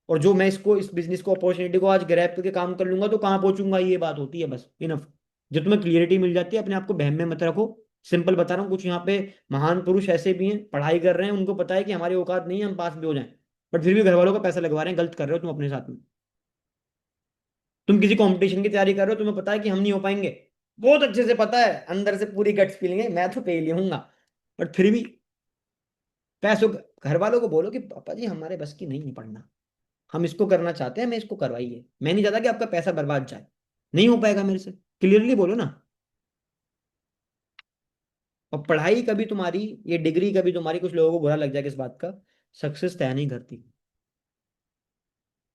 [SPEAKER 2] और जो मैं इसको, इस बिजनेस को, अपॉर्चुनिटी को आज ग्रैब करके काम कर लूंगा तो कहाँ पहुंचूंगा, ये बात होती है, बस इनफ। जो तुम्हें क्लियरिटी मिल जाती है, अपने आप को बहम में मत रखो। सिंपल बता रहा हूँ, कुछ यहाँ पे महान पुरुष ऐसे भी हैं, पढ़ाई कर रहे हैं, उनको पता है कि हमारी औकात नहीं है हम पास भी हो जाएं, बट फिर भी घर वालों का पैसा लगवा रहे हैं। गलत कर रहे हो तुम अपने साथ में। तुम किसी कंपटीशन की तैयारी कर रहे हो, तुम्हें पता है कि हम नहीं हो पाएंगे, बहुत अच्छे से पता है, अंदर से पूरी गट्स फीलिंग है, मैं तो फेल ही हूंगा, बट फिर भी पैसों, घर वालों को बोलो कि पापा जी हमारे बस की नहीं है पढ़ना, हम इसको करना चाहते हैं, मैं इसको करवाइए, मैं नहीं चाहता कि आपका पैसा बर्बाद जाए, नहीं हो पाएगा मेरे से, क्लियरली बोलो ना। और पढ़ाई कभी तुम्हारी, ये डिग्री कभी तुम्हारी, कुछ लोगों को बुरा लग जाएगा इस बात का, सक्सेस तय नहीं करती।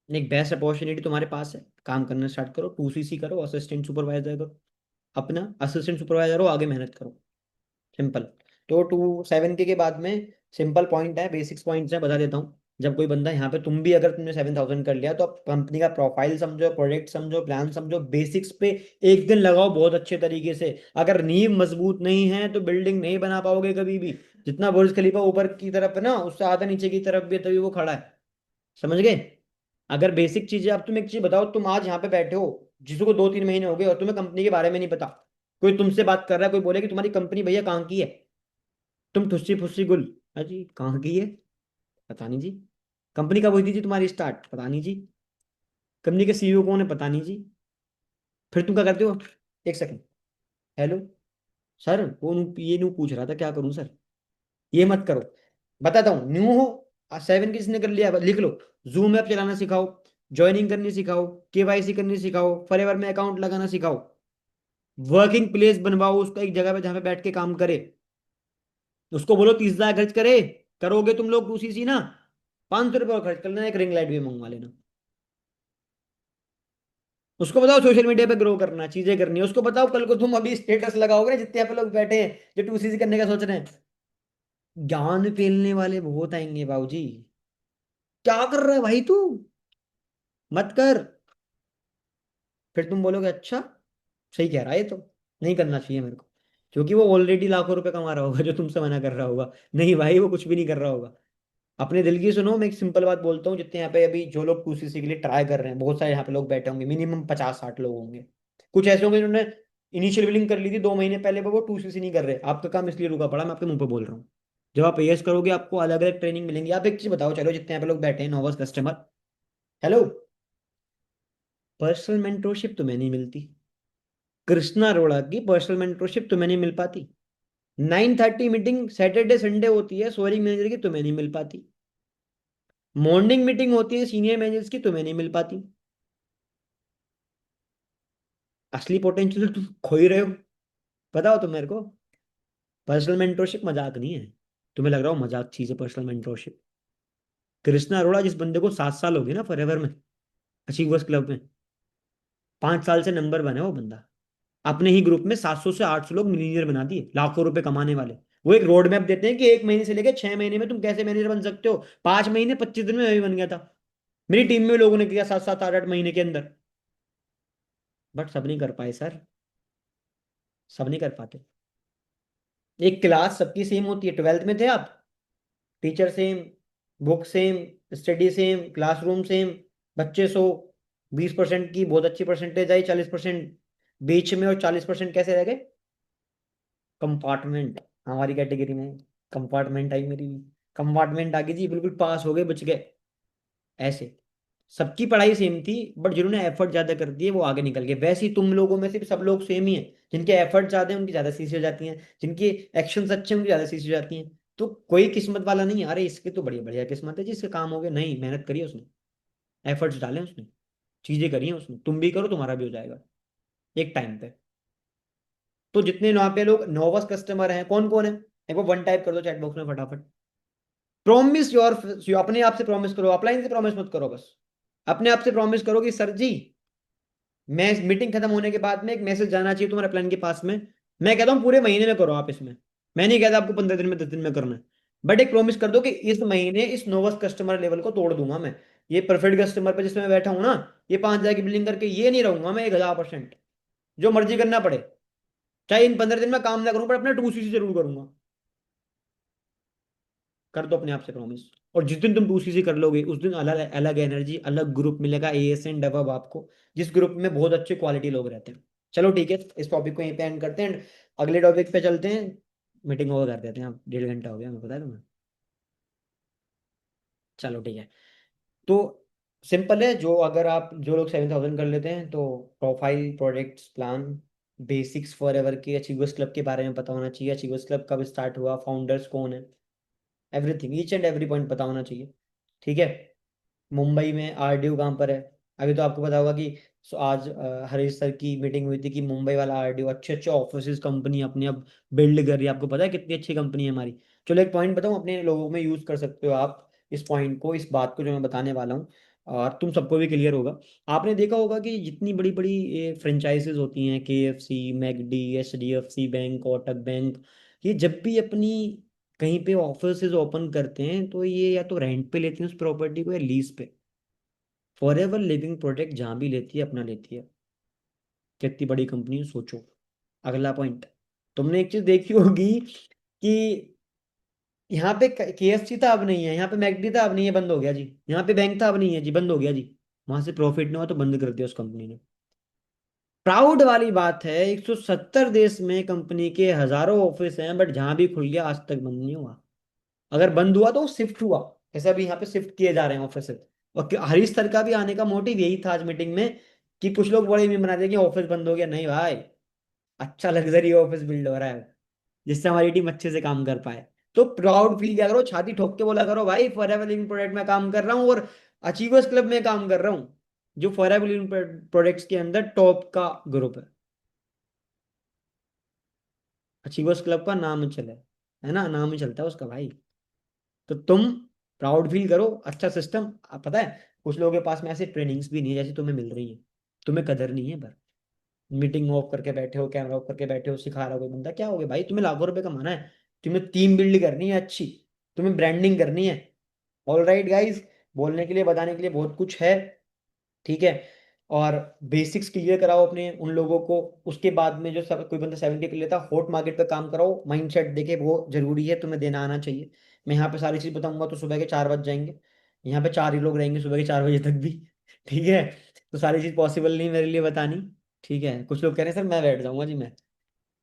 [SPEAKER 2] एक बेस्ट अपॉर्चुनिटी तुम्हारे पास है, काम करना स्टार्ट करो, 2cc करो, असिस्टेंट सुपरवाइजर करो, अपना असिस्टेंट सुपरवाइजर हो, आगे मेहनत करो, सिंपल। तो 2 7K के बाद में सिंपल पॉइंट है, बेसिक्स पॉइंट्स है, बता देता हूँ। जब कोई बंदा यहाँ पे, तुम भी अगर तुमने 7,000 कर लिया, तो आप कंपनी का प्रोफाइल समझो, प्रोजेक्ट समझो, प्लान समझो, बेसिक्स पे एक दिन लगाओ बहुत अच्छे तरीके से। अगर नींव मजबूत नहीं है तो बिल्डिंग नहीं बना पाओगे कभी भी। जितना बुर्ज खलीफा ऊपर की तरफ है ना, उससे आधा नीचे की तरफ भी है, तभी वो खड़ा है, समझ गए? अगर बेसिक चीजें, अब तुम एक चीज बताओ, तुम आज यहाँ पे बैठे हो, जिसको 2 3 महीने हो गए, और तुम्हें कंपनी के बारे में नहीं पता, कोई तुमसे बात कर रहा है, कोई बोले कि तुम्हारी कंपनी भैया कहाँ की है, तुम ठुस्सी फुस्सी गुल, अजी कहाँ की है, पता नहीं जी। कंपनी कब हुई थी जी तुम्हारी स्टार्ट, पता नहीं जी। कंपनी के सीईओ कौन है, पता नहीं जी। फिर तुम क्या करते हो, एक सेकंड, हेलो, सर वो ये न्यू पूछ रहा था क्या करूं सर। ये मत करो, बताता हूँ। न्यू हो 7 किसने कर लिया लिख लो। जूम ऐप चलाना सिखाओ, ज्वाइनिंग करनी सिखाओ, केवाईसी करनी सिखाओ, फॉरएवर में अकाउंट लगाना सिखाओ, वर्किंग प्लेस बनवाओ उसका एक जगह पे जहां पे बैठ के काम करे। उसको बोलो 30,000 खर्च करे, करोगे तुम लोग 2cc ना, 500 रुपये और खर्च कर लेना, एक रिंग लाइट भी मंगवा लेना। उसको बताओ सोशल मीडिया पे ग्रो करना, चीजें करनी है। उसको बताओ कल को तुम अभी स्टेटस लगाओगे ना, जितने यहाँ पे लोग बैठे हैं जो 2cc करने का सोच रहे हैं, ज्ञान फैलने वाले बहुत आएंगे बाबूजी। क्या कर रहा है भाई तू, मत कर। फिर तुम बोलोगे अच्छा सही कह रहा है ये तो, नहीं करना चाहिए मेरे को, क्योंकि वो ऑलरेडी लाखों रुपए कमा रहा होगा जो तुमसे मना कर रहा होगा। नहीं भाई वो कुछ भी नहीं कर रहा होगा। अपने दिल की सुनो, मैं एक सिंपल बात बोलता हूँ, जितने यहाँ पे अभी जो लोग 2cc के लिए ट्राई कर रहे हैं, बहुत सारे यहाँ पे लोग बैठे होंगे, मिनिमम 50-60 लोग होंगे। कुछ ऐसे होंगे जिन्होंने इनिशियल बिलिंग कर ली थी 2 महीने पहले, पर वो 2cc नहीं कर रहे। आपका काम इसलिए रुका पड़ा, मैं आपके मुंह पे बोल रहा हूँ। जब आप एएस करोगे आपको अलग अलग ट्रेनिंग मिलेंगी। आप एक चीज बताओ, चलो जितने यहाँ पे लोग बैठे हैं नोवर्स कस्टमर, हेलो, पर्सनल मेंटरशिप तुम्हें नहीं मिलती, कृष्णा अरोड़ा की पर्सनल मेंटरशिप तुम्हें नहीं मिल पाती, 9:30 मीटिंग सैटरडे संडे होती है सोअरिंग मैनेजर की, तुम्हें नहीं मिल पाती, मॉर्निंग मीटिंग होती है सीनियर मैनेजर्स की, तुम्हें नहीं मिल पाती। असली पोटेंशियल तुम खो ही रहे हो। बताओ तुम मेरे को। पर्सनल मेंटरशिप मजाक नहीं है। तुम्हें लग रहा हो मजाक चीज है पर्सनल मेंटरशिप। कृष्णा अरोड़ा जिस बंदे को 7 साल हो गए ना फॉरएवर में, अचीवर्स क्लब में, 5 साल से नंबर वन है वो बंदा। अपने ही ग्रुप में 700 से 800 लोग मिलीनियर बना दिए, लाखों रुपए कमाने वाले। वो एक रोड मैप देते हैं कि 1 महीने से लेकर 6 महीने में तुम कैसे मैनेजर बन सकते हो। 5 महीने 25 दिन में मैं भी बन गया था। मेरी टीम में लोगों ने किया 7-7 8-8 महीने के अंदर। बट सब नहीं कर पाए सर, सब नहीं कर पाते। एक क्लास सबकी सेम होती है, 12th में थे आप, teacher same, book same, study same, classroom same, बच्चे 100, 20% की बहुत अच्छी परसेंटेज आई, 40% बीच में, और 40% कैसे रह गए, कंपार्टमेंट। हमारी कैटेगरी में कंपार्टमेंट आई मेरी, कंपार्टमेंट आ गई जी, बिल्कुल पास हो गए, बच गए। ऐसे सबकी पढ़ाई सेम थी, बट जिन्होंने एफर्ट ज्यादा कर दिए वो आगे निकल गए। वैसे ही तुम लोगों में से भी सब लोग सेम ही हैं, जिनके एफर्ट ज्यादा है उनकी ज्यादा सीसी हो जाती हैं, जिनकी एक्शन अच्छे हैं उनकी ज्यादा सीसी हो जाती हैं। तो कोई किस्मत वाला नहीं है, अरे इसकी तो बढ़िया बढ़िया किस्मत है जिसके काम हो गया, नहीं मेहनत करी है उसने, एफर्ट्स डाले उसने, चीजें करी हैं उसने। तुम भी करो तुम्हारा भी हो जाएगा एक टाइम पे। तो जितने यहाँ पे लोग नोवस कस्टमर हैं, कौन कौन है, एक वो वन टाइप कर दो चैट बॉक्स में फटाफट। प्रॉमिस योर, अपने आप से प्रॉमिस करो, अपलाइन से प्रॉमिस मत करो, बस अपने आप से प्रॉमिस करो कि सर जी, मैं मीटिंग खत्म होने के बाद में एक मैसेज जाना चाहिए तुम्हारे प्लान के पास में। मैं कहता हूँ पूरे महीने में करो आप इसमें, मैं नहीं कहता आपको 15 दिन में 10 दिन में करना है। बट एक प्रॉमिस कर दो कि इस महीने इस नोवस कस्टमर लेवल को तोड़ दूंगा मैं। ये परफेक्ट कस्टमर पे जिसमें मैं बैठा हूँ ना, ये 5,000 की बिलिंग करके ये नहीं रहूंगा मैं, 1,000%। जो मर्जी करना पड़े, चाहे इन 15 दिन में काम ना करूं, पर अपने 2cc जरूर करूंगा। कर दो अपने आप से प्रॉमिस। और जिस दिन तुम 2cc कर लोगे उस दिन अलग अलग एनर्जी, अलग ग्रुप मिलेगा एएस एंड डबब आपको, जिस ग्रुप में बहुत अच्छे क्वालिटी लोग रहते हैं। चलो ठीक है, इस टॉपिक को यहीं पे एंड करते हैं, अगले टॉपिक पे चलते हैं। मीटिंग ओवर कर देते हैं, अब 1.5 घंटा हो गया हमें, पता है तुम्हें। चलो ठीक है। तो सिंपल है, जो अगर आप जो लोग 7,000 कर लेते हैं तो profile, projects, plan, basics for ever के अचीवर्स क्लब के बारे में पता होना चाहिए, अचीवर्स क्लब कब स्टार्ट हुआ, फाउंडर्स कौन है, everything each and every point पता होना चाहिए। ठीक है। मुंबई में आरडीओ कहाँ पर है, अभी तो आपको पता होगा कि आज हरीश सर की मीटिंग हुई थी कि मुंबई वाला आरडीओ अच्छे अच्छे ऑफिस कंपनी अपने अब बिल्ड कर रही है। आपको पता है कितनी अच्छी कंपनी है हमारी। चलो एक पॉइंट बताऊँ, अपने लोगों में यूज कर सकते हो आप इस पॉइंट को, इस बात को जो मैं बताने वाला हूँ, और तुम सबको भी क्लियर होगा। आपने देखा होगा कि जितनी बड़ी बड़ी ये फ्रेंचाइजेज होती हैं, KFC, McD, HDFC bank, Kotak bank, ये जब भी अपनी कहीं पे ऑफिसेज ओपन करते हैं तो ये या तो रेंट पे लेते हैं उस प्रॉपर्टी को, या लीज पे। फॉर एवर लिविंग प्रोजेक्ट जहां भी लेती है अपना लेती है। कितनी बड़ी कंपनी है सोचो। अगला पॉइंट, तुमने एक चीज देखी होगी कि यहाँ पे केएफसी था अब नहीं है, यहाँ पे मैकडी था अब नहीं है, बंद हो गया जी। यहाँ पे बैंक था अब नहीं है जी, बंद हो गया जी। वहां से प्रॉफिट नहीं हुआ तो बंद कर दिया उस कंपनी ने। प्राउड वाली बात है, 170 देश में कंपनी के हजारों ऑफिस हैं, बट जहां भी खुल गया आज तक बंद नहीं हुआ। अगर बंद हुआ तो शिफ्ट हुआ, जैसे अभी यहाँ पे शिफ्ट किए जा रहे हैं ऑफिस। और हरीश सर का भी आने का मोटिव यही था आज मीटिंग में, कि कुछ लोग बड़े मीम बना दिए कि ऑफिस बंद हो गया, नहीं भाई, अच्छा लग्जरी ऑफिस बिल्ड हो रहा है जिससे हमारी टीम अच्छे से काम कर पाए। तो प्राउड फील किया करो, छाती ठोक के बोला करो भाई फॉरएवर लिविंग प्रोडक्ट में काम कर रहा हूँ और अचीवर्स क्लब में काम कर रहा हूँ, जो फॉरएवर लिविंग प्रोडक्ट्स के अंदर टॉप का ग्रुप है। अचीवर्स क्लब का नाम चले, है ना, नाम ही चलता है उसका भाई। तो तुम प्राउड फील करो, अच्छा सिस्टम। पता है कुछ लोगों के पास में ऐसे ट्रेनिंग्स भी नहीं है जैसे तुम्हें मिल रही है, तुम्हें कदर नहीं है। पर मीटिंग ऑफ करके बैठे हो, कैमरा ऑफ करके बैठे हो, सिखा रहा हो कोई बंदा, क्या हो गया भाई? तुम्हें लाखों रुपए कमाना है, तुम्हें टीम बिल्ड करनी है अच्छी, तुम्हें ब्रांडिंग करनी है। ऑल राइट गाइज, बोलने के लिए बताने के लिए बहुत कुछ है, ठीक है। और बेसिक्स क्लियर कराओ अपने उन लोगों को। उसके बाद में जो सब कोई बंदा 70 कर लेता, हॉट मार्केट पे काम कराओ, माइंडसेट देखे, वो जरूरी है, तुम्हें देना आना चाहिए। मैं यहाँ पे सारी चीज बताऊंगा तो सुबह के 4 बज जाएंगे, यहाँ पे 4 ही लोग रहेंगे सुबह के 4 बजे तक भी। ठीक है, तो सारी चीज पॉसिबल नहीं मेरे लिए बतानी। ठीक है, कुछ लोग कह रहे हैं सर मैं बैठ जाऊंगा जी मैं,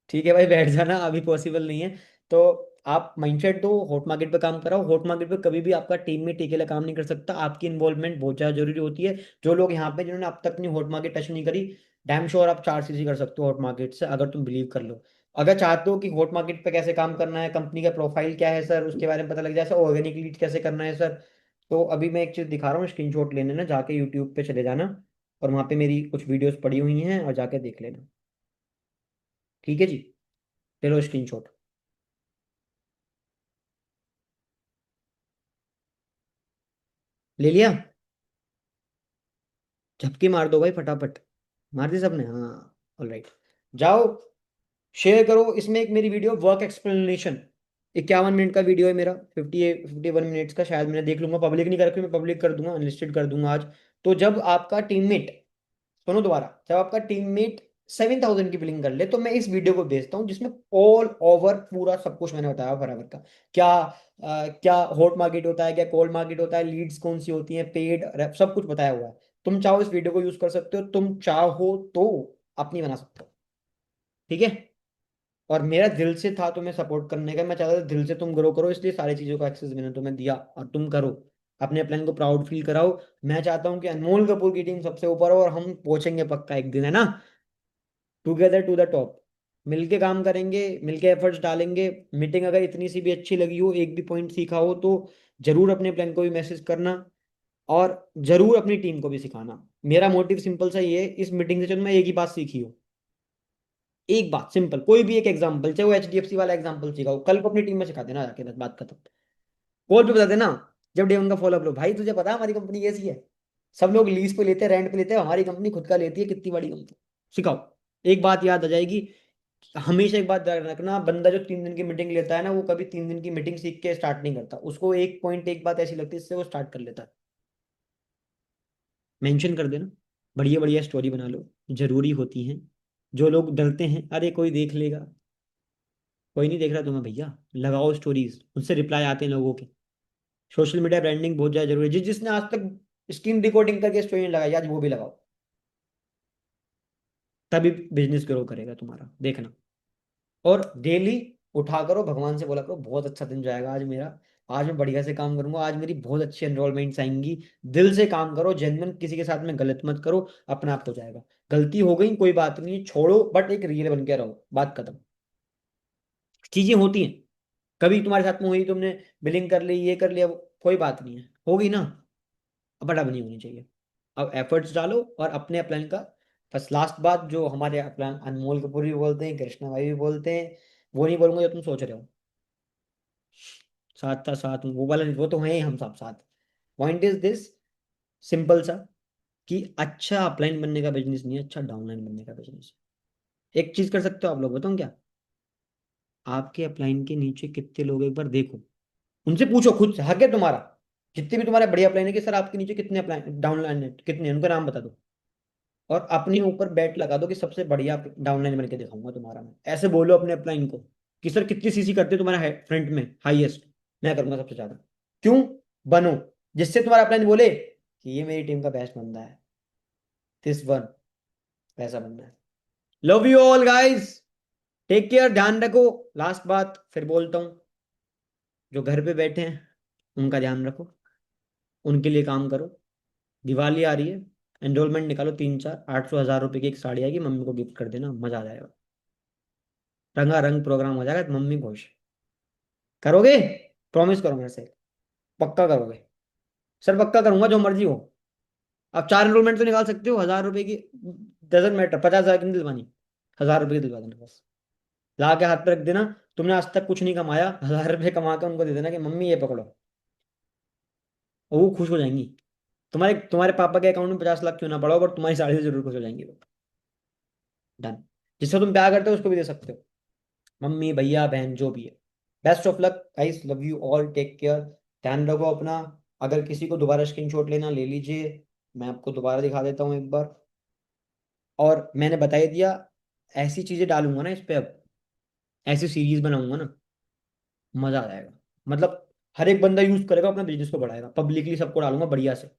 [SPEAKER 2] ठीक है भाई बैठ जाना, अभी पॉसिबल नहीं है। तो आप माइंडसेट दो, हॉट मार्केट पे काम कराओ। हॉट मार्केट पे कभी भी आपका टीम में अकेला काम नहीं कर सकता, आपकी इन्वॉल्वमेंट बहुत ज़्यादा जरूरी होती है। जो लोग यहाँ पे जिन्होंने अब तक अपनी हॉट मार्केट टच नहीं करी, डैम श्योर आप 4 सीसी कर सकते हो हॉट मार्केट से, अगर तुम बिलीव कर लो। अगर चाहते हो कि हॉट मार्केट पे कैसे काम करना है, कंपनी का प्रोफाइल क्या है सर, उसके बारे में पता लग जाए सर, ऑर्गेनिक लीड कैसे करना है सर, तो अभी मैं एक चीज़ दिखा रहा हूँ, स्क्रीनशॉट लेने ना, जाके यूट्यूब पे चले जाना और वहाँ पे मेरी कुछ वीडियोस पड़ी हुई हैं और जाके देख लेना। ठीक है जी, ले लो स्क्रीनशॉट। ले लिया? झपकी मार दो भाई फटाफट। मार दी सबने? हाँ, ऑलराइट। जाओ शेयर करो, इसमें एक मेरी वीडियो वर्क एक्सप्लेनेशन, 51 मिनट का वीडियो है मेरा, 51 मिनट्स का, शायद मैंने देख लूंगा, पब्लिक नहीं कर रखी, मैं पब्लिक कर दूंगा, अनलिस्टेड कर दूंगा आज। तो जब आपका टीममेट, सुनो दोबारा, जब आपका टीममेट 7,000 की बिलिंग कर ले, तो मैं इस वीडियो को भेजता हूँ जिसमें ऑल ओवर पूरा सब कुछ मैंने बताया फॉरएवर का। क्या क्या हॉट मार्केट होता है, क्या कोल्ड मार्केट होता है, लीड्स कौन सी होती हैं, पेड, सब कुछ बताया हुआ है। तुम चाहो इस वीडियो को यूज कर सकते हो, तुम चाहो तो अपनी बना सकते हो। ठीक है, और मेरा दिल से था तुम्हें सपोर्ट करने का, मैं चाहता था दिल से तुम ग्रो करो, इसलिए सारी चीजों का एक्सेस मैंने तुम्हें दिया, और तुम करो, अपने प्लान को प्राउड फील कराओ। मैं चाहता हूँ कि अनमोल कपूर की टीम सबसे ऊपर हो और हम पहुंचेंगे पक्का एक दिन, है ना, टुगेदर टू द टॉप। मिलके काम करेंगे, मिलके एफर्ट्स डालेंगे। मीटिंग अगर इतनी सी भी अच्छी लगी हो, एक भी पॉइंट सीखा हो, तो जरूर अपने प्लान को भी मैसेज करना, और जरूर अपनी टीम को भी सिखाना। मेरा मोटिव सिंपल सा ये है, इस मीटिंग से चलो मैं एक ही बात सीखी हो, एक बात सिंपल, कोई भी एक एग्जांपल, चाहे वो एचडीएफसी वाला एग्जांपल सीखा हो, कल को अपनी टीम में सिखा देना जाके, बस बात खत्म। कॉल पे बता देना, जब डे 1 का फॉलोअप लो, भाई तुझे पता है हमारी कंपनी कैसी है, सब लोग लीज पे लेते हैं, रेंट पे लेते हैं, हमारी कंपनी खुद का लेती है, कितनी बड़ी कंपनी। सिखाओ, एक बात याद आ जाएगी। हमेशा एक बात याद रखना, बंदा जो 3 दिन की मीटिंग लेता है ना, वो कभी 3 दिन की मीटिंग सीख के स्टार्ट नहीं करता, उसको एक पॉइंट, एक बात ऐसी लगती है, इससे वो स्टार्ट कर लेता है। मेंशन कर देना, बढ़िया बढ़िया स्टोरी बना लो, जरूरी होती हैं। जो लोग डरते हैं अरे कोई देख लेगा, कोई नहीं देख रहा तुम्हें भैया, लगाओ स्टोरीज, उनसे रिप्लाई आते हैं लोगों के। सोशल मीडिया ब्रांडिंग बहुत ज्यादा जरूरी है, जिसने आज तक स्क्रीन रिकॉर्डिंग करके स्टोरी नहीं लगाई, आज वो भी लगाओ, तभी बिजनेस ग्रो करेगा तुम्हारा, देखना। और डेली उठा करो, भगवान से बोला करो बहुत अच्छा दिन जाएगा आज मेरा, आज मैं बढ़िया से काम करूंगा, आज मेरी बहुत अच्छी एनरोलमेंट्स आएंगी। दिल से काम करो, जेन्युइन, किसी के साथ में गलत मत करो, अपने आप हो जाएगा। गलती हो गई कोई बात नहीं, छोड़ो, बट एक रियल बन के रहो, बात खत्म। चीजें होती हैं, कभी तुम्हारे साथ में हुई, तुमने बिलिंग कर ली, ये कर लिया, कोई बात नहीं है, होगी ना, अब बड़ा नहीं होनी चाहिए। अब एफर्ट्स डालो और अपने प्लान का, बस लास्ट बात जो हमारे प्लान अनमोल कपूर भी बोलते हैं, कृष्णा भाई भी बोलते हैं, वो नहीं बोलूंगा जो तुम सोच रहे हो, साथ था साथ वो वाला नहीं, वो तो है ही हम सब साथ। पॉइंट इज दिस, सिंपल सा, कि अच्छा अपलाइन बनने का बिजनेस नहीं है, अच्छा डाउनलाइन बनने का बिजनेस है। एक चीज कर सकते हो आप लोग, बताऊँ क्या? आपके अपलाइन के नीचे कितने लोग, एक बार देखो, उनसे पूछो खुद से, हक है तुम्हारा, जितने भी तुम्हारे बढ़िया अपलाइन है, कि सर आपके नीचे कितने अपलाइन डाउनलाइन है, कितने हैं? उनका नाम बता दो, और अपने ऊपर बेट लगा दो कि सबसे बढ़िया डाउनलाइन बन के दिखाऊंगा तुम्हारा मैं, ऐसे बोलो अपने अपलाइन को कि सर कितनी सीसी करते हो तुम्हारा फ्रंट में हाईएस्ट, मैं करूंगा सबसे ज्यादा। क्यों? बनो, जिससे तुम्हारा अपलाइन बोले कि ये मेरी टीम का बेस्ट बंदा है, दिस वन, वैसा बंदा है। Love you all guys, take care, ध्यान रखो। लास्ट बात फिर बोलता हूँ, जो घर पे बैठे हैं उनका ध्यान रखो, उनके लिए काम करो। दिवाली आ रही है, एनरोलमेंट निकालो, 3 4 800 1000 रुपए की एक साड़ी आएगी, मम्मी को गिफ्ट कर देना, मजा आ जाएगा। रंगारंग प्रोग्राम हो जाएगा, मम्मी खुश। करोगे? प्रॉमिस करो मेरे से, पक्का करोगे? सर पक्का करूंगा, जो मर्जी हो। आप 4 एनरोलमेंट तो निकाल सकते हो, 1000 रुपए की, डजेंट मैटर, 50,000 की नहीं दिलवानी, 1000 रुपए की दिलवा देना बस। ला के हाथ पे रख देना, तुमने आज तक कुछ नहीं कमाया, 1000 रुपए कमा के उनको दे देना कि मम्मी ये पकड़ो, और वो खुश हो जाएंगी। तुम्हारे तुम्हारे पापा के अकाउंट में 50 लाख क्यों ना पड़ा हो, पर तुम्हारी साड़ी से जरूर खुश हो जाएंगी वो। डन। जिससे तुम प्यार करते हो उसको भी दे सकते हो, मम्मी भैया बहन जो भी है। Best of luck guys, love you all, take care, ध्यान रखो अपना। अगर किसी को दोबारा स्क्रीनशॉट लेना ले लीजिए, मैं आपको दोबारा दिखा देता हूँ एक बार। और मैंने बता ही दिया, ऐसी चीजें डालूंगा ना इस पे अब, ऐसी सीरीज बनाऊंगा ना, मजा आ जाएगा। मतलब हर एक बंदा यूज करेगा, अपना बिजनेस को बढ़ाएगा, पब्लिकली सबको डालूंगा बढ़िया से।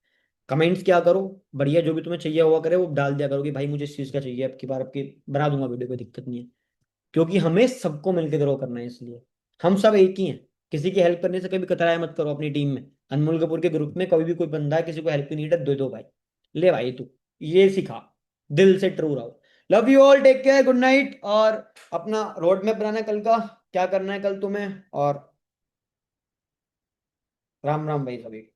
[SPEAKER 2] कमेंट्स क्या करो, बढ़िया जो भी तुम्हें चाहिए हुआ करे वो डाल दिया करो कि भाई मुझे इस चीज का चाहिए, अब की बार आपकी बना दूंगा वीडियो, कोई दिक्कत नहीं है। क्योंकि हमें सबको मिलकर ग्रो करना है, इसलिए हम सब एक ही हैं। किसी की हेल्प करने से कभी कतराया मत करो अपनी टीम में। अनमोल कपूर के ग्रुप में कभी भी कोई बंदा है, किसी को हेल्प की नीड है, दे दो भाई, ले भाई तू, ये सिखा, दिल से ट्रू रहो। Love you all, take care, good night. और अपना रोड मैप बनाना है कल का, क्या करना है कल तुम्हें, और राम राम भाई सभी।